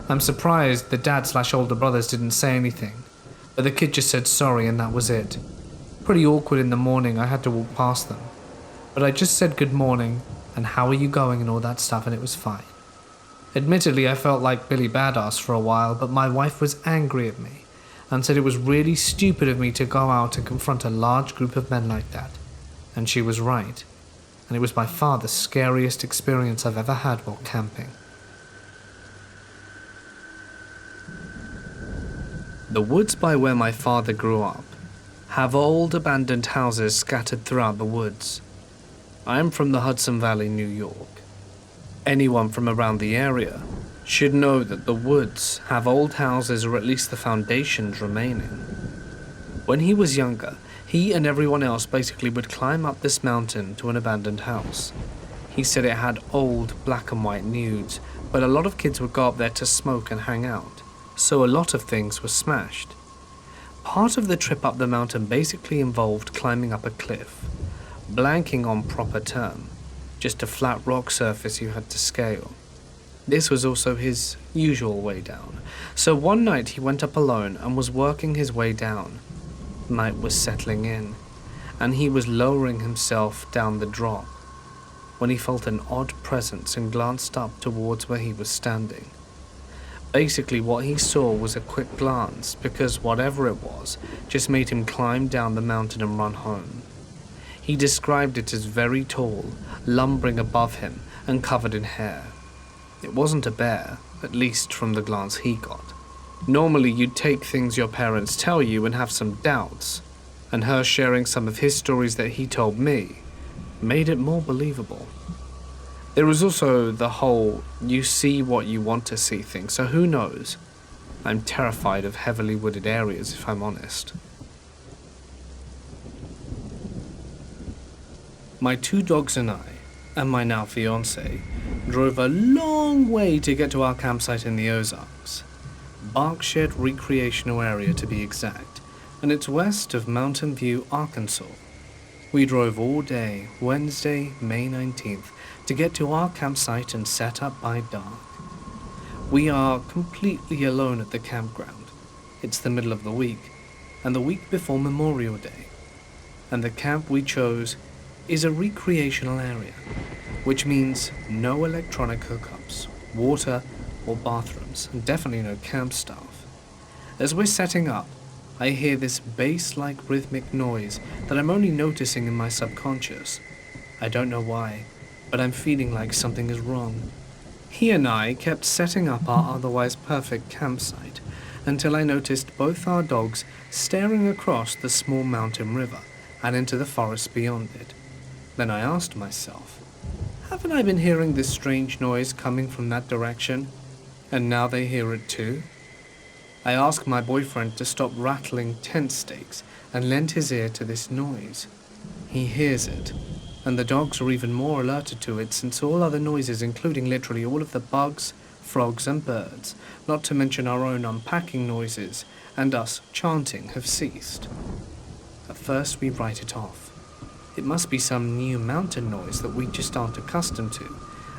[SPEAKER 1] I'm surprised the dad/older brothers didn't say anything, but the kid just said sorry and that was it. Pretty awkward in the morning, I had to walk past them. But I just said good morning, and how are you going and all that stuff, and it was fine. Admittedly, I felt like Billy Badass for a while, but my wife was angry at me, and said it was really stupid of me to go out and confront a large group of men like that. And she was right. And it was by far the scariest experience I've ever had while camping. The woods by where my father grew up have old abandoned houses scattered throughout the woods. I am from the Hudson Valley, New York. Anyone from around the area should know that the woods have old houses, or at least the foundations remaining. When he was younger, he and everyone else basically would climb up this mountain to an abandoned house. He said it had old black and white nudes, but a lot of kids would go up there to smoke and hang out, so a lot of things were smashed. Part of the trip up the mountain basically involved climbing up a cliff, blanking on proper term, just a flat rock surface you had to scale. This was also his usual way down, so one night he went up alone and was working his way down. Night was settling in, and he was lowering himself down the drop, when he felt an odd presence and glanced up towards where he was standing. Basically what he saw was a quick glance, because whatever it was just made him climb down the mountain and run home. He described it as very tall, lumbering above him and covered in hair. It wasn't a bear, at least from the glance he got. Normally you'd take things your parents tell you and have some doubts, and her sharing some of his stories that he told me made it more believable. There was also the whole you see what you want to see thing, so who knows? I'm terrified of heavily wooded areas, if I'm honest. My 2 dogs and I, and my now fiancé, drove a long way to get to our campsite in the Ozarks. Berkshire Recreational Area to be exact, and it's west of Mountain View, Arkansas. We drove all day, Wednesday, May 19th, to get to our campsite and set up by dark. We are completely alone at the campground. It's the middle of the week, and the week before Memorial Day. And the camp we chose is a recreational area, which means no electronic hookups, water or bathrooms, and definitely no camp staff. As we're setting up, I hear this bass-like rhythmic noise that I'm only noticing in my subconscious. I don't know why, but I'm feeling like something is wrong. He and I kept setting up our otherwise perfect campsite until I noticed both our dogs staring across the small mountain river and into the forest beyond it. Then I asked myself, haven't I been hearing this strange noise coming from that direction? And now they hear it too? I asked my boyfriend to stop rattling tent stakes and lend his ear to this noise. He hears it, and the dogs are even more alerted to it since all other noises, including literally all of the bugs, frogs and birds, not to mention our own unpacking noises and us chanting, have ceased. At first we write it off. It must be some new mountain noise that we just aren't accustomed to,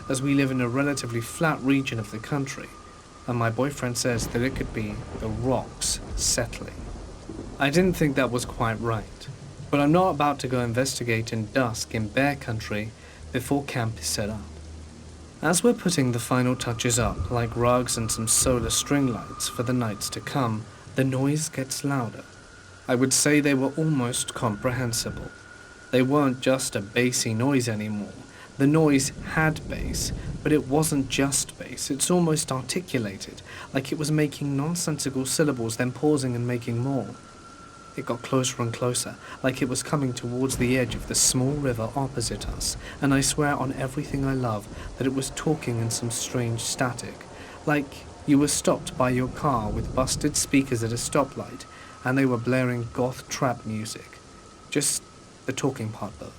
[SPEAKER 1] as we live in a relatively flat region of the country, and my boyfriend says that it could be the rocks settling. I didn't think that was quite right, but I'm not about to go investigate in dusk in bear country before camp is set up. As we're putting the final touches up, like rugs and some solar string lights for the nights to come, the noise gets louder. I would say they were almost comprehensible. They weren't just a bassy noise anymore. The noise had bass, but it wasn't just bass. It's almost articulated, like it was making nonsensical syllables, then pausing and making more. It got closer and closer, like it was coming towards the edge of the small river opposite us, and I swear on everything I love that it was talking in some strange static, like you were stopped by your car with busted speakers at a stoplight, and they were blaring goth trap music. Just the talking part though.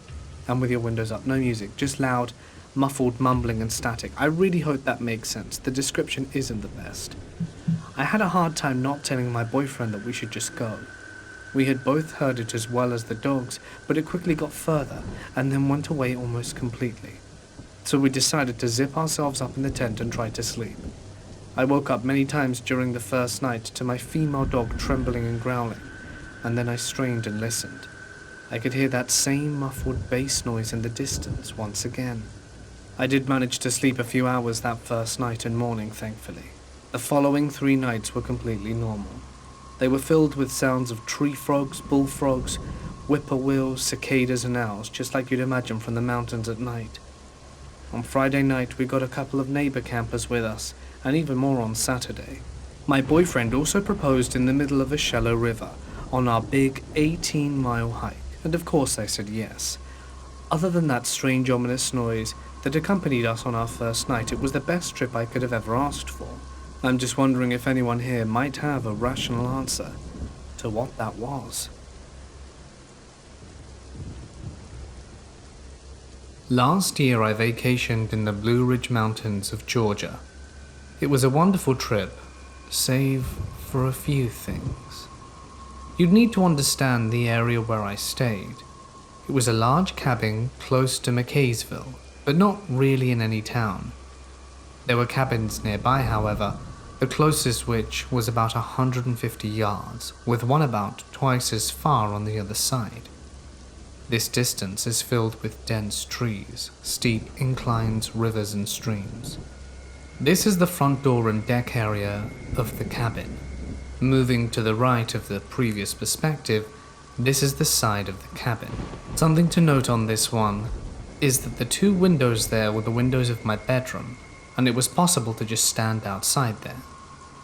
[SPEAKER 1] And with your windows up, no music, just loud, muffled mumbling and static. I really hope that makes sense. The description isn't the best. I had a hard time not telling my boyfriend that we should just go. We had both heard it as well as the dogs, but it quickly got further and then went away almost completely. So we decided to zip ourselves up in the tent and try to sleep. I woke up many times during the first night to my female dog trembling and growling, and then I strained and listened. I could hear that same muffled bass noise in the distance once again. I did manage to sleep a few hours that first night and morning, thankfully. The following 3 nights were completely normal. They were filled with sounds of tree frogs, bullfrogs, whippoorwills, cicadas and owls, just like you'd imagine from the mountains at night. On Friday night we got a couple of neighbor campers with us, and even more on Saturday. My boyfriend also proposed in the middle of a shallow river, on our big 18-mile hike, and of course I said yes. Other than that strange ominous noise that accompanied us on our first night, it was the best trip I could have ever asked for. I'm just wondering if anyone here might have a rational answer to what that was. Last year I vacationed in the Blue Ridge Mountains of Georgia. It was a wonderful trip, save for a few things. You'd need to understand the area where I stayed. It was a large cabin close to McKaysville, but not really in any town. There were cabins nearby, however, the closest which was about 150 yards, with one about twice as far on the other side. This distance is filled with dense trees, steep inclines, rivers and streams. This is the front door and deck area of the cabin. Moving to the right of the previous perspective, this is the side of the cabin. Something to note on this one is that the two windows there were the windows of my bedroom, and it was possible to just stand outside there.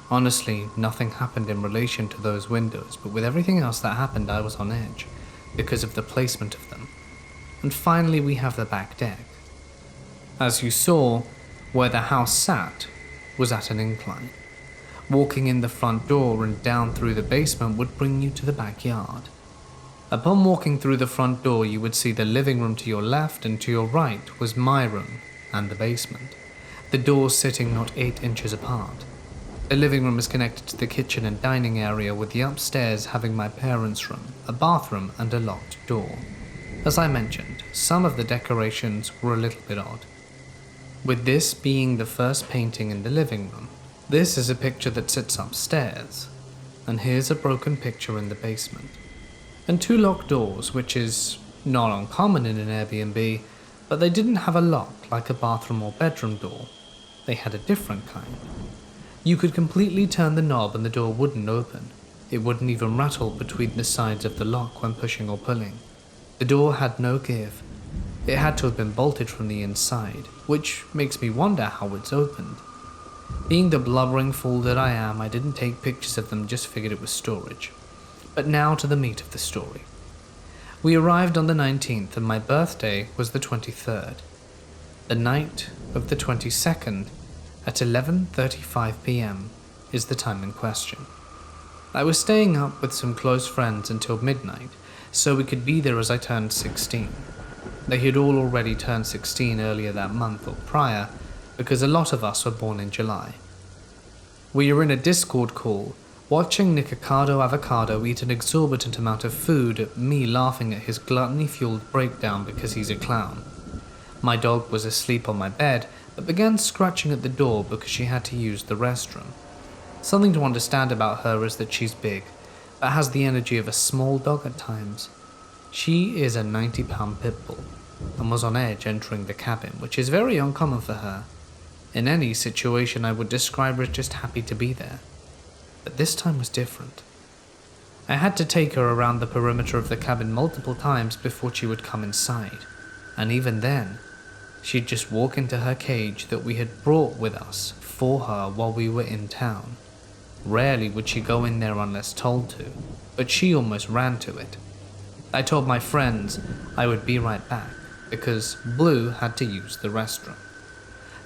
[SPEAKER 1] Honestly, nothing happened in relation to those windows, but with everything else that happened I was on edge, because of the placement of them. And finally we have the back deck. As you saw, where the house sat was at an incline. Walking in the front door and down through the basement would bring you to the backyard. Upon walking through the front door you would see the living room to your left, and to your right was my room and the basement, the doors sitting not 8 inches apart. The living room is connected to the kitchen and dining area, with the upstairs having my parents' room, a bathroom and a locked door. As I mentioned, some of the decorations were a little bit odd. With this being the first painting in the living room, this is a picture that sits upstairs, and here's a broken picture in the basement. And 2 locked doors, which is not uncommon in an Airbnb, but they didn't have a lock like a bathroom or bedroom door. They had a different kind. You could completely turn the knob and the door wouldn't open. It wouldn't even rattle between the sides of the lock when pushing or pulling. The door had no give. It had to have been bolted from the inside, which makes me wonder how it's opened. Being the blubbering fool that I am, I didn't take pictures of them, just figured it was storage. But now to the meat of the story. We arrived on the 19th and my birthday was the 23rd. The night of the 22nd at 11:35 p.m. is the time in question. I was staying up with some close friends until midnight, so we could be there as I turned 16. They had all already turned 16 earlier that month or prior, because a lot of us were born in July. We were in a Discord call, watching Nikocado Avocado eat an exorbitant amount of food, me laughing at his gluttony-fueled breakdown because he's a clown. My dog was asleep on my bed, but began scratching at the door because she had to use the restroom. Something to understand about her is that she's big, but has the energy of a small dog at times. She is a 90-pound pit bull, and was on edge entering the cabin, which is very uncommon for her. In any situation I would describe her as just happy to be there. But this time was different. I had to take her around the perimeter of the cabin multiple times before she would come inside, and even then, she'd just walk into her cage that we had brought with us for her while we were in town. Rarely would she go in there unless told to, but she almost ran to it. I told my friends I would be right back, because Blue had to use the restroom.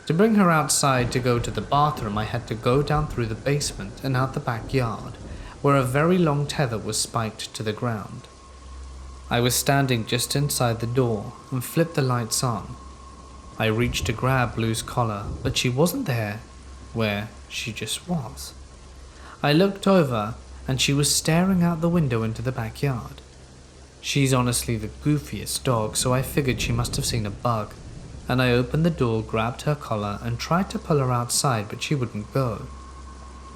[SPEAKER 1] To bring her outside to go to the bathroom, I had to go down through the basement and out the backyard, where a very long tether was spiked to the ground. I was standing just inside the door and flipped the lights on. I reached to grab Blue's collar, but she wasn't there where she just was. I looked over and she was staring out the window into the backyard. She's honestly the goofiest dog, so I figured she must have seen a bug, and I opened the door, grabbed her collar and tried to pull her outside, but she wouldn't go.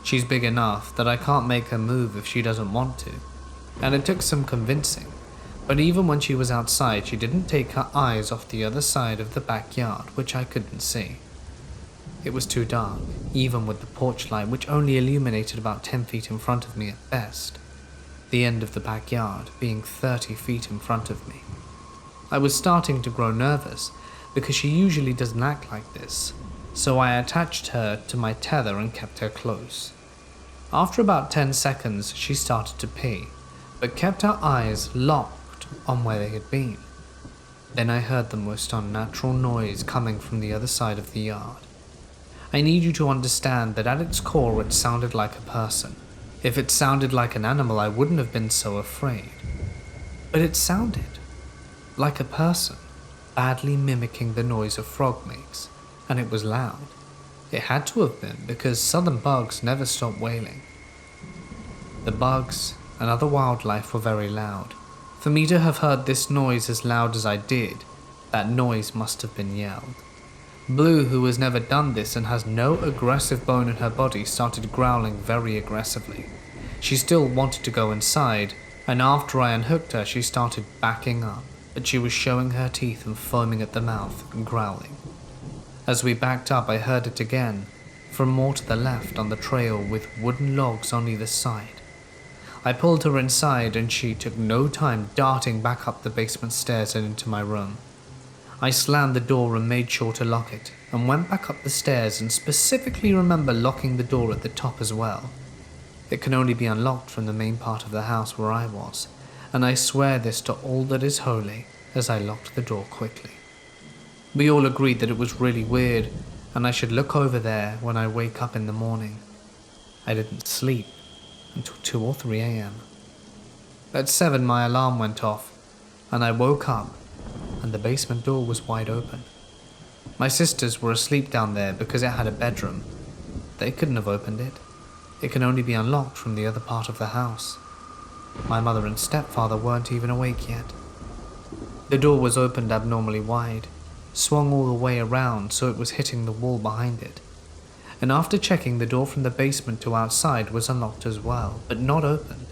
[SPEAKER 1] She's big enough that I can't make her move if she doesn't want to, and it took some convincing. But even when she was outside, she didn't take her eyes off the other side of the backyard, which I couldn't see. It was too dark, even with the porch light, which only illuminated about 10 feet in front of me at best, the end of the backyard being 30 feet in front of me. I was starting to grow nervous, because she usually doesn't act like this, so I attached her to my tether and kept her close. After about 10 seconds, she started to pee, but kept our eyes locked on where they had been. Then I heard the most unnatural noise coming from the other side of the yard. I need you to understand that at its core it sounded like a person. If it sounded like an animal, I wouldn't have been so afraid. But it sounded like a person, badly mimicking the noise a frog makes, and it was loud. It had to have been, because southern bugs never stop wailing. The bugs and other wildlife were very loud. For me to have heard this noise as loud as I did, that noise must have been yelled. Blue, who has never done this and has no aggressive bone in her body, started growling very aggressively. She still wanted to go inside, and after I unhooked her, she started backing up, but she was showing her teeth and foaming at the mouth and growling. As we backed up, I heard it again, from more to the left on the trail with wooden logs on either side. I pulled her inside and she took no time darting back up the basement stairs and into my room. I slammed the door and made sure to lock it, and went back up the stairs and specifically remember locking the door at the top as well. It can only be unlocked from the main part of the house where I was, and I swear this to all that is holy as I locked the door quickly. We all agreed that it was really weird, and I should look over there when I wake up in the morning. I didn't sleep until 2 or 3 a.m. At 7 my alarm went off, and I woke up and the basement door was wide open. My sisters were asleep down there because it had a bedroom. They couldn't have opened it. It can only be unlocked from the other part of the house. My mother and stepfather weren't even awake yet. The door was opened abnormally wide, swung all the way around so it was hitting the wall behind it. And after checking, the door from the basement to outside was unlocked as well, but not opened.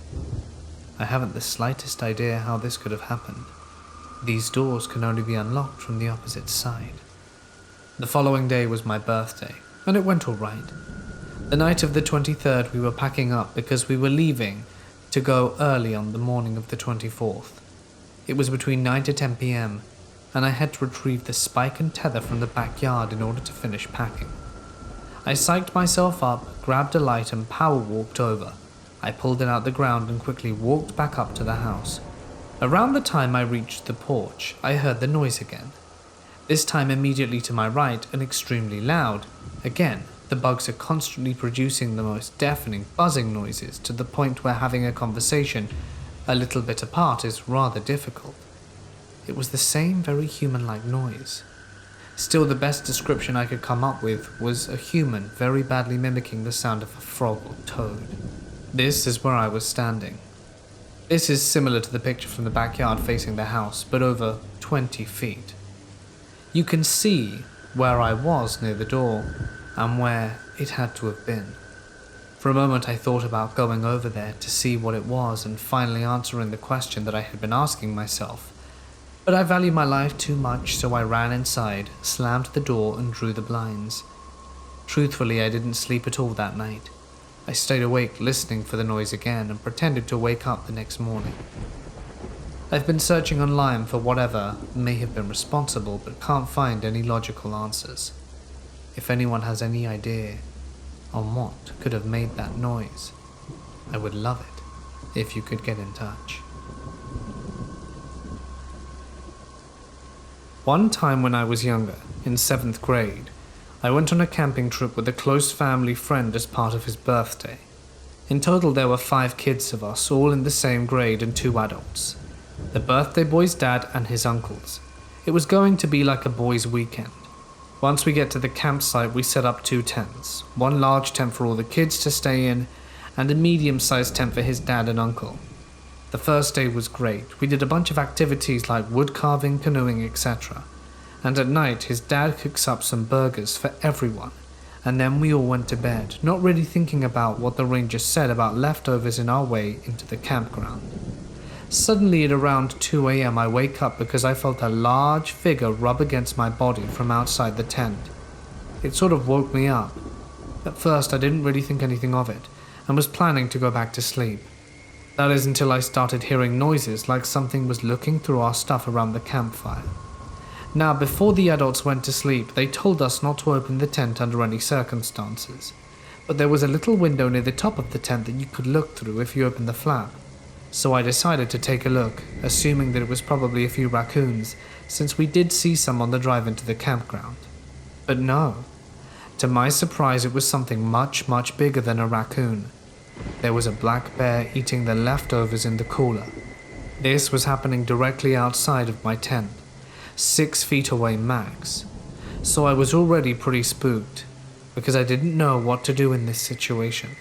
[SPEAKER 1] I haven't the slightest idea how this could have happened. These doors can only be unlocked from the opposite side. The following day was my birthday, and it went all right. The night of the 23rd we were packing up because we were leaving to go early on the morning of the 24th. It was between 9 to 10 p.m, and I had to retrieve the spike and tether from the backyard in order to finish packing. I psyched myself up, grabbed a light and power walked over. I pulled it out the ground and quickly walked back up to the house. Around the time I reached the porch, I heard the noise again. This time immediately to my right and extremely loud. Again, the bugs are constantly producing the most deafening buzzing noises to the point where having a conversation a little bit apart is rather difficult. It was the same very human-like noise. Still, the best description I could come up with was a human very badly mimicking the sound of a frog or toad. This is where I was standing. This is similar to the picture from the backyard facing the house, but over 20 feet. You can see where I was near the door, and where it had to have been. For a moment I thought about going over there to see what it was and finally answering the question that I had been asking myself. But I value my life too much, so I ran inside, slammed the door and drew the blinds. Truthfully, I didn't sleep at all that night. I stayed awake listening for the noise again and pretended to wake up the next morning. I've been searching online for whatever may have been responsible, but can't find any logical answers. If anyone has any idea on what could have made that noise, I would love it if you could get in touch. One time when I was younger, in 7th grade, I went on a camping trip with a close family friend as part of his birthday. In total there were 5 kids of us, all in the same grade and 2 adults. The birthday boy's dad and his uncles. It was going to be like a boys' weekend. Once we get to the campsite, we set up 2 tents. One large tent for all the kids to stay in, and a medium-sized tent for his dad and uncle. The first day was great. We did a bunch of activities like wood carving, canoeing, etc. And at night, his dad cooks up some burgers for everyone. And then we all went to bed, not really thinking about what the ranger said about leftovers in our way into the campground. Suddenly at around 2 a.m. I wake up because I felt a large figure rub against my body from outside the tent. It sort of woke me up. At first I didn't really think anything of it, and was planning to go back to sleep. That is until I started hearing noises like something was looking through our stuff around the campfire. Now, before the adults went to sleep, they told us not to open the tent under any circumstances, but there was a little window near the top of the tent that you could look through if you opened the flap. So I decided to take a look, assuming that it was probably a few raccoons, since we did see some on the drive into the campground. But no. To my surprise, it was something much, much bigger than a raccoon. There was a black bear eating the leftovers in the cooler. This was happening directly outside of my tent, 6 feet away max. So I was already pretty spooked, because I didn't know what to do in this situation.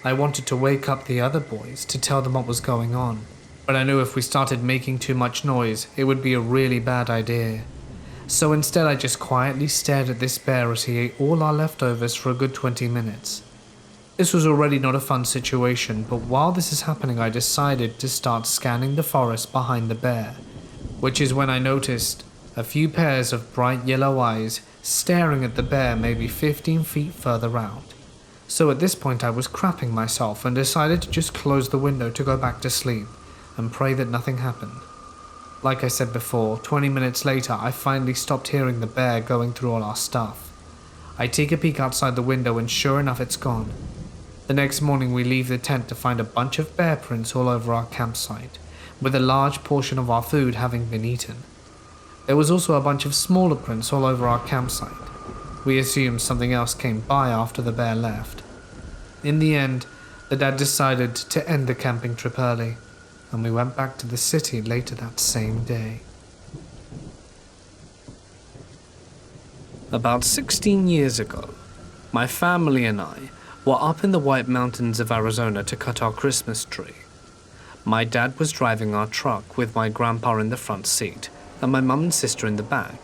[SPEAKER 1] I wanted to wake up the other boys to tell them what was going on, but I knew if we started making too much noise, it would be a really bad idea. So instead I just quietly stared at this bear as he ate all our leftovers for a good 20 minutes. This was already not a fun situation, but while this is happening I decided to start scanning the forest behind the bear, which is when I noticed a few pairs of bright yellow eyes staring at the bear maybe 15 feet further out. So at this point I was crapping myself and decided to just close the window to go back to sleep and pray that nothing happened. Like I said before, 20 minutes later I finally stopped hearing the bear going through all our stuff. I take a peek outside the window and sure enough it's gone. The next morning we leave the tent to find a bunch of bear prints all over our campsite, with a large portion of our food having been eaten. There was also a bunch of smaller prints all over our campsite. We assumed something else came by after the bear left. In the end, the dad decided to end the camping trip early, and we went back to the city later that same day. About 16 years ago, my family and I were up in the White Mountains of Arizona to cut our Christmas tree. My dad was driving our truck with my grandpa in the front seat and my mum and sister in the back.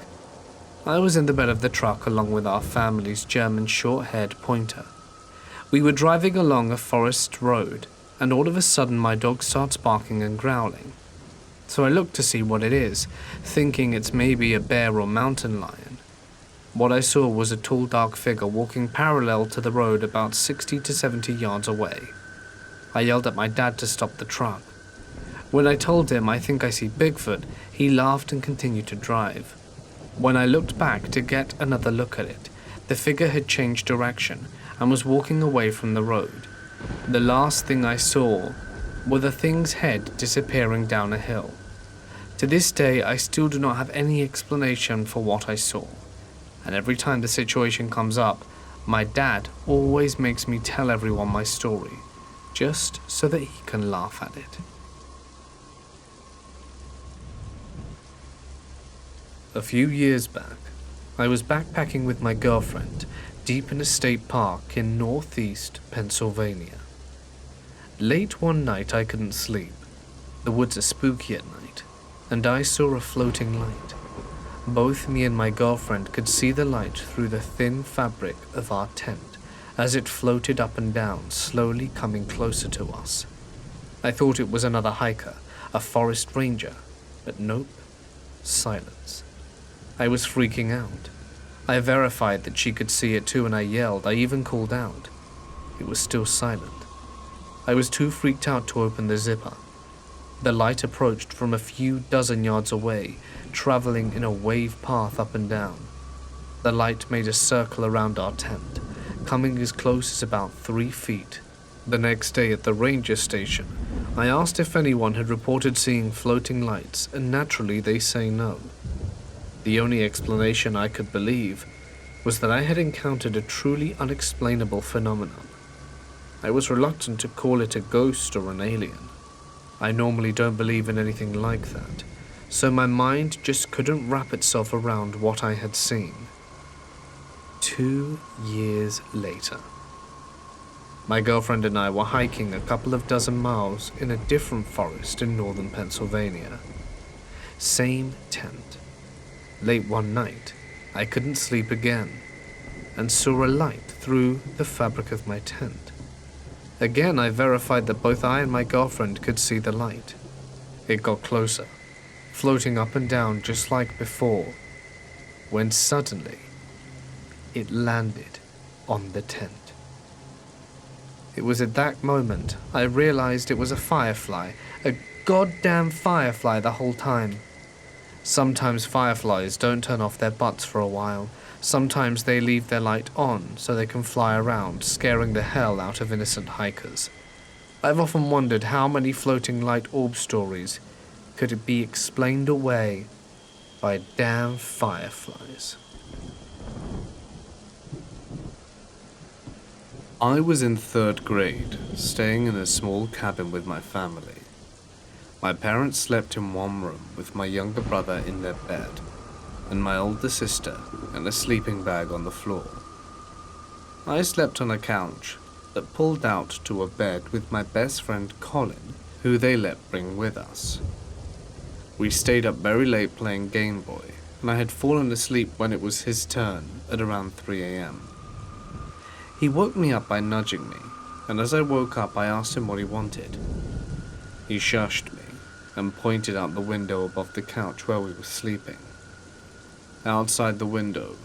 [SPEAKER 1] I was in the bed of the truck along with our family's German short-haired pointer. We were driving along a forest road, and all of a sudden my dog starts barking and growling. So I look to see what it is, thinking it's maybe a bear or mountain lion. What I saw was a tall dark figure walking parallel to the road about 60 to 70 yards away. I yelled at my dad to stop the truck. When I told him I think I see Bigfoot, he laughed and continued to drive. When I looked back to get another look at it, the figure had changed direction and was walking away from the road. The last thing I saw were the thing's head disappearing down a hill. To this day, I still do not have any explanation for what I saw, and every time the situation comes up, my dad always makes me tell everyone my story, just so that he can laugh at it. A few years back, I was backpacking with my girlfriend deep in a state park in northeast Pennsylvania. Late one night I couldn't sleep. The woods are spooky at night, and I saw a floating light. Both me and my girlfriend could see the light through the thin fabric of our tent as it floated up and down, slowly coming closer to us. I thought it was another hiker, a forest ranger, but nope, silence. I was freaking out. I verified that she could see it too and I yelled. I even called out. It was still silent. I was too freaked out to open the zipper. The light approached from a few dozen yards away, traveling in a wave path up and down. The light made a circle around our tent, coming as close as about 3 feet. The next day at the ranger station, I asked if anyone had reported seeing floating lights, and naturally they say no. The only explanation I could believe was that I had encountered a truly unexplainable phenomenon. I was reluctant to call it a ghost or an alien. I normally don't believe in anything like that, so my mind just couldn't wrap itself around what I had seen. 2 years later, my girlfriend and I were hiking a couple of dozen miles in a different forest in northern Pennsylvania. Same tent. Late one night, I couldn't sleep again, and saw a light through the fabric of my tent. Again, I verified that both I and my girlfriend could see the light. It got closer, floating up and down just like before, when suddenly, it landed on the tent. It was at that moment I realized it was a firefly, a goddamn firefly the whole time. Sometimes fireflies don't turn off their butts for a while. Sometimes they leave their light on so they can fly around, scaring the hell out of innocent hikers. I've often wondered how many floating light orb stories could be explained away by damn fireflies. I was in 3rd grade, staying in a small cabin with my family. My parents slept in one room with my younger brother in their bed, and my older sister in a sleeping bag on the floor. I slept on a couch that pulled out to a bed with my best friend Colin, who they let bring with us. We stayed up very late playing Game Boy, and I had fallen asleep when it was his turn at around 3 a.m. He woke me up by nudging me, and as I woke up I asked him what he wanted. He shushed me and pointed out the window above the couch where we were sleeping. Outside the window,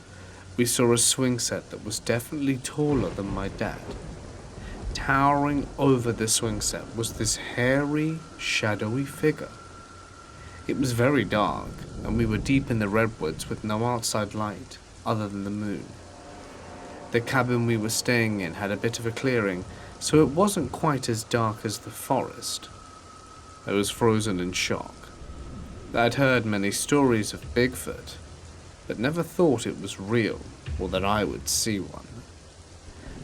[SPEAKER 1] we saw a swing set that was definitely taller than my dad. Towering over the swing set was this hairy, shadowy figure. It was very dark, and we were deep in the redwoods with no outside light other than the moon. The cabin we were staying in had a bit of a clearing, so it wasn't quite as dark as the forest. I was frozen in shock. I'd heard many stories of Bigfoot, but never thought it was real or that I would see one.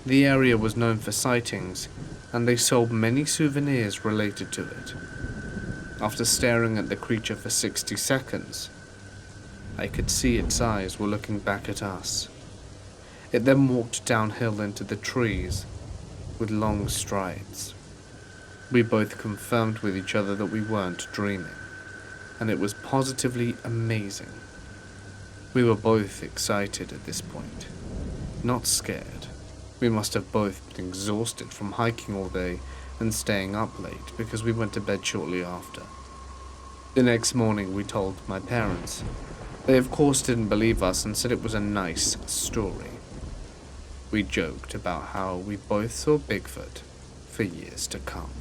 [SPEAKER 1] The area was known for sightings, and they sold many souvenirs related to it. After staring at the creature for 60 seconds, I could see its eyes were looking back at us. It then walked downhill into the trees with long strides. We both confirmed with each other that we weren't dreaming, and it was positively amazing. We were both excited at this point, not scared. We must have both been exhausted from hiking all day and staying up late because we went to bed shortly after. The next morning we told my parents. They of course didn't believe us and said it was a nice story. We joked about how we both saw Bigfoot for years to come.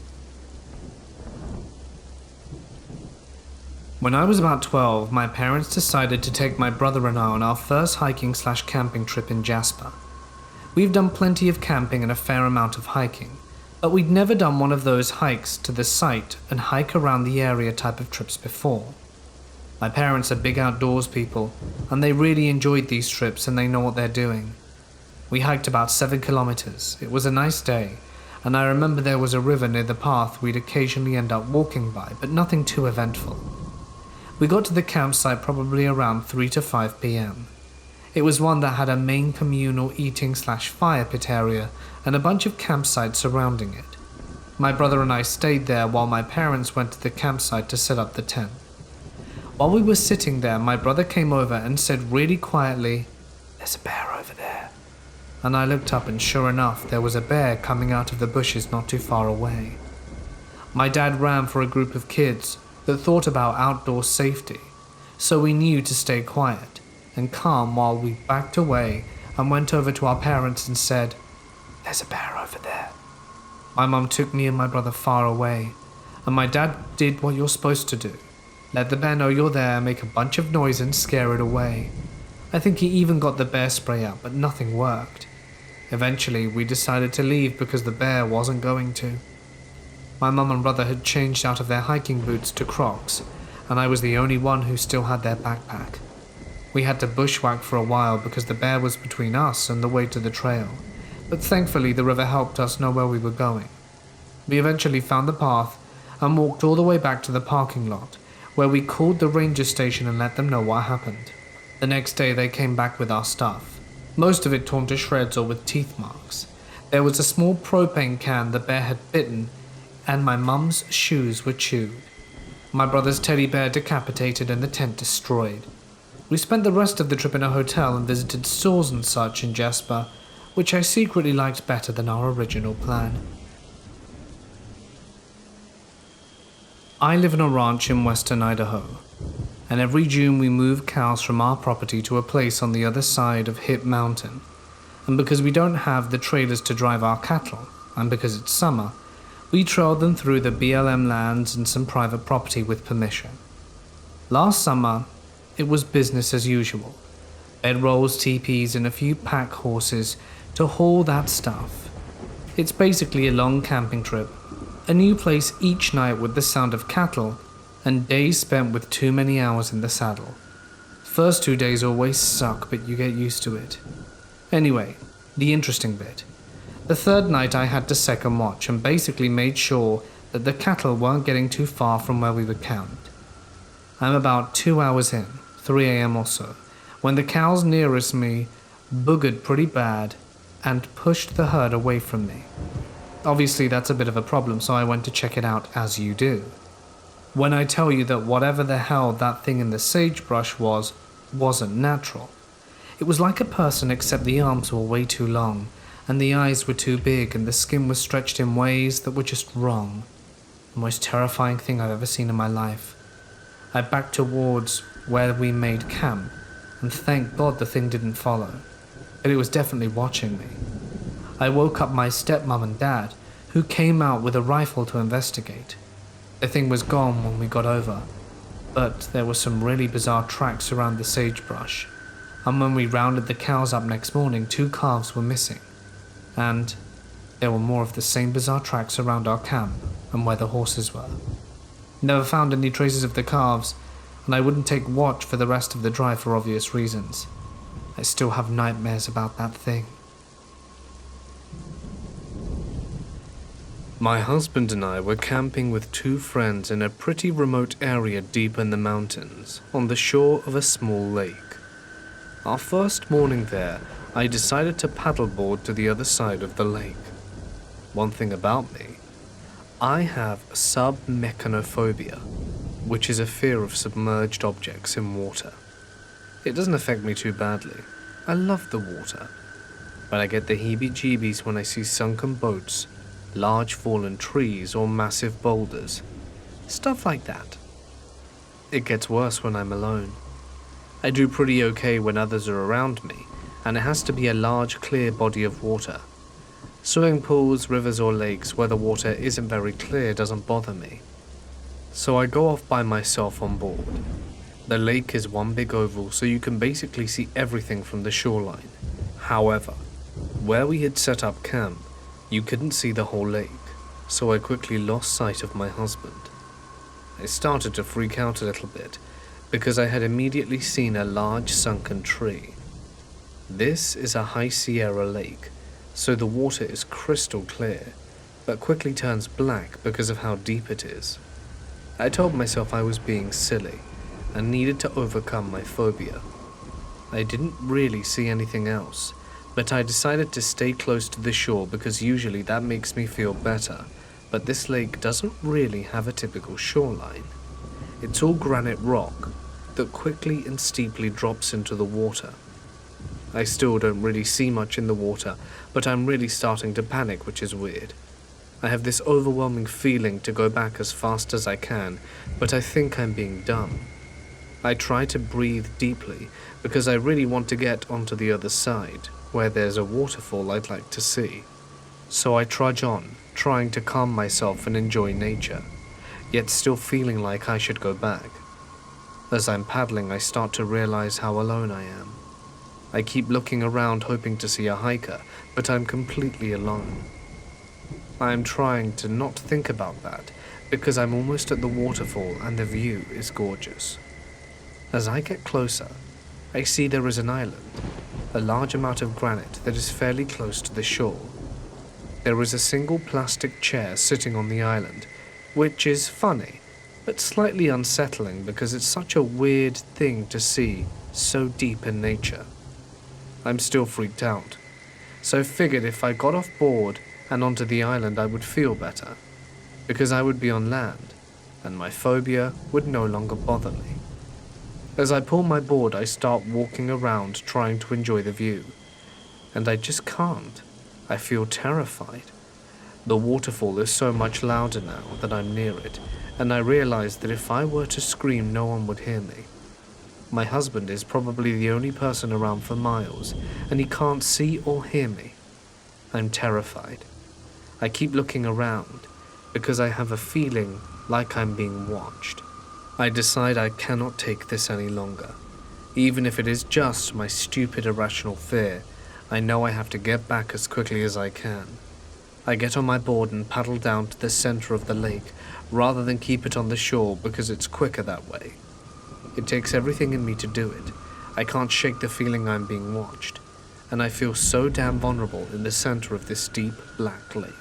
[SPEAKER 1] When I was about 12, my parents decided to take my brother and I on our first hiking/camping trip in Jasper. We've done plenty of camping and a fair amount of hiking, but we'd never done one of those hikes to the site and hike around the area type of trips before. My parents are big outdoors people, and they really enjoyed these trips and they know what they're doing. We hiked about 7 kilometers. It was a nice day, and I remember there was a river near the path we'd occasionally end up walking by, but nothing too eventful. We got to the campsite probably around 3 to 5 p.m. It was one that had a main communal eating/fire pit area and a bunch of campsites surrounding it. My brother and I stayed there while my parents went to the campsite to set up the tent. While we were sitting there, my brother came over and said really quietly, "There's a bear over there." And I looked up and sure enough, there was a bear coming out of the bushes not too far away. My dad ran for a group of kids that thought about outdoor safety, so we knew to stay quiet and calm while we backed away and went over to our parents and said, "There's a bear over there." My mum took me and my brother far away, and my dad did what you're supposed to do. Let the bear know you're there, make a bunch of noise and scare it away. I think he even got the bear spray out, but nothing worked. Eventually, we decided to leave because the bear wasn't going to. My mum and brother had changed out of their hiking boots to Crocs, and I was the only one who still had their backpack. We had to bushwhack for a while because the bear was between us and the way to the trail, but thankfully the river helped us know where we were going. We eventually found the path and walked all the way back to the parking lot, where we called the ranger station and let them know what happened. The next day they came back with our stuff, most of it torn to shreds or with teeth marks. There was a small propane can the bear had bitten, and my mum's shoes were chewed. My brother's teddy bear decapitated and the tent destroyed. We spent the rest of the trip in a hotel and visited stores and such in Jasper, which I secretly liked better than our original plan. I live in a ranch in western Idaho, and every June we move cows from our property to a place on the other side of Hip Mountain. And because we don't have the trailers to drive our cattle, and because it's summer, we trailed them through the BLM lands and some private property with permission. Last summer, it was business as usual. Bedrolls, teepees, and a few pack horses to haul that stuff. It's basically a long camping trip, A new place each night with the sound of cattle, and days spent with too many hours in the saddle. First 2 days always suck, but you get used to it. Anyway, the interesting bit. The third night I had to second watch and basically made sure that the cattle weren't getting too far from where we were camped. I'm about 2 hours in, 3 a.m. or so, when the cows nearest me boogered pretty bad and pushed the herd away from me. Obviously that's a bit of a problem, so I went to check it out, as you do. When I tell you that whatever the hell that thing in the sagebrush wasn't natural. It was like a person, except the arms were way too long, and the eyes were too big, and the skin was stretched in ways that were just wrong. The most terrifying thing I've ever seen in my life. I backed towards where we made camp, and thank God the thing didn't follow, but it was definitely watching me. I woke up my stepmom and dad, who came out with a rifle to investigate. The thing was gone when we got over, but there were some really bizarre tracks around the sagebrush, and when we rounded the cows up next morning, 2 calves were missing, and there were more of the same bizarre tracks around our camp and where the horses were. Never found any traces of the calves, and I wouldn't take watch for the rest of the drive for obvious reasons. I still have nightmares about that thing. My husband and I were camping with 2 friends in a pretty remote area deep in the mountains, on the shore of a small lake. Our first morning there, I decided to paddleboard to the other side of the lake. One thing about me, I have submechanophobia, which is a fear of submerged objects in water. It doesn't affect me too badly. I love the water, but I get the heebie-jeebies when I see sunken boats, large fallen trees, or massive boulders. Stuff like that. It gets worse when I'm alone. I do pretty okay when others are around me, and it has to be a large, clear body of water. Swimming pools, rivers, or lakes where the water isn't very clear doesn't bother me. So I go off by myself on board. The lake is one big oval, so you can basically see everything from the shoreline. However, where we had set up camp, you couldn't see the whole lake, so I quickly lost sight of my husband. I started to freak out a little bit, because I had immediately seen a large sunken tree. This is a high Sierra lake, so the water is crystal clear, but quickly turns black because of how deep it is. I told myself I was being silly, and needed to overcome my phobia. I didn't really see anything else, but I decided to stay close to the shore because usually that makes me feel better, but this lake doesn't really have a typical shoreline. It's all granite rock that quickly and steeply drops into the water. I still don't really see much in the water, but I'm really starting to panic, which is weird. I have this overwhelming feeling to go back as fast as I can, but I think I'm being dumb. I try to breathe deeply because I really want to get onto the other side, where there's a waterfall I'd like to see. So I trudge on, trying to calm myself and enjoy nature, yet still feeling like I should go back. As I'm paddling, I start to realize how alone I am. I keep looking around hoping to see a hiker, but I'm completely alone. I am trying to not think about that, because I'm almost at the waterfall and the view is gorgeous. As I get closer, I see there is an island, a large amount of granite that is fairly close to the shore. There is a single plastic chair sitting on the island, which is funny, but slightly unsettling because it's such a weird thing to see so deep in nature. I'm still freaked out, so figured if I got off board and onto the island I would feel better, because I would be on land, and my phobia would no longer bother me. As I pull my board, I start walking around trying to enjoy the view, and I just can't. I feel terrified. The waterfall is so much louder now that I'm near it, and I realize that if I were to scream, no one would hear me. My husband is probably the only person around for miles, and he can't see or hear me. I'm terrified. I keep looking around, because I have a feeling like I'm being watched. I decide I cannot take this any longer. Even if it is just my stupid irrational fear, I know I have to get back as quickly as I can. I get on my board and paddle down to the center of the lake rather than keep it on the shore because it's quicker that way. It takes everything in me to do it. I can't shake the feeling I'm being watched, and I feel so damn vulnerable in the center of this deep, black lake.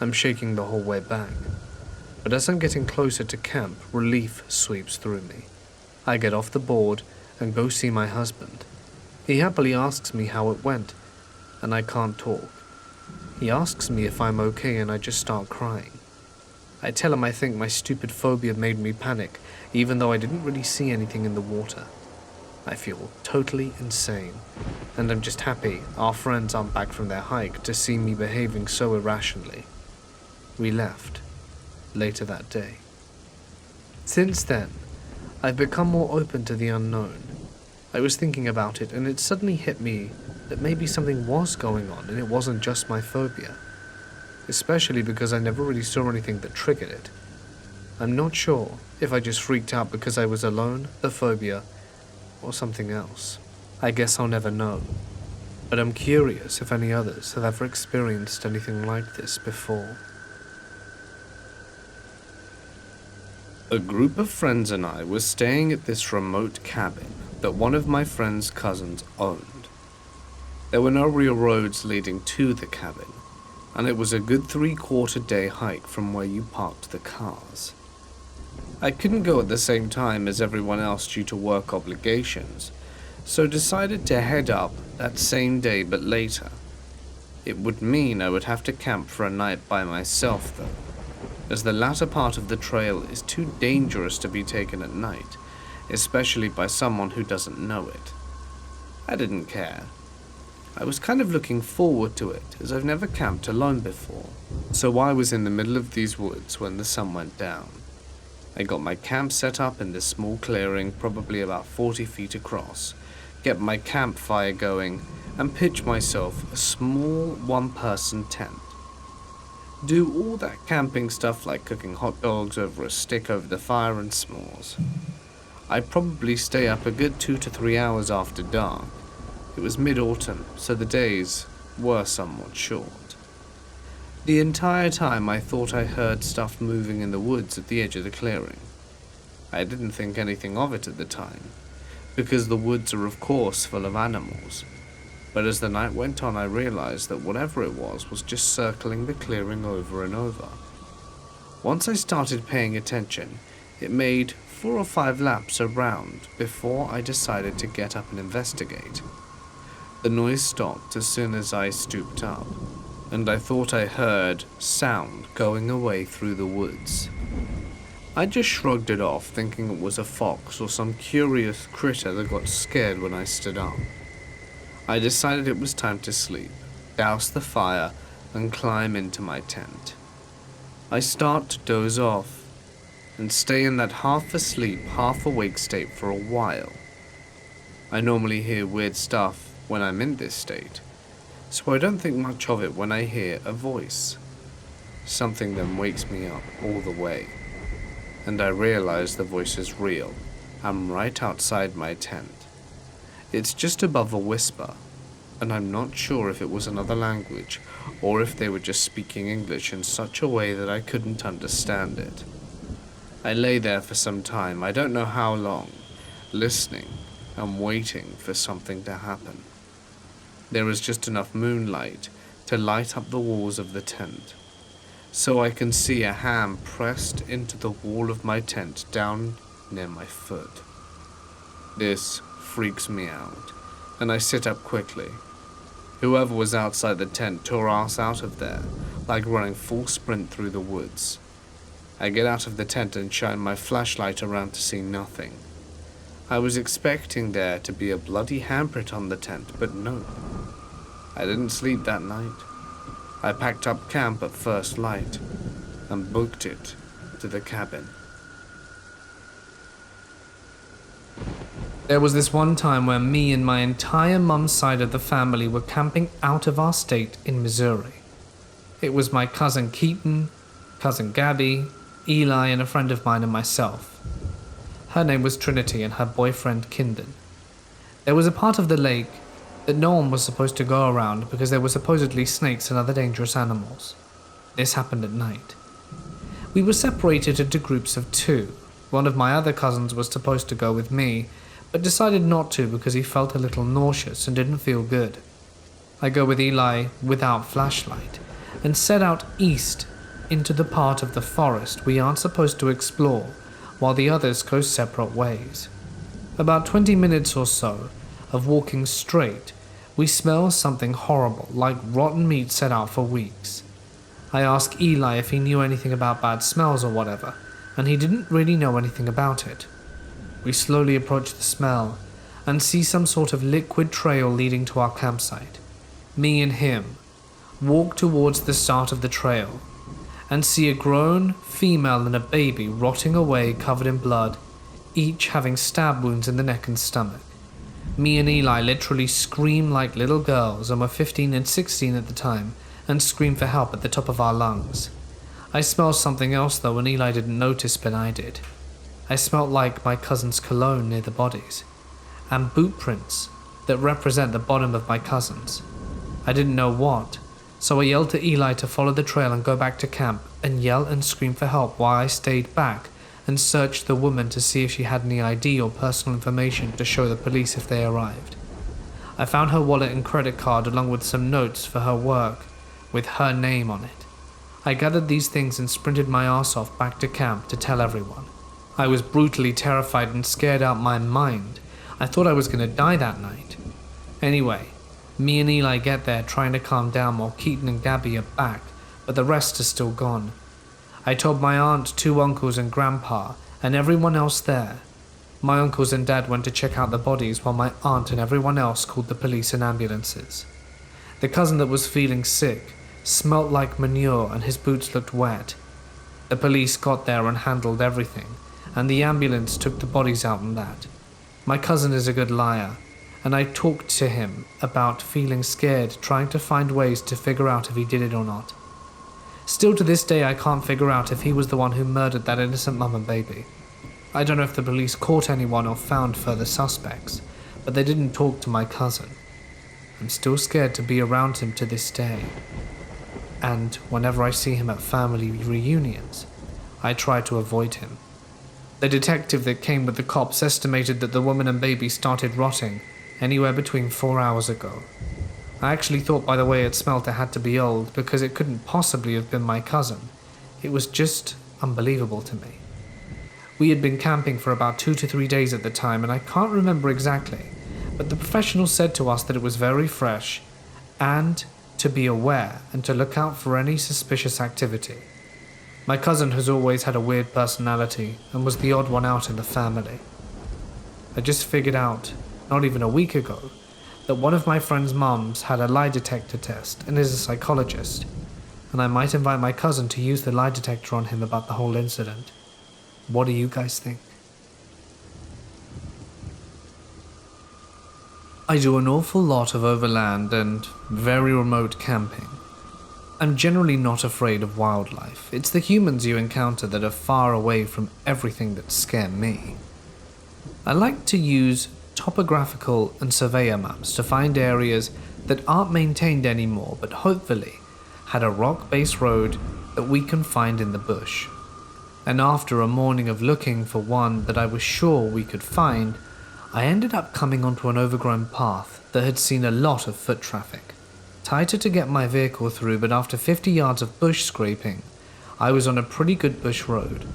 [SPEAKER 1] I'm shaking the whole way back, but as I'm getting closer to camp, relief sweeps through me. I get off the board and go see my husband. He happily asks me how it went, and I can't talk. He asks me if I'm okay, and I just start crying. I tell him I think my stupid phobia made me panic, even though I didn't really see anything in the water. I feel totally insane, and I'm just happy our friends aren't back from their hike to see me behaving so irrationally. We left later that day. Since then, I've become more open to the unknown. I was thinking about it, and it suddenly hit me that maybe something was going on and it wasn't just my phobia, especially because I never really saw anything that triggered it. I'm not sure if I just freaked out because I was alone, the phobia, or something else. I guess I'll never know, but I'm curious if any others have ever experienced anything like this before. A group of friends and I were staying at this remote cabin that one of my friend's cousins owned. There were no real roads leading to the cabin, and it was a good 3/4 day hike from where you parked the cars. I couldn't go at the same time as everyone else due to work obligations, so decided to head up that same day but later. It would mean I would have to camp for a night by myself though, as the latter part of the trail is too dangerous to be taken at night, especially by someone who doesn't know it. I didn't care. I was kind of looking forward to it, as I've never camped alone before, so I was in the middle of these woods when the sun went down. I got my camp set up in this small clearing, probably about 40 feet across, get my campfire going, and pitch myself a small one-person tent. Do all that camping stuff like cooking hot dogs over a stick over the fire and s'mores. I'd probably stay up a good 2 to 3 hours after dark. It was mid-autumn, so the days were somewhat short. The entire time I thought I heard stuff moving in the woods at the edge of the clearing. I didn't think anything of it at the time, because the woods are of course full of animals, but as the night went on I realized that whatever it was just circling the clearing over and over. Once I started paying attention, it made 4 or 5 laps around before I decided to get up and investigate. The noise stopped as soon as I stooped up, and I thought I heard sound going away through the woods. I just shrugged it off, thinking it was a fox or some curious critter that got scared when I stood up. I decided it was time to sleep, douse the fire, and climb into my tent. I start to doze off, and stay in that half-asleep, half-awake state for a while. I normally hear weird stuff when I'm in this state, so I don't think much of it when I hear a voice. Something then wakes me up all the way, and I realize the voice is real. I'm right outside my tent. It's just above a whisper, and I'm not sure if it was another language, or if they were just speaking English in such a way that I couldn't understand it. I lay there for some time, I don't know how long, listening and waiting for something to happen. There is just enough moonlight to light up the walls of the tent, so I can see a hand pressed into the wall of my tent down near my foot. This freaks me out, and I sit up quickly. Whoever was outside the tent tore ass out of there, like running full sprint through the woods. I get out of the tent and shine my flashlight around to see nothing. I was expecting there to be a bloody handprint on the tent, but no. I didn't sleep that night. I packed up camp at first light and booked it to the cabin. There was this one time where me and my entire mum's side of the family were camping out of our state in Missouri. It was my cousin Keaton, cousin Gabby, Eli, and a friend of mine and myself. Her name was Trinity and her boyfriend Kindon. There was a part of the lake that no one was supposed to go around because there were supposedly snakes and other dangerous animals. This happened at night. We were separated into groups of 2. One of my other cousins was supposed to go with me, but decided not to because he felt a little nauseous and didn't feel good. I go with Eli without flashlight and set out east into the part of the forest we aren't supposed to explore, while the others go separate ways. About 20 minutes or so of walking straight, we smell something horrible, like rotten meat set out for weeks. I asked Eli if he knew anything about bad smells or whatever, and he didn't really know anything about it. We slowly approach the smell and see some sort of liquid trail leading to our campsite. Me and him walk towards the start of the trail and see a grown female and a baby rotting away covered in blood, each having stab wounds in the neck and stomach. Me and Eli literally scream like little girls, and were 15 and 16 at the time, and scream for help at the top of our lungs. I smelled something else though, and Eli didn't notice, but I did. I smelled like my cousin's cologne near the bodies, and boot prints that represent the bottom of my cousin's. I didn't know what, so I yelled to Eli to follow the trail and go back to camp and yell and scream for help while I stayed back and searched the woman to see if she had any ID or personal information to show the police if they arrived. I found her wallet and credit card along with some notes for her work with her name on it. I gathered these things and sprinted my ass off back to camp to tell everyone. I was brutally terrified and scared out my mind. I thought I was going to die that night. Anyway, me and Eli get there trying to calm down while Keaton and Gabby are back, but the rest are still gone. I told my aunt, 2 uncles and grandpa, and everyone else there. My uncles and dad went to check out the bodies while my aunt and everyone else called the police and ambulances. The cousin that was feeling sick smelt like manure and his boots looked wet. The police got there and handled everything, and the ambulance took the bodies out and that. My cousin is a good liar, and I talked to him about feeling scared, trying to find ways to figure out if he did it or not. Still to this day I can't figure out if he was the one who murdered that innocent mum and baby. I don't know if the police caught anyone or found further suspects, but they didn't talk to my cousin. I'm still scared to be around him to this day. And whenever I see him at family reunions, I try to avoid him. The detective that came with the cops estimated that the woman and baby started rotting anywhere between 4 hours ago. I actually thought by the way it smelt it had to be old because it couldn't possibly have been my cousin. It was just unbelievable to me. We had been camping for about 2 to 3 days at the time, and I can't remember exactly, but the professional said to us that it was very fresh and to be aware and to look out for any suspicious activity. My cousin has always had a weird personality and was the odd one out in the family. I just figured out, not even a week ago, that one of my friend's mums had a lie detector test and is a psychologist, and I might invite my cousin to use the lie detector on him about the whole incident. What do you guys think? I do an awful lot of overland and very remote camping. I'm generally not afraid of wildlife. It's the humans you encounter that are far away from everything that scare me. I like to use topographical and surveyor maps to find areas that aren't maintained anymore but hopefully had a rock-based road that we can find in the bush. And after a morning of looking for one that I was sure we could find, I ended up coming onto an overgrown path that had seen a lot of foot traffic. Tighter to get my vehicle through, but after 50 yards of bush scraping, I was on a pretty good bush road.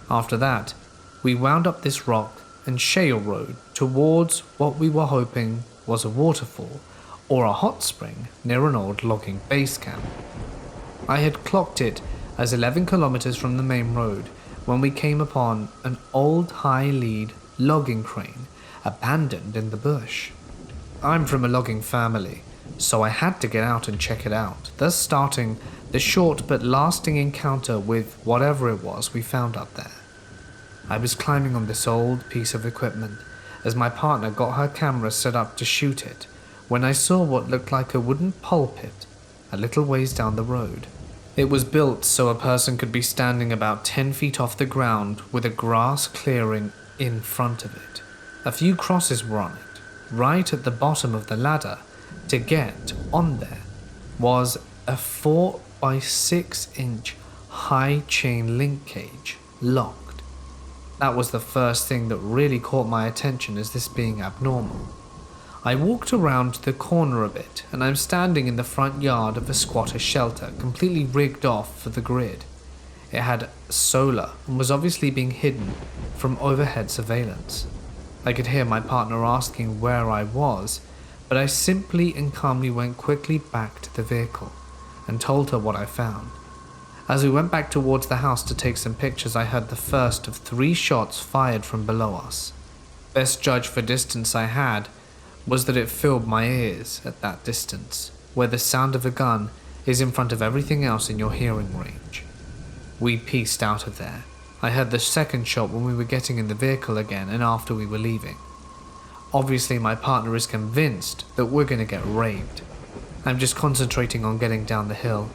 [SPEAKER 1] After that, we wound up this rock and shale road towards what we were hoping was a waterfall or a hot spring near an old logging base camp. I had clocked it as 11 kilometers from the main road when we came upon an old high-lead logging crane abandoned in the bush. I'm from a logging family, so I had to get out and check it out, thus starting the short but lasting encounter with whatever it was we found up there. I was climbing on this old piece of equipment as my partner got her camera set up to shoot it when I saw what looked like a wooden pulpit a little ways down the road. It was built so a person could be standing about 10 feet off the ground with a grass clearing in front of it. A few crosses were on it. Right at the bottom of the ladder, to get on there was a 4 by 6 inch high chain link cage locked. That was the first thing that really caught my attention as this being abnormal. I walked around the corner a bit and I'm standing in the front yard of a squatter shelter completely rigged off for the grid. It had solar and was obviously being hidden from overhead surveillance. I could hear my partner asking where I was, but I simply and calmly went quickly back to the vehicle and told her what I found. As we went back towards the house to take some pictures, I heard the first of 3 shots fired from below us. Best judge for distance I had was that it filled my ears at that distance, where the sound of a gun is in front of everything else in your hearing range. We pieced out of there. I heard the second shot when we were getting in the vehicle again and after we were leaving. Obviously my partner is convinced that we're going to get raped. I'm just concentrating on getting down the hill.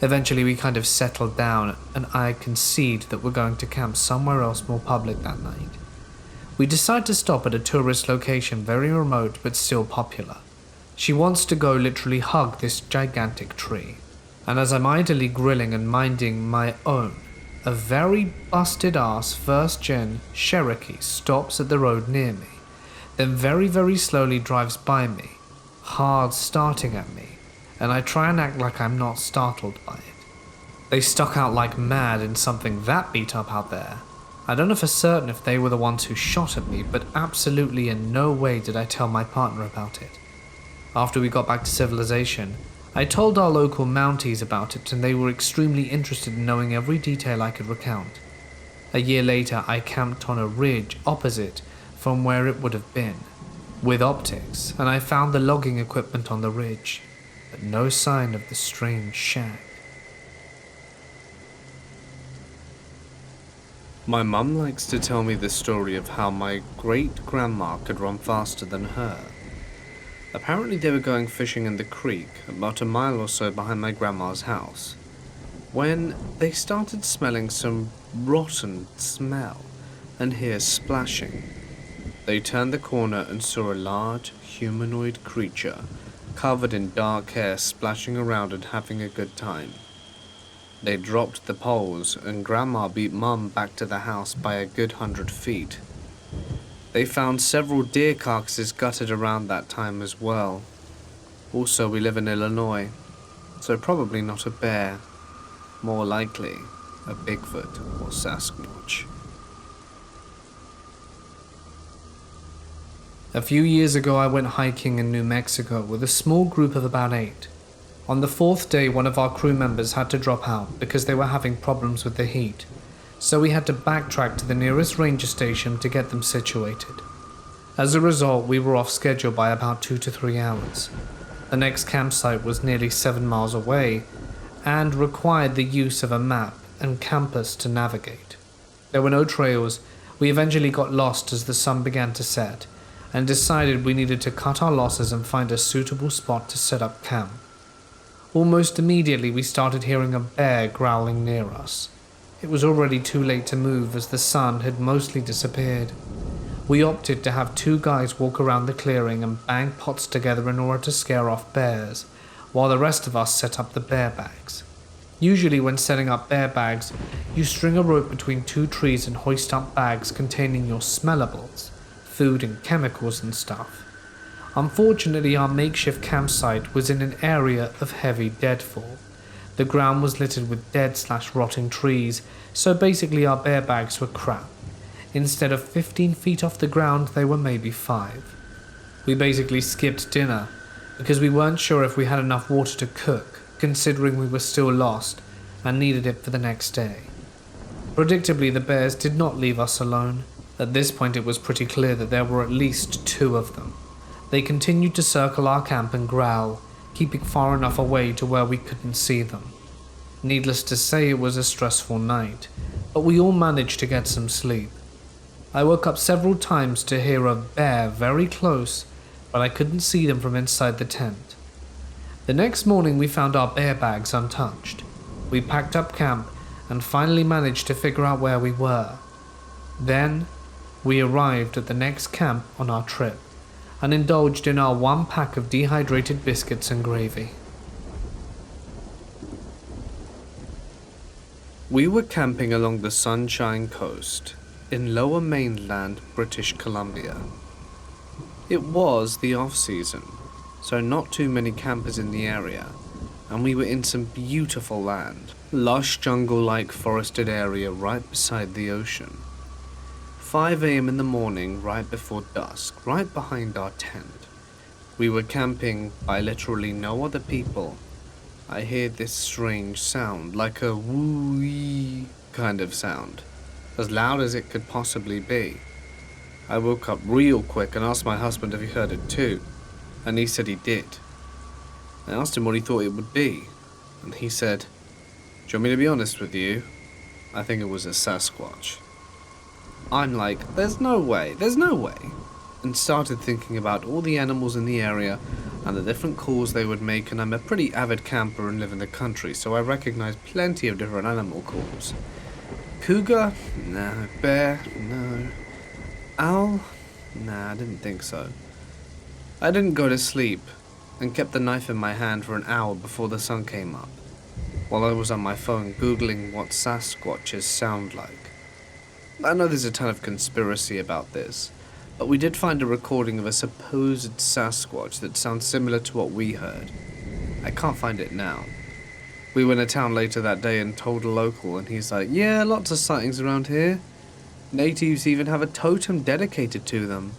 [SPEAKER 1] Eventually we kind of settled down and I concede that we're going to camp somewhere else more public that night. We decide to stop at a tourist location very remote but still popular. She wants to go literally hug this gigantic tree. And as I'm idly grilling and minding my own, a very busted ass first gen Cherokee stops at the road near me, then very slowly drives by me, hard starting at me, and I try and act like I'm not startled by it. They stuck out like mad in something that beat up out there. I don't know for certain if they were the ones who shot at me, but absolutely in no way did I tell my partner about it. After we got back to civilization, I told our local Mounties about it and they were extremely interested in knowing every detail I could recount. A year later, I camped on a ridge opposite from where it would have been, with optics, and I found the logging equipment on the ridge, but no sign of the strange shack. My mum likes to tell me the story of how my great-grandma could run faster than her. Apparently they were going fishing in the creek, about a mile or so behind my grandma's house, when they started smelling some rotten smell and hear splashing. They turned the corner and saw a large humanoid creature covered in dark hair splashing around and having a good time. They dropped the poles and Grandma beat Mum back to the house by a good 100 feet. They found several deer carcasses gutted around that time as well. Also, we live in Illinois, so probably not a bear. More likely, a Bigfoot or Sasquatch. A few years ago, I went hiking in New Mexico with a small group of about 8. On the 4th day, one of our crew members had to drop out because they were having problems with the heat, so we had to backtrack to the nearest ranger station to get them situated. As a result, we were off schedule by about 2 to 3 hours. The next campsite was nearly 7 miles away and required the use of a map and compass to navigate. There were no trails. We eventually got lost as the sun began to set and decided we needed to cut our losses and find a suitable spot to set up camp. Almost immediately we started hearing a bear growling near us. It was already too late to move as the sun had mostly disappeared. We opted to have 2 guys walk around the clearing and bang pots together in order to scare off bears, while the rest of us set up the bear bags. Usually when setting up bear bags, you string a rope between 2 trees and hoist up bags containing your smellables, food and chemicals and stuff. Unfortunately, our makeshift campsite was in an area of heavy deadfall. The ground was littered with dead/rotting trees, so basically our bear bags were crap. Instead of 15 feet off the ground, they were maybe 5. We basically skipped dinner because we weren't sure if we had enough water to cook, considering we were still lost and needed it for the next day. Predictably, the bears did not leave us alone. At this point, it was pretty clear that there were at least 2 of them. They continued to circle our camp and growl, keeping far enough away to where we couldn't see them. Needless to say, it was a stressful night, but we all managed to get some sleep. I woke up several times to hear a bear very close, but I couldn't see them from inside the tent. The next morning we found our bear bags untouched. We packed up camp and finally managed to figure out where we were. Then we arrived at the next camp on our trip. and indulged in our one pack of dehydrated biscuits and gravy. We were camping along the Sunshine Coast in Lower Mainland, British Columbia. It was the off-season, so not too many campers in the area, and we were in some beautiful land, lush jungle-like forested area right beside the ocean. 5 a.m. in the morning, right before dusk, right behind our tent. We were camping by literally no other people. I hear this strange sound, like a woo-wee kind of sound, as loud as it could possibly be. I woke up real quick and asked my husband if he heard it too, and he said he did. I asked him what he thought it would be, and he said, "Do you want me to be honest with you? I think it was a Sasquatch." I'm like, there's no way, and started thinking about all the animals in the area and the different calls they would make, and I'm a pretty avid camper and live in the country, so I recognize plenty of different animal calls. Cougar? No. Bear? No. Owl? Nah, I didn't think so. I didn't go to sleep and kept the knife in my hand for an hour before the sun came up, while I was on my phone googling what Sasquatches sound like. I know there's a ton of conspiracy about this, but we did find a recording of a supposed Sasquatch that sounds similar to what we heard. I can't find it now. We went to town later that day and told a local, and he's like, "Yeah, lots of sightings around here. Natives even have a totem dedicated to them."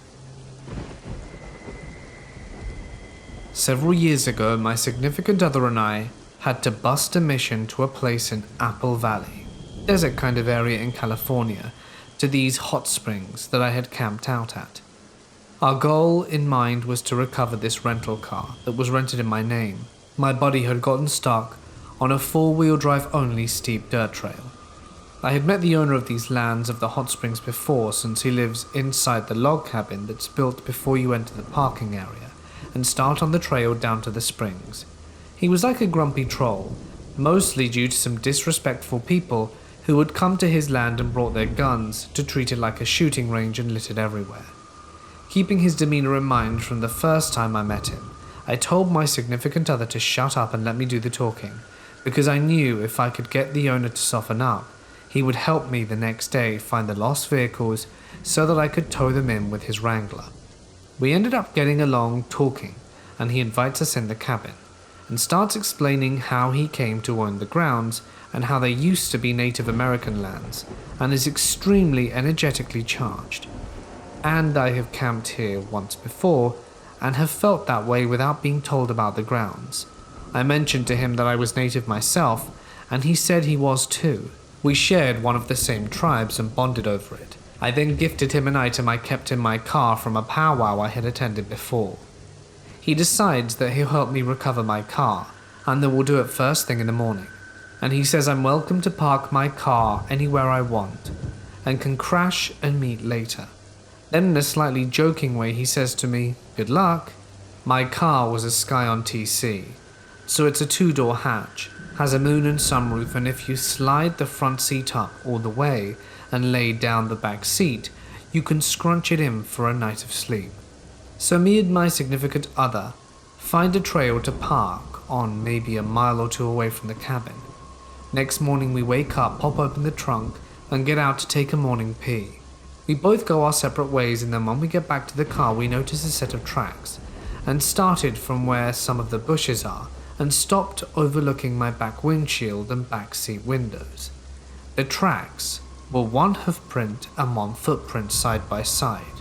[SPEAKER 1] Several years ago, my significant other and I had to bust a mission to a place in Apple Valley, desert kind of area in California, to these hot springs that I had camped out at. Our goal in mind was to recover this rental car that was rented in my name. My buddy had gotten stuck on a 4-wheel drive only steep dirt trail. I had met the owner of these lands of the hot springs before, since he lives inside the log cabin that's built before you enter the parking area and start on the trail down to the springs. He was like a grumpy troll, mostly due to some disrespectful people who had come to his land and brought their guns to treat it like a shooting range and lit it everywhere. Keeping his demeanor in mind from the first time I met him, I told my significant other to shut up and let me do the talking, because I knew if I could get the owner to soften up, he would help me the next day find the lost vehicles so that I could tow them in with his Wrangler. We ended up getting along talking, and he invites us in the cabin and starts explaining how he came to own the grounds and how they used to be Native American lands, and is extremely energetically charged. And I have camped here once before and have felt that way without being told about the grounds. I mentioned to him that I was native myself, and he said he was too. We shared one of the same tribes and bonded over it. I then gifted him an item I kept in my car from a powwow I had attended before. He decides that he'll help me recover my car, and that we'll do it first thing in the morning. And he says I'm welcome to park my car anywhere I want, and can crash and meet later. Then in a slightly joking way he says to me, "Good luck." My car was a Scion TC, so it's a 2-door hatch, has a moon and sunroof, and if you slide the front seat up all the way and lay down the back seat, you can scrunch it in for a night of sleep. So me and my significant other find a trail to park on, maybe a mile or two away from the cabin. Next morning we wake up, pop open the trunk, and get out to take a morning pee. We both go our separate ways, and then when we get back to the car we notice a set of tracks, and started from where some of the bushes are, and stopped overlooking my back windshield and back seat windows. The tracks were one hoof print and one footprint side by side.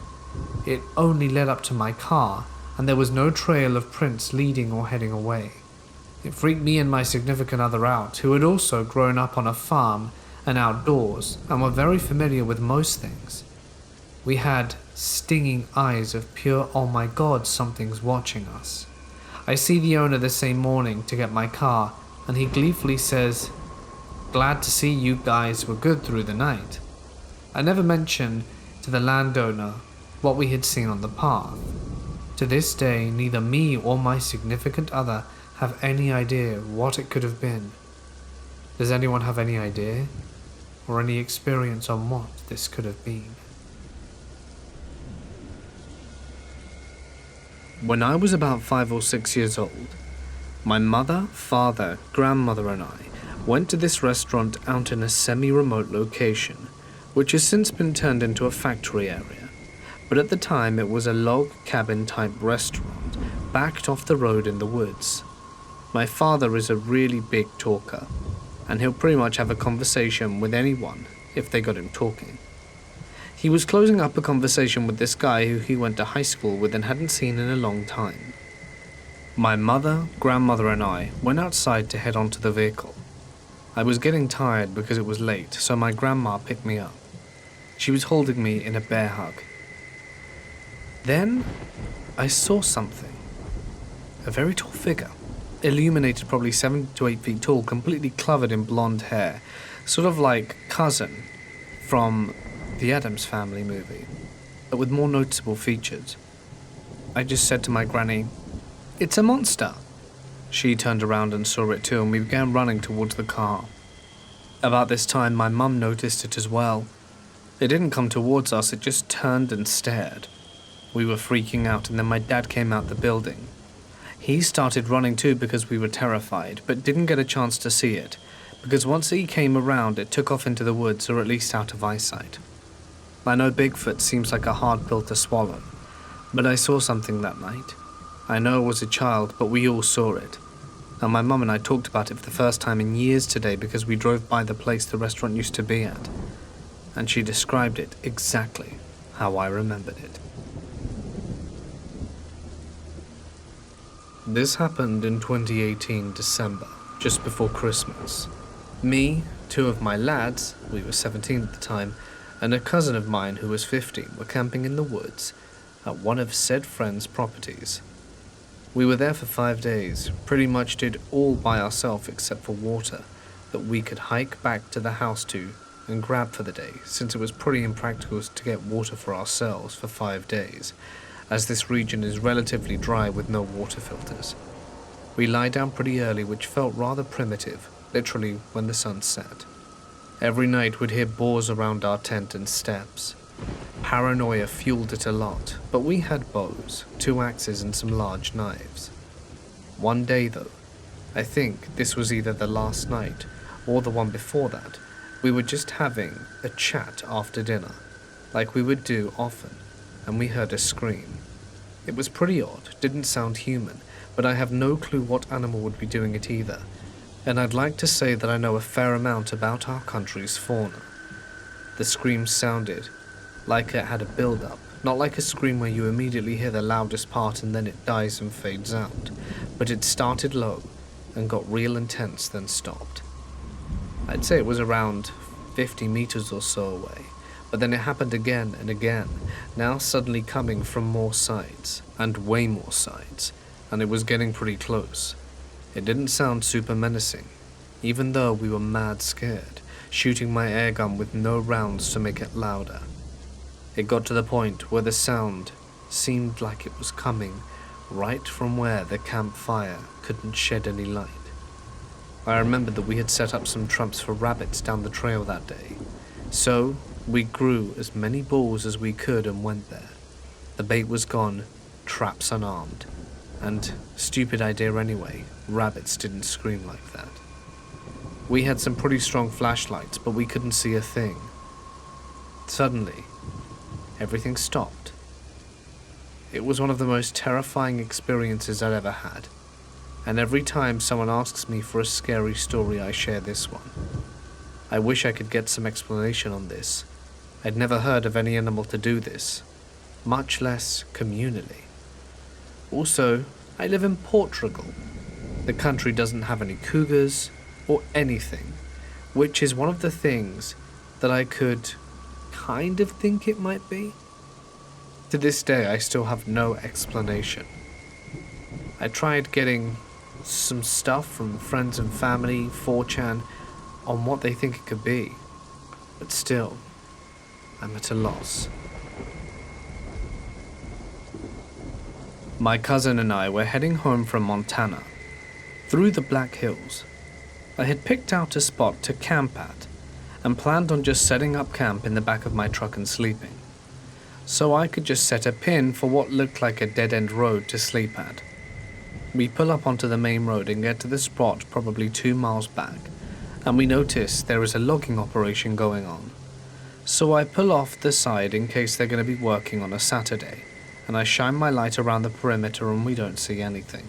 [SPEAKER 1] It only led up to my car, and there was no trail of prints leading or heading away. It freaked me and my significant other out, who had also grown up on a farm and outdoors and were very familiar with most things. We had stinging eyes of pure "oh my god, something's watching us." I see the owner the same morning to get my car, and he gleefully says, "Glad to see you guys were good through the night." I never mentioned to the landowner what we had seen on the path. To this day, neither me or my significant other have any idea what it could have been. Does anyone have any idea? Or any experience on what this could have been? When I was about 5 or 6 years old, my mother, father, grandmother and I went to this restaurant out in a semi-remote location, which has since been turned into a factory area. But at the time it was a log cabin type restaurant, backed off the road in the woods. My father is a really big talker, and he'll pretty much have a conversation with anyone if they got him talking. He was closing up a conversation with this guy who he went to high school with and hadn't seen in a long time. My mother, grandmother and I went outside to head onto the vehicle. I was getting tired because it was late, so my grandma picked me up. She was holding me in a bear hug. Then I saw something. A very tall figure, illuminated probably 7 to 8 feet tall, completely covered in blonde hair, sort of like Cousin from the Addams Family movie, but with more noticeable features. I just said to my granny, "It's a monster." She turned around and saw it too, and we began running towards the car. About this time, my mum noticed it as well. It didn't come towards us, it just turned and stared. We were freaking out, and then my dad came out the building. He started running too because we were terrified, but didn't get a chance to see it, because once he came around, it took off into the woods, or at least out of eyesight. I know Bigfoot seems like a hard pill to swallow, but I saw something that night. I know I was a child, but we all saw it. And my mum and I talked about it for the first time in years today because we drove by the place the restaurant used to be at, and she described it exactly how I remembered it. This happened in 2018 December, just before Christmas. Me, 2 of my lads, we were 17 at the time, and a cousin of mine who was 15 were camping in the woods at one of said friends' properties. We were there for 5 days, pretty much did all by ourselves except for water that we could hike back to the house to and grab for the day, since it was pretty impractical to get water for ourselves for 5 days, as this region is relatively dry with no water filters. We lie down pretty early, which felt rather primitive, literally when the sun set. Every night we'd hear boars around our tent and steps. Paranoia fueled it a lot, but we had bows, 2 axes and some large knives. One day though, I think this was either the last night or the one before that, we were just having a chat after dinner, like we would do often, and we heard a scream. It was pretty odd, didn't sound human, but I have no clue what animal would be doing it either, and I'd like to say that I know a fair amount about our country's fauna. The scream sounded like it had a build-up, not like a scream where you immediately hear the loudest part and then it dies and fades out, but it started low and got real intense then stopped. I'd say it was around 50 meters or so away, but then it happened again and again, now suddenly coming from more sides, and way more sides, and it was getting pretty close. It didn't sound super menacing, even though we were mad scared, shooting my airgun with no rounds to make it louder. It got to the point where the sound seemed like it was coming right from where the campfire couldn't shed any light. I remembered that we had set up some traps for rabbits down the trail that day, so we grew as many balls as we could and went there. The bait was gone, traps unarmed, and, stupid idea anyway, rabbits didn't scream like that. We had some pretty strong flashlights, but we couldn't see a thing. Suddenly, everything stopped. It was one of the most terrifying experiences I'd ever had, and every time someone asks me for a scary story, I share this one. I wish I could get some explanation on this. I'd never heard of any animal to do this, much less communally. Also, I live in Portugal. The country doesn't have any cougars or anything, which is one of the things that I could kind of think it might be. To this day, I still have no explanation. I tried getting some stuff from friends and family, 4chan, on what they think it could be, but still, I'm at a loss. My cousin and I were heading home from Montana, through the Black Hills. I had picked out a spot to camp at, and planned on just setting up camp in the back of my truck and sleeping. so I could just set a pin for what looked like a dead-end road to sleep at. We pull up onto the main road and get to the spot probably 2 miles back, and we notice there is a logging operation going on. So I pull off the side in case they're going to be working on a Saturday, and I shine my light around the perimeter and we don't see anything.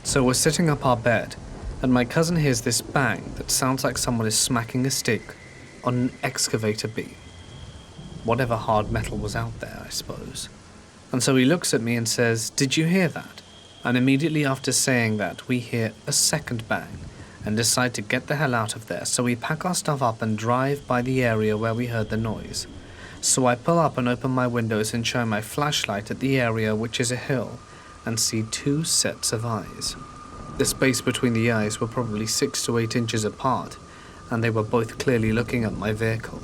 [SPEAKER 1] So we're sitting up our bed, and my cousin hears this bang that sounds like someone is smacking a stick on an excavator beam. Whatever hard metal was out there, I suppose. And so he looks at me and says, "Did you hear that?" And immediately after saying that, we hear a second bang and decide to get the hell out of there. So we pack our stuff up and drive by the area where we heard the noise. So I pull up and open my windows and shine my flashlight at the area, which is a hill, and see 2 sets of eyes. The space between the eyes were probably 6 to 8 inches apart, and they were both clearly looking at my vehicle.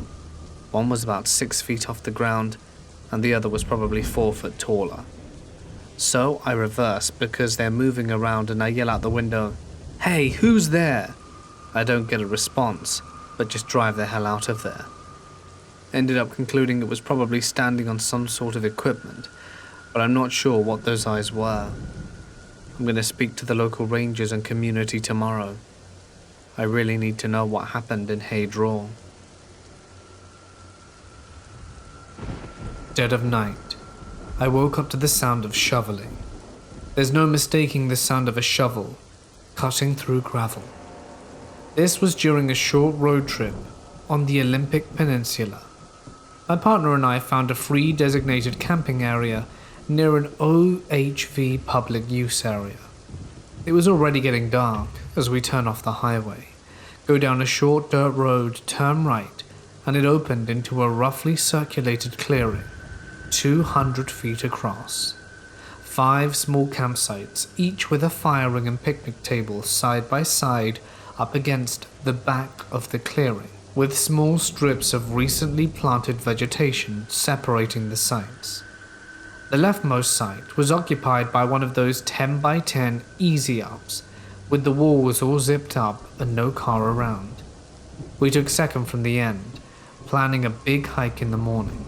[SPEAKER 1] One was about 6 feet off the ground, and the other was probably 4 foot taller. So I reverse because they're moving around, and I yell out the window, "Hey, who's there?" I don't get a response, but just drive the hell out of there. Ended up concluding it was probably standing on some sort of equipment, but I'm not sure what those eyes were. I'm going to speak to the local rangers and community tomorrow. I really need to know what happened in Hay Draw. Dead of night. I woke up to the sound of shoveling. There's no mistaking the sound of a shovel cutting through gravel. This was during a short road trip on the Olympic Peninsula. My partner and I found a free designated camping area near an OHV public use area. It was already getting dark as we turn off the highway, go down a short dirt road, turn right, and it opened into a roughly circulated clearing, 200 feet across. 5 small campsites, each with a fire ring and picnic table side by side up against the back of the clearing, with small strips of recently planted vegetation separating the sites. The leftmost site was occupied by one of those 10 by 10 easy-ups, with the walls all zipped up and no car around. We took second from the end, planning a big hike in the morning.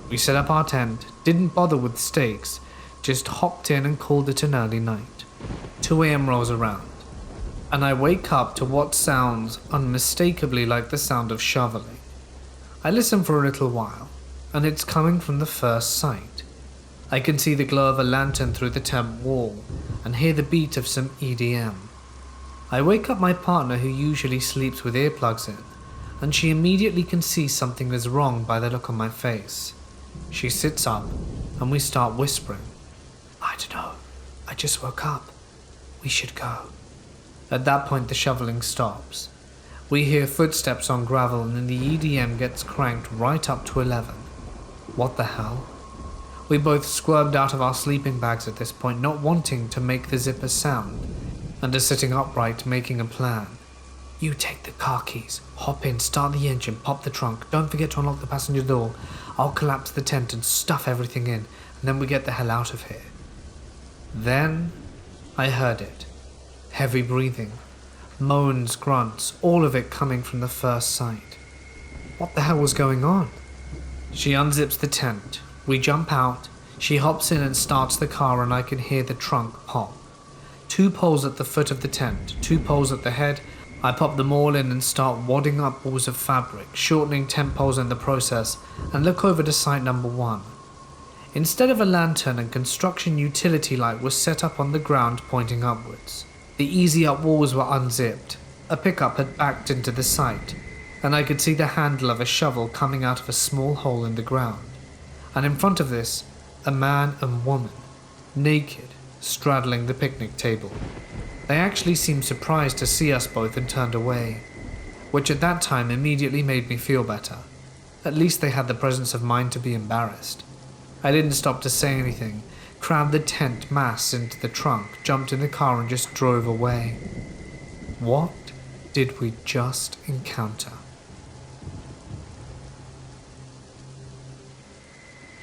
[SPEAKER 1] We set up our tent, didn't bother with stakes, just hopped in and called it an early night. 2 a.m. rolls around, and I wake up to what sounds unmistakably like the sound of shoveling. I listen for a little while, and it's coming from the first site. I can see the glow of a lantern through the tent wall, and hear the beat of some EDM. I wake up my partner, who usually sleeps with earplugs in, and she immediately can see something is wrong by the look on my face. She sits up, and we start whispering. "I don't know, I just woke up. We should go." At that point the shoveling stops. We hear footsteps on gravel, and then the EDM gets cranked right up to 11. What the hell? We both squirmed out of our sleeping bags at this point, not wanting to make the zipper sound, and are sitting upright making a plan. "You take the car keys, hop in, start the engine, pop the trunk, don't forget to unlock the passenger door. I'll collapse the tent and stuff everything in, and then we get the hell out of here." Then I heard it. Heavy breathing, moans, grunts, all of it coming from the first site. What the hell was going on? She unzips the tent, we jump out, she hops in and starts the car, and I can hear the trunk pop. 2 poles at the foot of the tent, 2 poles at the head. I pop them all in and start wadding up walls of fabric, shortening tent poles in the process, and look over to site number 1. Instead of a lantern, a construction utility light was set up on the ground pointing upwards. The easy-up walls were unzipped. A pickup had backed into the site, and I could see the handle of a shovel coming out of a small hole in the ground. And in front of this, a man and woman, naked, straddling the picnic table. They actually seemed surprised to see us both and turned away, which at that time immediately made me feel better. At least they had the presence of mind to be embarrassed. I didn't stop to say anything, crammed the tent mass into the trunk, jumped in the car and just drove away. What did we just encounter?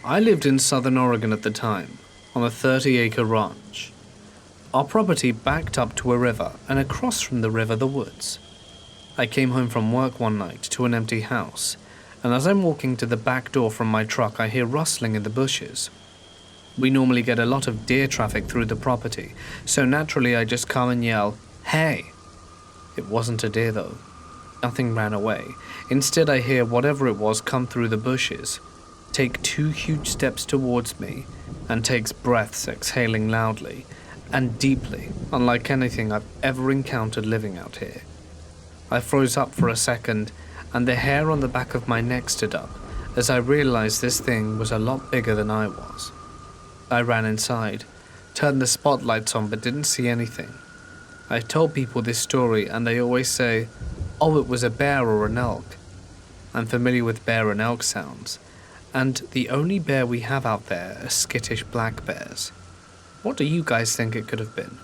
[SPEAKER 1] I lived in southern Oregon at the time, on a 30-acre ranch. Our property backed up to a river, and across from the river the woods. I came home from work one night to an empty house, and as I'm walking to the back door from my truck, I hear rustling in the bushes. We normally get a lot of deer traffic through the property, so naturally I just come and yell, "Hey!" It wasn't a deer though. Nothing ran away. Instead, I hear whatever it was come through the bushes, take 2 huge steps towards me, and takes breaths, exhaling loudly and deeply, unlike anything I've ever encountered living out here. I froze up for a second, and the hair on the back of my neck stood up as I realized this thing was a lot bigger than I was. I ran inside, turned the spotlights on but didn't see anything. I've told people this story and they always say, "Oh, it was a bear or an elk." I'm familiar with bear and elk sounds, and the only bear we have out there are skittish black bears. What do you guys think it could have been?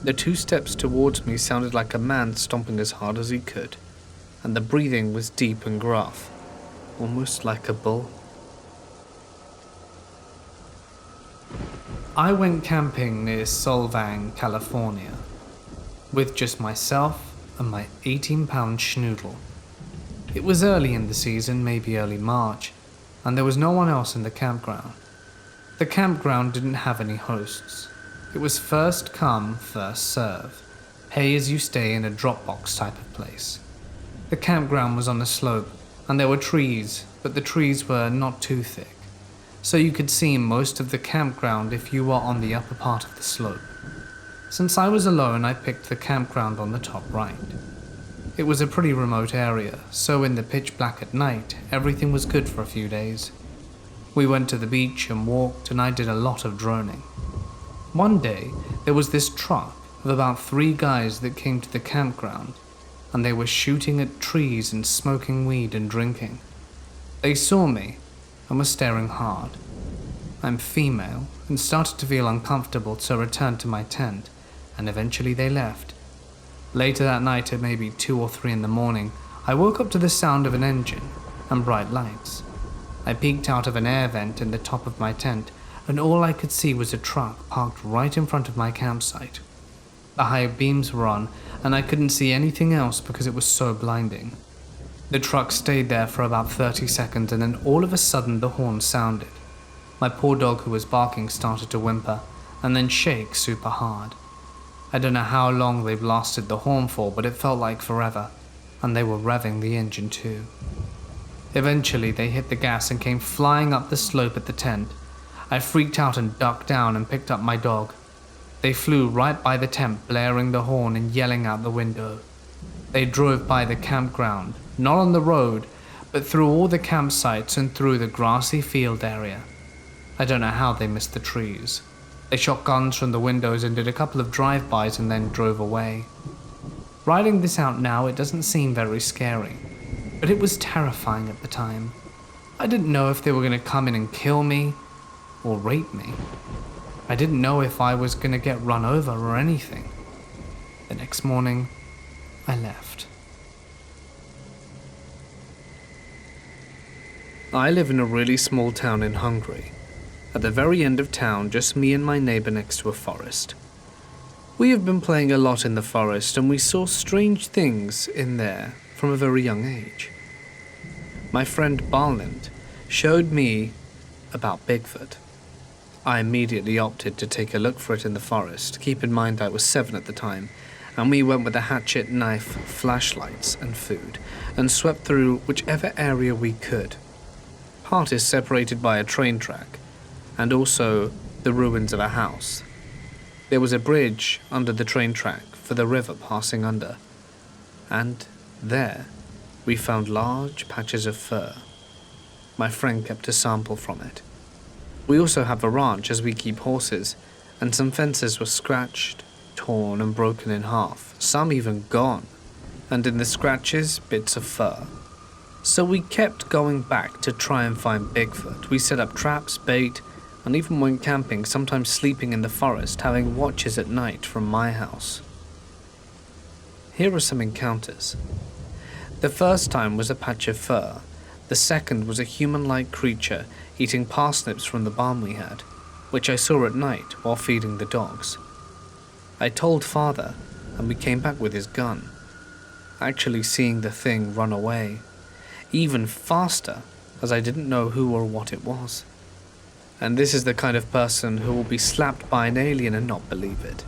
[SPEAKER 1] The 2 steps towards me sounded like a man stomping as hard as he could, and the breathing was deep and gruff, almost like a bull. I went camping near Solvang, California, with just myself and my 18-pound schnoodle. It was early in the season, maybe early March, and there was no one else in the campground. The campground didn't have any hosts. It was first come, first serve, pay as you stay in a Dropbox type of place. The campground was on a slope, and there were trees, but the trees were not too thick, so you could see most of the campground if you were on the upper part of the slope. Since I was alone, I picked the campground on the top right. It was a pretty remote area, so in the pitch black at night, everything was good for a few days. We went to the beach and walked, and I did a lot of droning. One day, there was this truck of about 3 guys that came to the campground, and they were shooting at trees and smoking weed and drinking. They saw me and were staring hard. I'm female and started to feel uncomfortable, so returned to my tent, and eventually they left. Later that night at maybe 2 or 3 in the morning, I woke up to the sound of an engine and bright lights. I peeked out of an air vent in the top of my tent, and all I could see was a truck parked right in front of my campsite. The high beams were on, and I couldn't see anything else because it was so blinding. The truck stayed there for about 30 seconds, and then all of a sudden the horn sounded. My poor dog who was barking started to whimper, and then shake super hard. I don't know how long they blasted the horn for, but it felt like forever, and they were revving the engine too. Eventually they hit the gas and came flying up the slope at the tent. I freaked out and ducked down and picked up my dog. They flew right by the tent, blaring the horn and yelling out the window. They drove by the campground, not on the road, but through all the campsites and through the grassy field area. I don't know how they missed the trees. They shot guns from the windows and did a couple of drive-bys and then drove away. Writing this out now, it doesn't seem very scary, but it was terrifying at the time. I didn't know if they were going to come in and kill me or rape me. I didn't know if I was going to get run over or anything. The next morning, I left. I live in a really small town in Hungary. At the very end of town, just me and my neighbor next to a forest. We have been playing a lot in the forest, and we saw strange things in there from a very young age. My friend Barland showed me about Bigfoot. I immediately opted to take a look for it in the forest. Keep in mind I was 7 at the time, and we went with a hatchet, knife, flashlights, and food, and swept through whichever area we could. Part is separated by a train track, and also the ruins of a house. There was a bridge under the train track for the river passing under, and there we found large patches of fur. My friend kept a sample from it. We also have a ranch as we keep horses, and some fences were scratched, torn and broken in half, some even gone, and in the scratches, bits of fur. So we kept going back to try and find Bigfoot. We set up traps, bait, and even went camping, sometimes sleeping in the forest, having watches at night from my house. Here are some encounters. The first time was a patch of fur. The second was a human-like creature eating parsnips from the barn we had, which I saw at night while feeding the dogs. I told Father, and we came back with his gun, actually seeing the thing run away. even faster, as I didn't know who or what it was. And this is the kind of person who will be slapped by an alien and not believe it.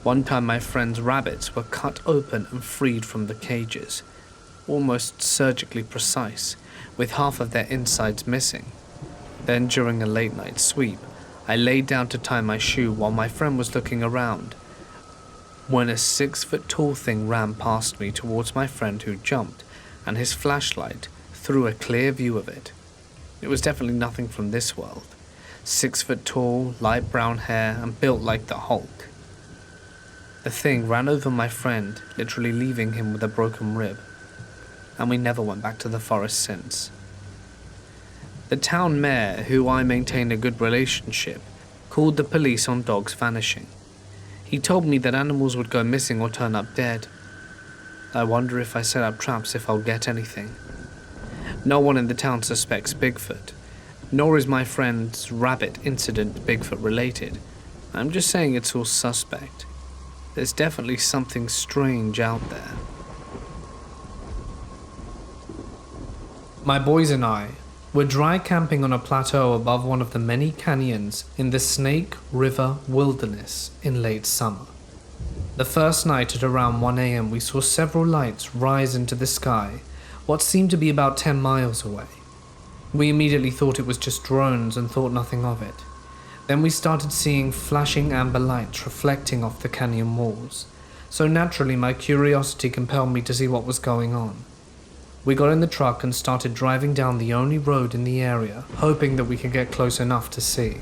[SPEAKER 1] One time my friend's rabbits were cut open and freed from the cages, almost surgically precise, with half of their insides missing. Then during a late night sweep, I laid down to tie my shoe while my friend was looking around, when a 6-foot-tall thing ran past me towards my friend, who jumped, and his flashlight threw a clear view of it. It was definitely nothing from this world. 6 foot tall, light brown hair, and built like the Hulk. The thing ran over my friend, literally leaving him with a broken rib, and we never went back to the forest since. The town mayor, who I maintained a good relationship, called the police on dogs vanishing. He told me that animals would go missing or turn up dead. I wonder if I set up traps if I'll get anything. No one in the town suspects Bigfoot, nor is my friend's rabbit incident Bigfoot related. I'm just saying it's all suspect. There's definitely something strange out there. My boys and I were dry camping on a plateau above one of the many canyons in the Snake River wilderness in late summer. The first night at around 1 a.m. we saw several lights rise into the sky, what seemed to be about 10 miles away. We immediately thought it was just drones and thought nothing of it. Then we started seeing flashing amber lights reflecting off the canyon walls, so naturally my curiosity compelled me to see what was going on. We got in the truck and started driving down the only road in the area, hoping that we could get close enough to see.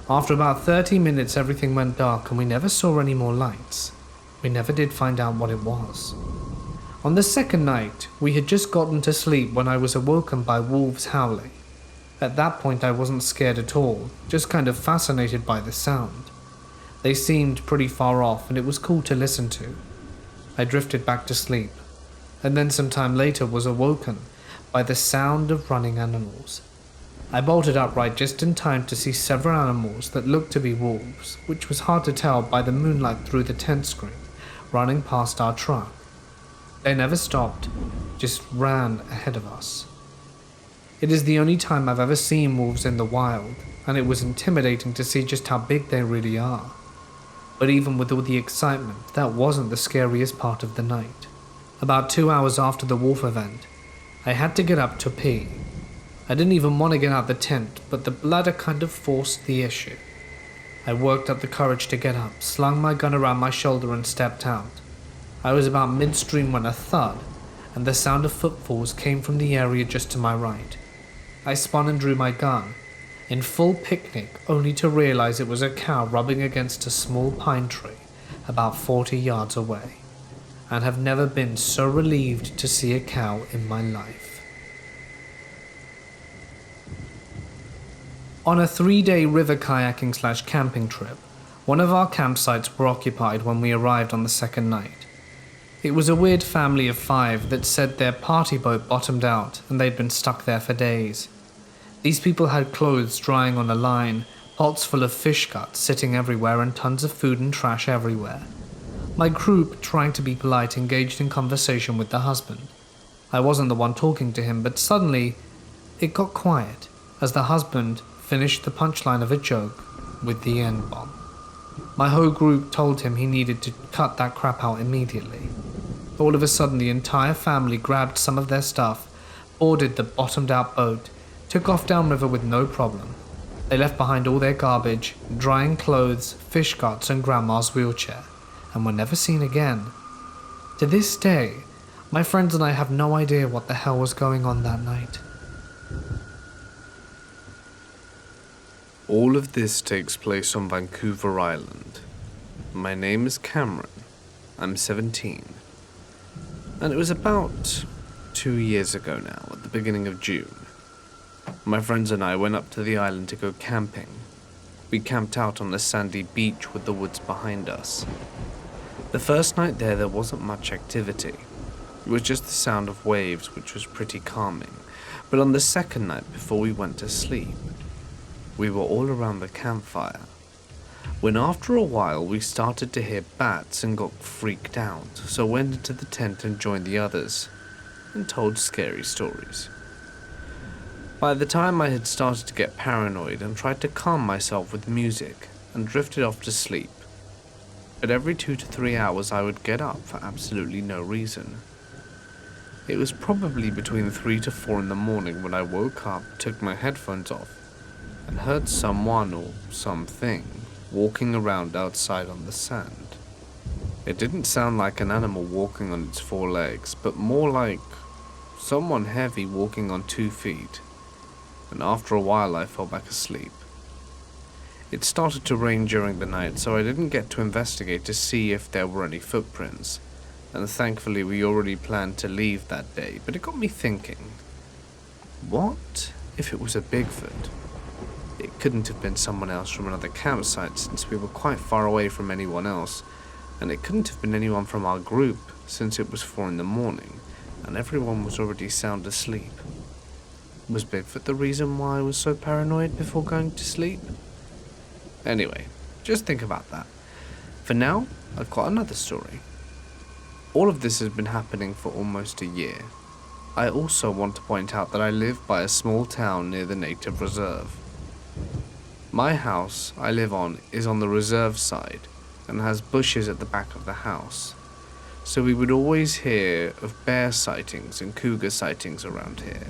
[SPEAKER 1] After about 30 minutes everything went dark and we never saw any more lights. We never did find out what it was. On the second night, we had just gotten to sleep when I was awoken by wolves howling. At that point I wasn't scared at all, just kind of fascinated by the sound. They seemed pretty far off and it was cool to listen to. I drifted back to sleep, and then some time later was awoken by the sound of running animals. I bolted upright just in time to see several animals that looked to be wolves, which was hard to tell by the moonlight through the tent screen, running past our truck. They never stopped, just ran ahead of us. It is the only time I've ever seen wolves in the wild, and it was intimidating to see just how big they really are. But even with all the excitement, that wasn't the scariest part of the night. About 2 hours after the wolf event, I had to get up to pee. I didn't even want to get out the tent, but the bladder kind of forced the issue. I worked up the courage to get up, slung my gun around my shoulder and stepped out. I was about midstream when a thud, and the sound of footfalls came from the area just to my right. I spun and drew my gun, in full picnic, only to realize it was a cow rubbing against a small pine tree about 40 yards away, and have never been so relieved to see a cow in my life. On a 3-day river kayaking / camping trip, one of our campsites were occupied when we arrived on the second night. It was a weird family of 5 that said their party boat bottomed out and they'd been stuck there for days. These people had clothes drying on a line, pots full of fish guts sitting everywhere, and tons of food and trash everywhere. My group, trying to be polite, engaged in conversation with the husband. I wasn't the one talking to him, but suddenly it got quiet as the husband finished the punchline of a joke with the N-bomb. My whole group told him he needed to cut that crap out immediately. All of a sudden the entire family grabbed some of their stuff, boarded the bottomed out boat, took off downriver with no problem. They left behind all their garbage, drying clothes, fish guts and grandma's wheelchair, and were never seen again. To this day, my friends and I have no idea what the hell was going on that night.
[SPEAKER 2] All of this takes place on Vancouver Island. My name is Cameron. I'm 17. And it was about 2 years ago now, at the beginning of June. My friends and I went up to the island to go camping. We camped out on a sandy beach with the woods behind us. The first night there wasn't much activity. It was just the sound of waves, which was pretty calming. But on the second night before we went to sleep, we were all around the campfire, when after a while we started to hear bats and got freaked out, so went into the tent and joined the others. and told scary stories. By the time I had started to get paranoid and tried to calm myself with music and drifted off to sleep, but every 2 to 3 hours I would get up for absolutely no reason. It was probably between 3 to 4 in the morning when I woke up, took my headphones off, and heard someone or something walking around outside on the sand. It didn't sound like an animal walking on its 4 legs, but more like someone heavy walking on 2 feet, and after a while I fell back asleep. It started to rain during the night, so I didn't get to investigate to see if there were any footprints, and thankfully we already planned to leave that day, but it got me thinking, what if it was a Bigfoot? It couldn't have been someone else from another campsite since we were quite far away from anyone else, and it couldn't have been anyone from our group since it was 4 in the morning, and everyone was already sound asleep. Was Bigfoot the reason why I was so paranoid before going to sleep? Anyway, just think about that. For now, I've got another story. All of this has been happening for almost a year. I also want to point out that I live by a small town near the native reserve. My house I live on is on the reserve side and has bushes at the back of the house, so we would always hear of bear sightings and cougar sightings around here,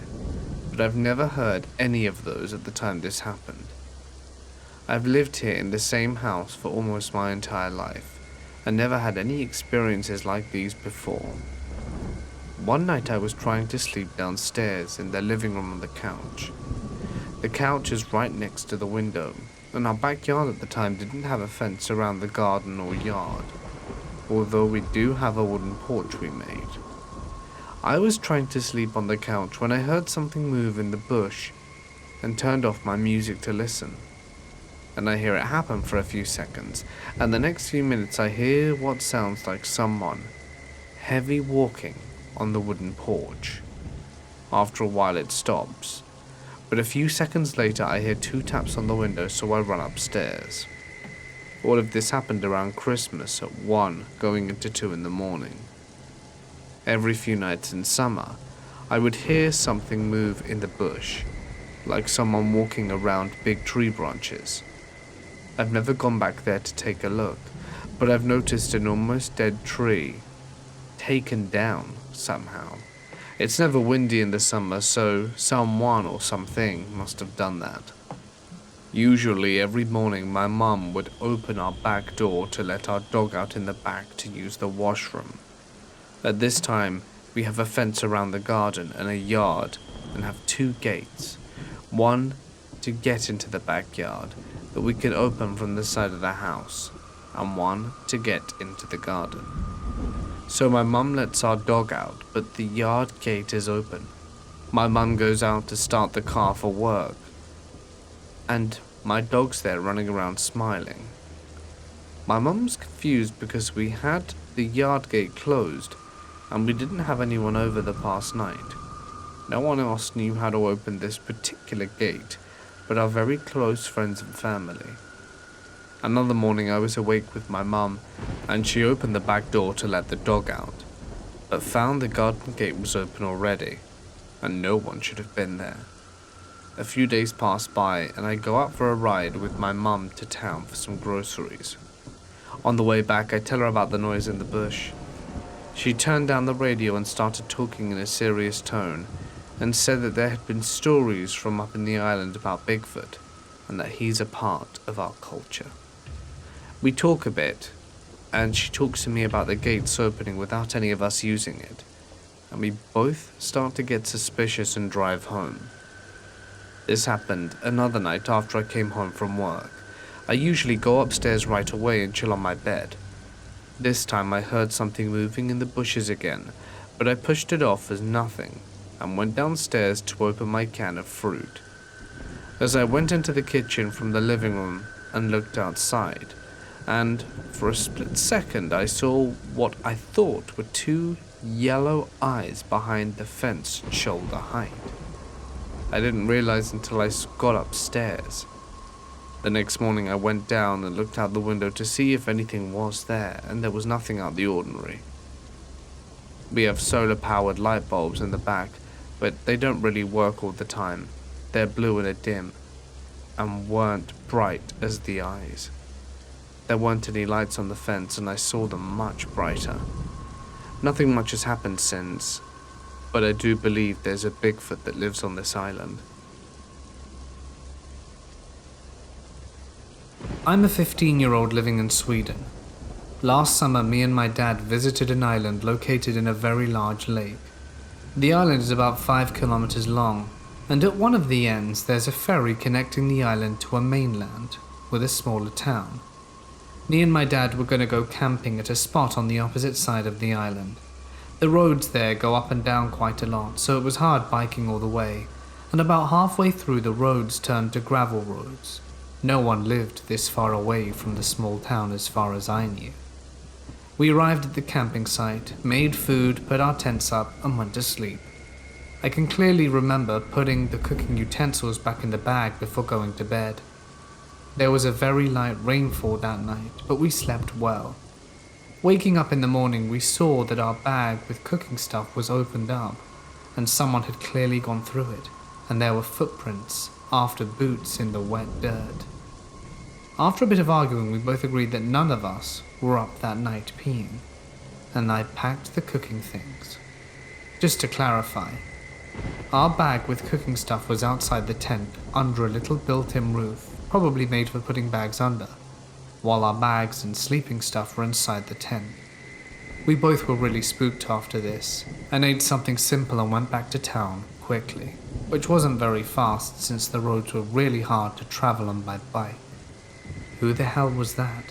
[SPEAKER 2] but I've never heard any of those at the time this happened. I've lived here in the same house for almost my entire life, and never had any experiences like these before. One night I was trying to sleep downstairs in the living room on the couch. The couch is right next to the window, and our backyard at the time didn't have a fence around the garden or yard, although we do have a wooden porch we made. I was trying to sleep on the couch when I heard something move in the bush and turned off my music to listen. And I hear it happen for a few seconds, and the next few minutes I hear what sounds like someone heavy walking on the wooden porch. After a while it stops, but a few seconds later I hear 2 taps on the window, so I run upstairs. All of this happened around Christmas at 1 going into 2 in the morning. Every few nights in summer, I would hear something move in the bush, like someone walking around big tree branches. I've never gone back there to take a look, but I've noticed an almost dead tree taken down somehow. It's never windy in the summer, so someone or something must have done that. Usually every morning my mum would open our back door to let our dog out in the back to use the washroom. At this time, we have a fence around the garden and a yard and have 2 gates. One to get into the backyard that we can open from the side of the house, and one to get into the garden. So my mum lets our dog out, but the yard gate is open. My mum goes out to start the car for work, and my dog's there running around smiling. My mum's confused because we had the yard gate closed, and we didn't have anyone over the past night. No one else knew how to open this particular gate, but our very close friends and family. Another morning I was awake with my mum, and she opened the back door to let the dog out, but found the garden gate was open already, and no one should have been there. A few days pass by, and I go out for a ride with my mum to town for some groceries. On the way back, I tell her about the noise in the bush. She turned down the radio and started talking in a serious tone, and said that there had been stories from up in the island about Bigfoot, and that he's a part of our culture. We talk a bit, and she talks to me about the gates opening without any of us using it, and we both start to get suspicious and drive home. This happened another night after I came home from work. I usually go upstairs right away and chill on my bed. This time I heard something moving in the bushes again, but I pushed it off as nothing, and went downstairs to open my can of fruit. As I went into the kitchen from the living room and looked outside, and for a split second I saw what I thought were 2 yellow eyes behind the fence shoulder height. I didn't realize until I got upstairs. The next morning I went down and looked out the window to see if anything was there, and there was nothing out of the ordinary. We have solar-powered light bulbs in the back, but they don't really work all the time. They're blue and dim, and weren't bright as the eyes. There weren't any lights on the fence, and I saw them much brighter. Nothing much has happened since, but I do believe there's a Bigfoot that lives on this island.
[SPEAKER 1] I'm a 15-year-old living in Sweden. Last summer, me and my dad visited an island located in a very large lake. The island is about 5 kilometers long, and at one of the ends there's a ferry connecting the island to a mainland with a smaller town. Me and my dad were going to go camping at a spot on the opposite side of the island. The roads there go up and down quite a lot, so it was hard biking all the way, and about halfway through the roads turned to gravel roads. No one lived this far away from the small town as far as I knew. We arrived at the camping site, made food, put our tents up, and went to sleep. I can clearly remember putting the cooking utensils back in the bag before going to bed. There was a very light rainfall that night, but we slept well. Waking up in the morning, we saw that our bag with cooking stuff was opened up, and someone had clearly gone through it, and there were footprints after boots in the wet dirt. After a bit of arguing, we both agreed that none of us were up that night peeing, and I packed the cooking things. Just to clarify, our bag with cooking stuff was outside the tent under a little built-in roof, probably made for putting bags under, while our bags and sleeping stuff were inside the tent. We both were really spooked after this, and ate something simple and went back to town quickly, which wasn't very fast since the roads were really hard to travel on by bike. Who the hell was that?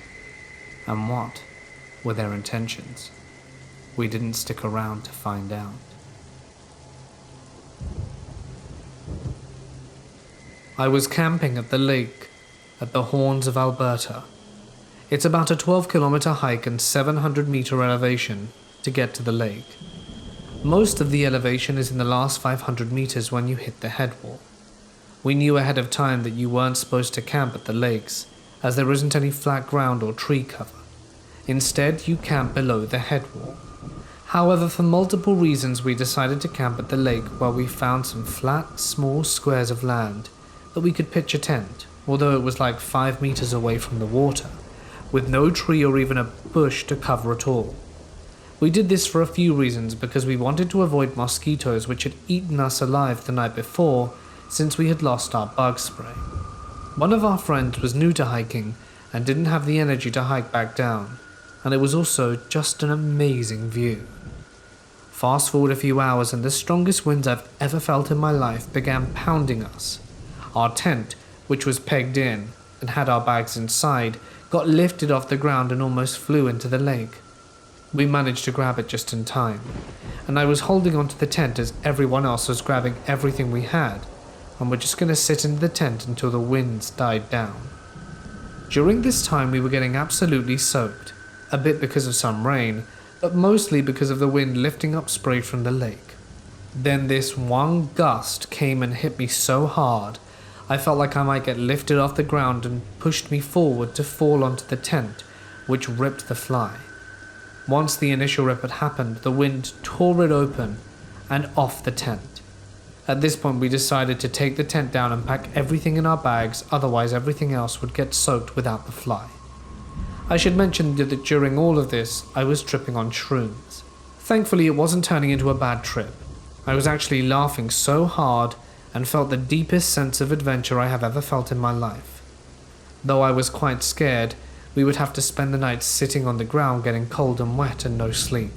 [SPEAKER 1] And what were their intentions? We didn't stick around to find out. I was camping at the lake at the Horns of Alberta. It's about a 12-kilometer hike and 700-meter elevation to get to the lake. Most of the elevation is in the last 500 meters when you hit the headwall. We knew ahead of time that you weren't supposed to camp at the lakes, as there isn't any flat ground or tree cover. Instead, you camp below the headwall. However, for multiple reasons, we decided to camp at the lake where we found some flat, small squares of land that we could pitch a tent, although it was like 5 meters away from the water, with no tree or even a bush to cover at all. We did this for a few reasons, because we wanted to avoid mosquitoes which had eaten us alive the night before, since we had lost our bug spray. One of our friends was new to hiking and didn't have the energy to hike back down, and it was also just an amazing view. Fast forward a few hours and the strongest winds I've ever felt in my life began pounding us. Our tent, which was pegged in and had our bags inside, got lifted off the ground and almost flew into the lake. We managed to grab it just in time, and I was holding onto the tent as everyone else was grabbing everything we had, and we're just going to sit in the tent until the winds died down. During this time we were getting absolutely soaked, a bit because of some rain, but mostly because of the wind lifting up spray from the lake. Then this one gust came and hit me so hard, I felt like I might get lifted off the ground and pushed me forward to fall onto the tent, which ripped the fly. Once the initial rip had happened, the wind tore it open and off the tent. At this point we decided to take the tent down and pack everything in our bags, otherwise everything else would get soaked without the fly. I should mention that during all of this, I was tripping on shrooms. Thankfully it wasn't turning into a bad trip. I was actually laughing so hard and felt the deepest sense of adventure I have ever felt in my life. Though I was quite scared, we would have to spend the night sitting on the ground getting cold and wet and no sleep,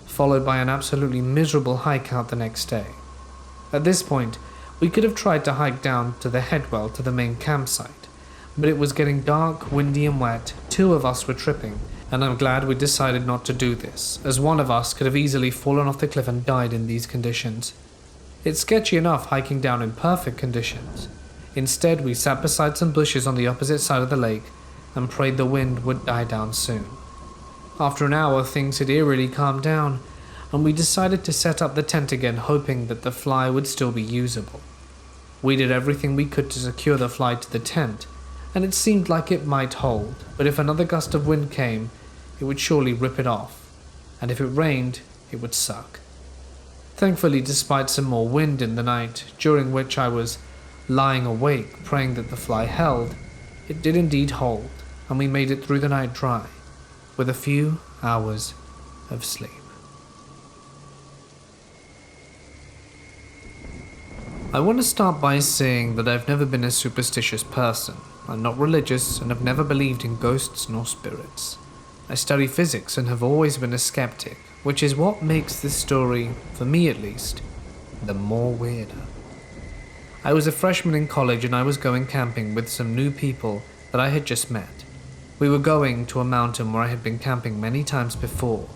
[SPEAKER 1] followed by an absolutely miserable hike out the next day. At this point, we could have tried to hike down to the headwell to the main campsite, but it was getting dark, windy and wet, 2 of us were tripping, and I'm glad we decided not to do this, as one of us could have easily fallen off the cliff and died in these conditions. It's sketchy enough hiking down in perfect conditions. Instead, we sat beside some bushes on the opposite side of the lake and prayed the wind would die down soon. After an hour, things had eerily calmed down, and we decided to set up the tent again, hoping that the fly would still be usable. We did everything we could to secure the fly to the tent, and it seemed like it might hold, but if another gust of wind came, it would surely rip it off, and if it rained, it would suck. Thankfully, despite some more wind in the night, during which I was lying awake praying that the fly held, it did indeed hold, and we made it through the night dry, with a few hours of sleep. I want to start by saying that I've never been a superstitious person. I'm not religious and have never believed in ghosts nor spirits. I study physics and have always been a skeptic, which is what makes this story, for me at least, the more weirder. I was a freshman in college and I was going camping with some new people that I had just met. We were going to a mountain where I had been camping many times before.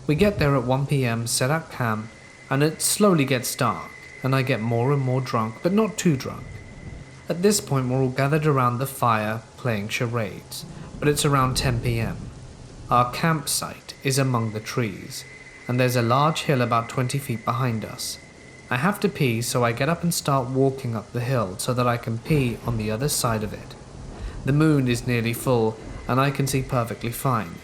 [SPEAKER 1] We get there at 1 p.m, set up camp, and it slowly gets dark, and I get more and more drunk, but not too drunk. At this point we're all gathered around the fire playing charades, but it's around 10 p.m. Our campsite is among the trees, and there's a large hill about 20 feet behind us. I have to pee, so I get up and start walking up the hill so that I can pee on the other side of it. The moon is nearly full, and I can see perfectly fine.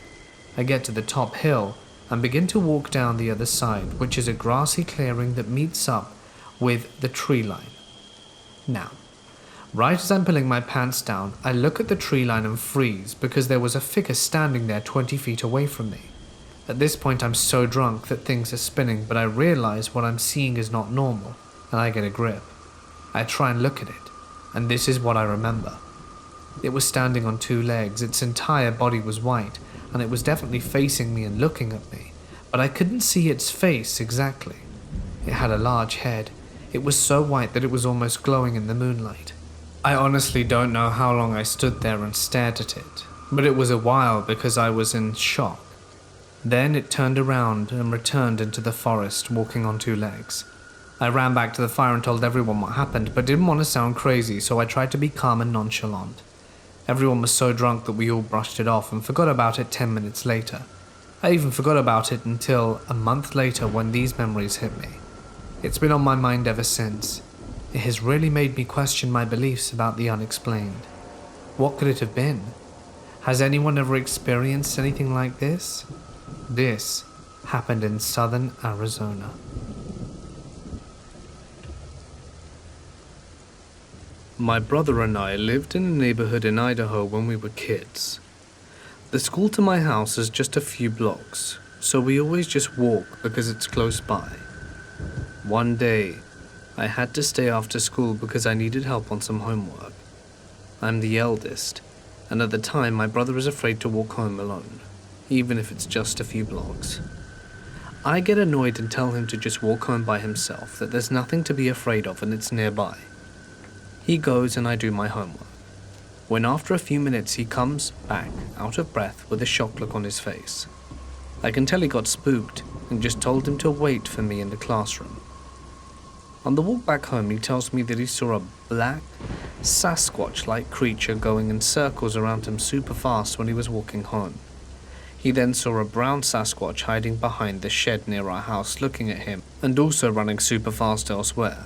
[SPEAKER 1] I get to the top hill and begin to walk down the other side, which is a grassy clearing that meets up with the tree line. Now, right as I'm pulling my pants down, I look at the tree line and freeze because there was a figure standing there 20 feet away from me. At this point I'm so drunk that things are spinning, but I realize what I'm seeing is not normal, and I get a grip. I try and look at it, and this is what I remember. It was standing on two legs, its entire body was white, and it was definitely facing me and looking at me, but I couldn't see its face exactly. It had a large head. It was so white that it was almost glowing in the moonlight. I honestly don't know how long I stood there and stared at it, but it was a while because I was in shock. Then it turned around and returned into the forest, walking on two legs. I ran back to the fire and told everyone what happened, but didn't want to sound crazy, so I tried to be calm and nonchalant. Everyone was so drunk that we all brushed it off and forgot about it 10 minutes later. I even forgot about it until a month later when these memories hit me. It's been on my mind ever since. It has really made me question my beliefs about the unexplained. What could it have been? Has anyone ever experienced anything like this? This happened in southern Arizona.
[SPEAKER 2] My brother and I lived in a neighborhood in Idaho when we were kids. The school to my house is just a few blocks, so we always just walk because it's close by. One day, I had to stay after school because I needed help on some homework. I'm the eldest, and at the time my brother is afraid to walk home alone, even if it's just a few blocks. I get annoyed and tell him to just walk home by himself, that there's nothing to be afraid of and it's nearby. He goes and I do my homework. When after a few minutes he comes back, out of breath, with a shocked look on his face. I can tell he got spooked and just told him to wait for me in the classroom. On the walk back home, he tells me that he saw a black, Sasquatch-like creature going in circles around him super fast when he was walking home. He then saw a brown Sasquatch hiding behind the shed near our house looking at him, and also running super fast elsewhere.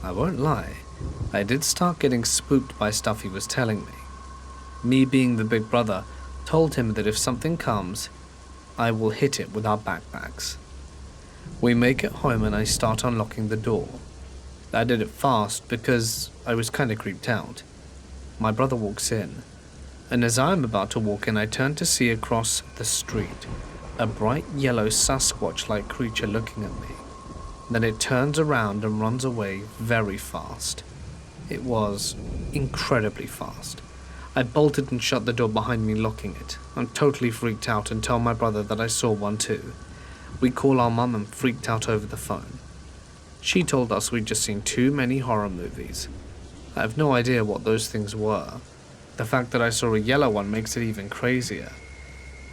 [SPEAKER 2] I won't lie, I did start getting spooked by stuff he was telling me. Me being the big brother, told him that if something comes, I will hit it with our backpacks. We make it home and I start unlocking the door. I did it fast because I was kinda creeped out. My brother walks in, and as I'm about to walk in, I turn to see across the street a bright yellow Sasquatch-like creature looking at me. Then it turns around and runs away very fast. It was incredibly fast. I bolted and shut the door behind me, locking it. I'm totally freaked out and tell my brother that I saw one too. We call our mum and freaked out over the phone. She told us we'd just seen too many horror movies. I have no idea what those things were. The fact that I saw a yellow one makes it even crazier.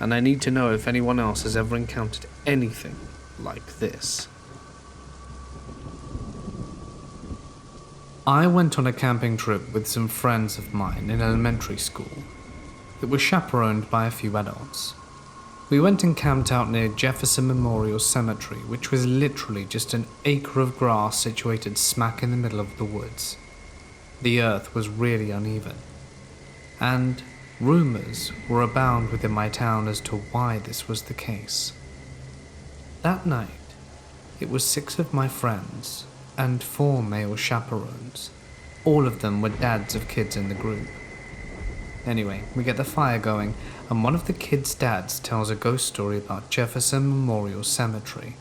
[SPEAKER 2] And I need to know if anyone else has ever encountered anything like this.
[SPEAKER 1] I went on a camping trip with some friends of mine in elementary school. It was chaperoned by a few adults. We went and camped out near Jefferson Memorial Cemetery, which was literally just an acre of grass situated smack in the middle of the woods. The earth was really uneven, and rumors were abound within my town as to why this was the case. That night, it was 6 of my friends and 4 male chaperones. All of them were dads of kids in the group. Anyway, we get the fire going, and one of the kids' dads tells a ghost story about Jefferson Memorial Cemetery.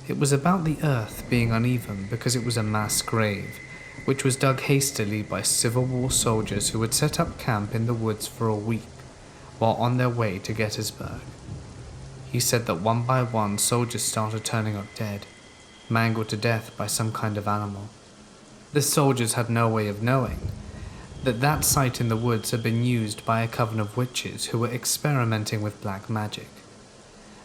[SPEAKER 1] It was about the earth being uneven because it was a mass grave, which was dug hastily by Civil War soldiers who had set up camp in the woods for a week while on their way to Gettysburg. He said that one by one soldiers started turning up dead, mangled to death by some kind of animal. The soldiers had no way of knowing that that site in the woods had been used by a coven of witches who were experimenting with black magic.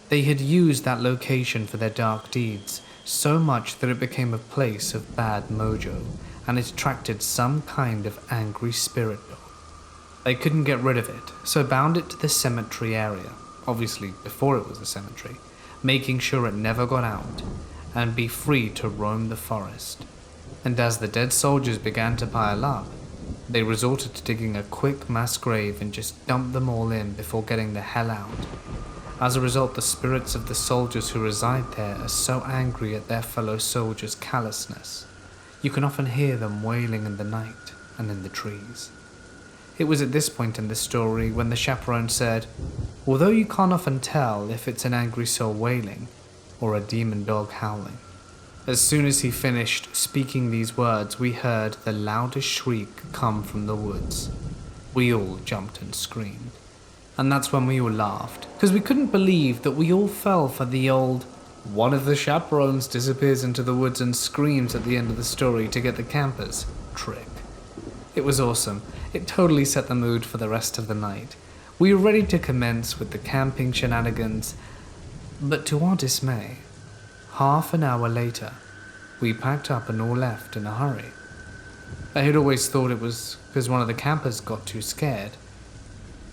[SPEAKER 1] They had used that location for their dark deeds so much that it became a place of bad mojo, and it attracted some kind of angry spirit dog. They couldn't get rid of it, so bound it to the cemetery area, obviously before it was a cemetery, making sure it never got out, and be free to roam the forest. And as the dead soldiers began to pile up, they resorted to digging a quick mass grave and just dumped them all in before getting the hell out. As a result, the spirits of the soldiers who reside there are so angry at their fellow soldiers' callousness, you can often hear them wailing in the night and in the trees. It was at this point in the story when the chaperone said, although you can't often tell if it's an angry soul wailing or a demon dog howling. As soon as he finished speaking these words, we heard the loudest shriek come from the woods. We all jumped and screamed. And that's when we all laughed, because we couldn't believe that we all fell for the old one of the chaperones disappears into the woods and screams at the end of the story to get the campers trick. It was awesome. It totally set the mood for the rest of the night. We were ready to commence with the camping shenanigans, but to our dismay, half an hour later, we packed up and all left in a hurry. I had always thought it was because one of the campers got too scared.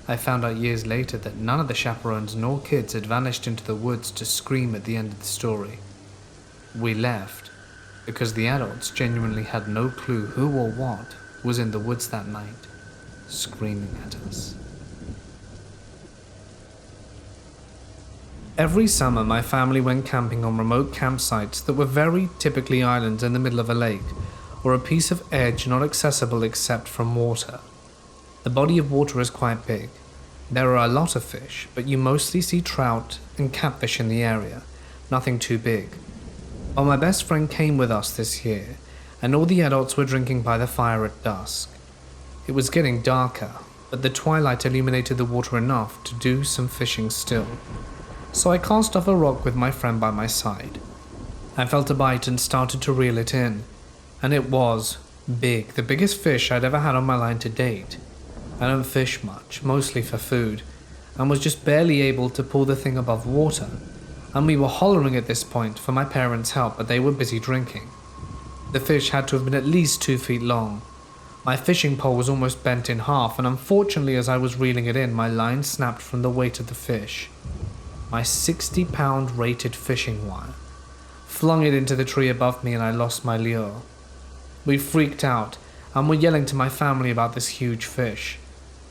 [SPEAKER 1] I found out years later that none of the chaperones nor kids had vanished into the woods to scream at the end of the story. We left because the adults genuinely had no clue who or what was in the woods that night, screaming at us. Every summer, my family went camping on remote campsites that were very typically islands in the middle of a lake, or a piece of edge not accessible except from water. The body of water is quite big. There are a lot of fish, but you mostly see trout and catfish in the area, nothing too big. Well, my best friend came with us this year, and all the adults were drinking by the fire at dusk. It was getting darker, but the twilight illuminated the water enough to do some fishing still. So I cast off a rock with my friend by my side. I felt a bite and started to reel it in, and it was big, the biggest fish I'd ever had on my line to date. I don't fish much, mostly for food, and was just barely able to pull the thing above water, and we were hollering at this point for my parents' help, but they were busy drinking. The fish had to have been at least 2 feet long. My fishing pole was almost bent in half, and unfortunately as I was reeling it in, my line snapped from the weight of the fish. My 60-pound rated fishing wire flung it into the tree above me and I lost my lure. We freaked out and were yelling to my family about this huge fish.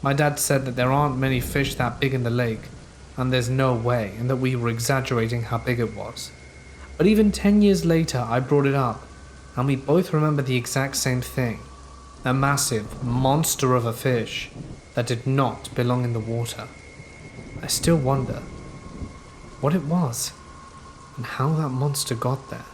[SPEAKER 1] My dad said that there aren't many fish that big in the lake, and there's no way, and that we were exaggerating how big it was. But even 10 years later, I brought it up, and we both remember the exact same thing. A massive monster of a fish that did not belong in the water. I still wonder what it was, and how that monster got there.